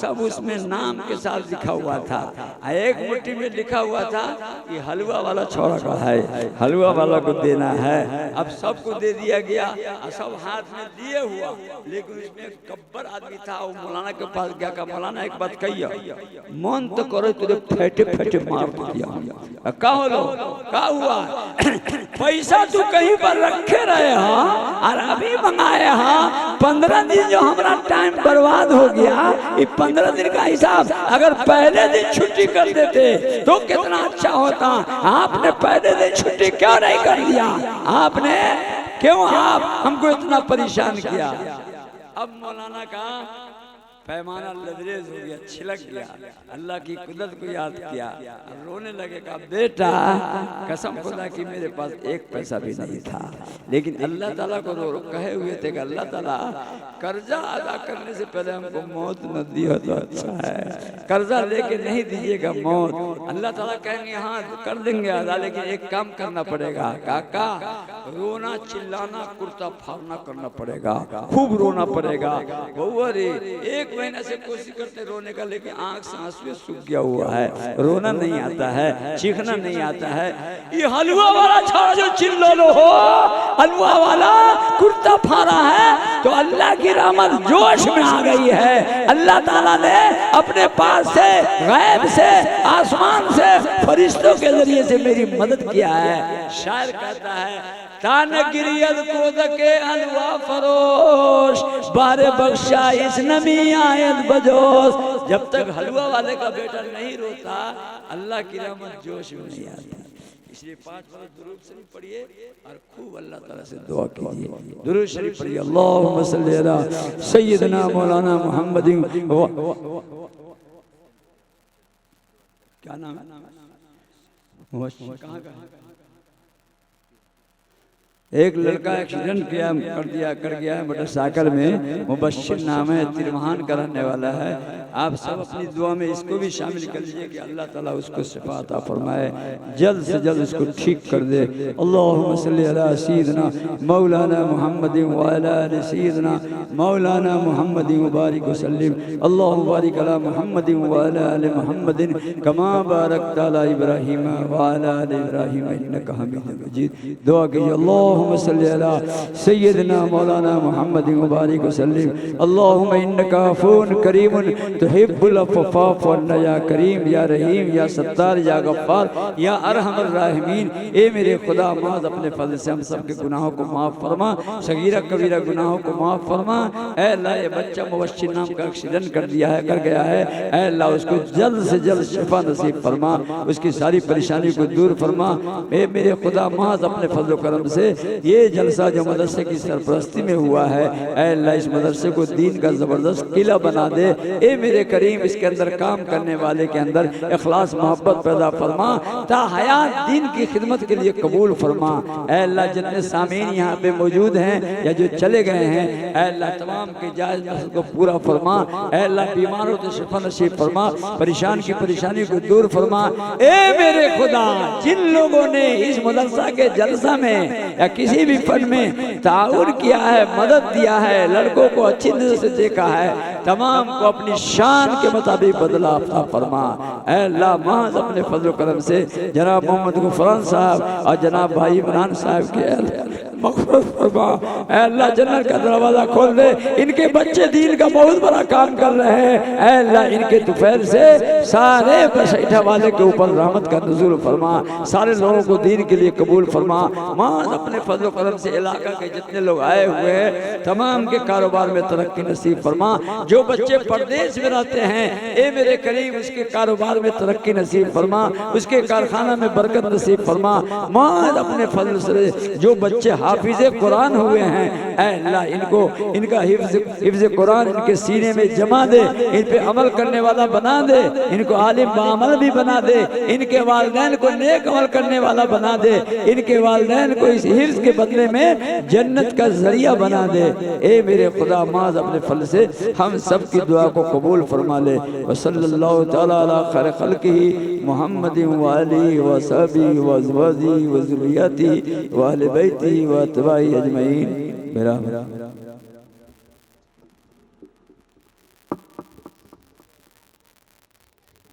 सब उसमें नाम के साथ लिखा हुआ था। एक मुट्ठी में लिखा हुआ था कि हलवा वाला छोरा का है, हलवा वाला को देना है। अब सबको दे दिया गया और सब हाथ में दिए हुआ। लेकिन उसमें एक गब्बर आदमी था, वो मौलाना के पास गया। कहा मौलाना एक बात कहिए, मन तो करो तुझे फेटे फेटे मार दिया। का हुआ? पैसा तू कहीं पर रखे रहे हा और अभी मंगाए हा। 15 दिन जो हमारा टाइम बर्बाद हो गया, ये 15 दिन का हिसाब अगर पहले दिन छुट्टी कर देते तो कितना अच्छा होता। आपने पहले दिन छुट्टी क्यों नहीं कर दिया? आपने क्यों आप हमको इतना परेशान किया? अब मौलाना का पैमाना लदरेज हो गया, छिलक गया, अल्लाह की कुदरत को याद किया, रोने लगे। कहा बेटा कसम खुदा की मेरे पास 1 पैसा भी नहीं था, लेकिन अल्लाह ताला को रो कहे हुए थे कि अल्लाह ताला कर्जा अदा करने से पहले हमको मौत न दिया तो अच्छा है। कर्जा लेके नहीं दीजिएगा मौत। अल्लाह ताला कहेंगे हाँ कर देंगे अदा, लेकिन एक काम करना पड़ेगा काका, रोना चिल्लाना कुर्ता फाड़ना करना पड़ेगा, खूब रोना पड़ेगा। बउआ रे 1 महीने से कोशिश करते रोने का, लेकिन आंख से आंसू सूख गया हुआ है, रोना नहीं आता है, चीखना नहीं आता है। ये हलवा वाला छोरा जो चिल्लो लो हो, हलवा वाला कुर्ता फाड़ा है तो अल्लाह की रहमत जोश में आ गई है। अल्लाह ताला ने अपने पास से गैब से आसमान से फरिश्तों के जरिए से मेरी मदद किया है। शायर कहता है तान गिरियत को दके हलवा फरोश बारे बख्शा इस नमी आयत बजोश। जब तक हलवा वाले का बेटा नहीं रोता अल्लाह की रहमत जोश में नहीं आती। इसलिए 5 बार दुरूद शरीफ पढ़िए और खूब अल्लाह ताला से दुआ कीजिए। दुरूद शरीफ पढ़िए, अल्लाहुम्मा सल्ली अला सय्यिदना मौलाना मुहम्मदिन। क्या नाम है? कहाँ का? एक लड़का एक्सीडेंट कर गया है मोटरसाइकिल में। मुबश्शिर नाम है, तिरवान का रहने वाला है। आप सब अपनी दुआ में इसको भी शामिल कर लीजिए कि अल्लाह ताला उसको शिफा अता फरमाए, जल्द से जल्द उसको ठीक कर दे। अल्लाहुम्मा सल्ली अला सय्यिदना मौलाना मुहम्मदिन व अला आलि सय्यिदना मौलाना मुहम्मदिन व बारिक वसल्लिम। अल्लाहुम्मा बारिक अला मुहम्मदिन व अला आलि मुहम्मदिन कमा बारकता अला इब्राहीम व अला आलि इब्राहीम इन्नका हमीदुम मजीद। दुआ कीजिए अल्लाहुम्मा सल्ली अला सय्यिदना मौलाना मुहम्मदिन व बारिक वसल्लिम। अल्लाहुम्मा इन्नका अफून करीमुन तुहिब्बुल अफ़्फ़ा फ़अफ़्फ़ या करीम या रहीम या सत्तार या गफ्फार या अरहमर राहिमीन। ए मेरे खुदा माज़ अपने फज़ल से हम सब के गुनाहों को माफ़ फरमा, सगीरा कबीरा गुनाहों को माफ़ फरमा। ऐ अल्लाह ये बच्चा मुबश्शिर नाम का एक्सीडेंट कर गया है, ऐ अल्लाह उसको जल्द से जल्द शिफा नसीब फरमा, उसकी सारी परेशानी को दूर फरमा। ए मेरे खुदा माज़ अपने फजल करम से ये जलसा जो मदरसे की सरपरस्ती में हुआ है, ऐ अल्लाह इस मदरसे को दीन का ज़बरदस्त किला बना दे। ए मेरे करीम इसके अंदर काम करने वाले के अंदर इखलास मोहब्बत पैदा फरमा, ता हयात दीन की खिदमत के लिए कबूल फरमा। ऐ अल्लाह जितने सामीन यहाँ पे मौजूद हैं या जो चले गए हैं, ऐ अल्लाह तमाम के जायज़ मकसद को पूरा फरमा। ऐ अल्लाह बीमारों को शिफा नसीब फरमा, परेशान की परेशानी को दूर फरमा। ए मेरे खुदा जिन लोगों ने इस मदरसा के जलसा में या किसी भी फन में ताउन किया है, मदद दिया है, लड़कों को अच्छी नजर से देखा है, तमाम को अपनी शान के मुताबिक बदला अता फरमा। ऐ अल्लाह महज अपने फजल करम से जनाब मोहम्मद गुफरान साहब और जनाब भाई इमरान साहब के मग़फ़िरत फरमा। ऐ अल्लाह जन्नत का दरवाज़ा खोल दे, इनके बच्चे दीन का बहुत बड़ा काम कर रहे हैं। ऐ अल्लाह इनके तुफैल से सारे बशैठा वाले के ऊपर रहमत का नुज़ूल फरमा, सारे लोगों को दीन के लिए कबूल फरमा। माँ अपने फजल करम से इलाका के जितने लोग आए हुए हैं तमाम के कारोबार में तरक्की नसीब फरमा। जो बच्चे परदेश में रहते हैं, ए मेरे करीम उसके कारोबार में तरक्की नसीब फरमा, उसके कारखाना में बरकत नसीब फरमा। माँ अपने फजल से जो बच्चे हाफिज़े कुरान हुए हैं, ऐ अल्लाह इनको इनका हिफ्ज़ कुरान इनके सीने में जमा दे, इन पे अमल करने वाला बना दे, इनको आलिम बाअमल भी बना दे, इनके वालिदैन को नेक अमल करने वाला बना दे, इनके वालिदैन को इस हिफ्ज़ के बदले में जन्नत का जरिया बना दे। ए मेरे खुदा माज़ अपने फल से हम सब की दुआ को कबूल फरमा ले। व सल्लल्लाहु तआला अला खैर खल्क़िही मुहम्मदिन व आलिहि व सहबिही व अज़वाजिही व ज़ुर्रिय्यतिही व अहले बैतिही व अत्बाइही अजमईन। मेरा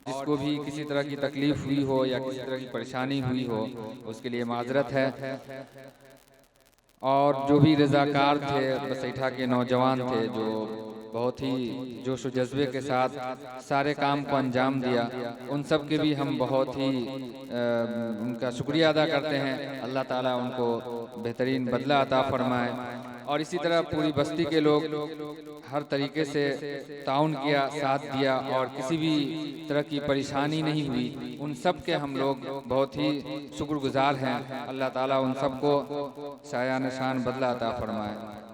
जिसको भी किसी तरह की तकलीफ हुई हो या किसी तरह की परेशानी हुई हो उसके लिए माजरत है। और जो भी रज़ाकार थे बसैठा के नौजवान थे जो बहुत ही जोश व जज्बे के साथ सारे काम को अंजाम दिया, उन सब के भी हम बहुत ही उनका शुक्रिया अदा करते हैं। अल्लाह ताला उनको बेहतरीन बदला अता फरमाए। और इसी तरह पूरी बस्ती के लोग हर तरीके से ताउन किया, साथ दिया और किसी भी तरह की परेशानी नहीं हुई। उन सब के हम लोग बहुत ही शुक्रगुजार हैं। अल्लाह ताला उन सबको शायान शान बदला अता फरमाए।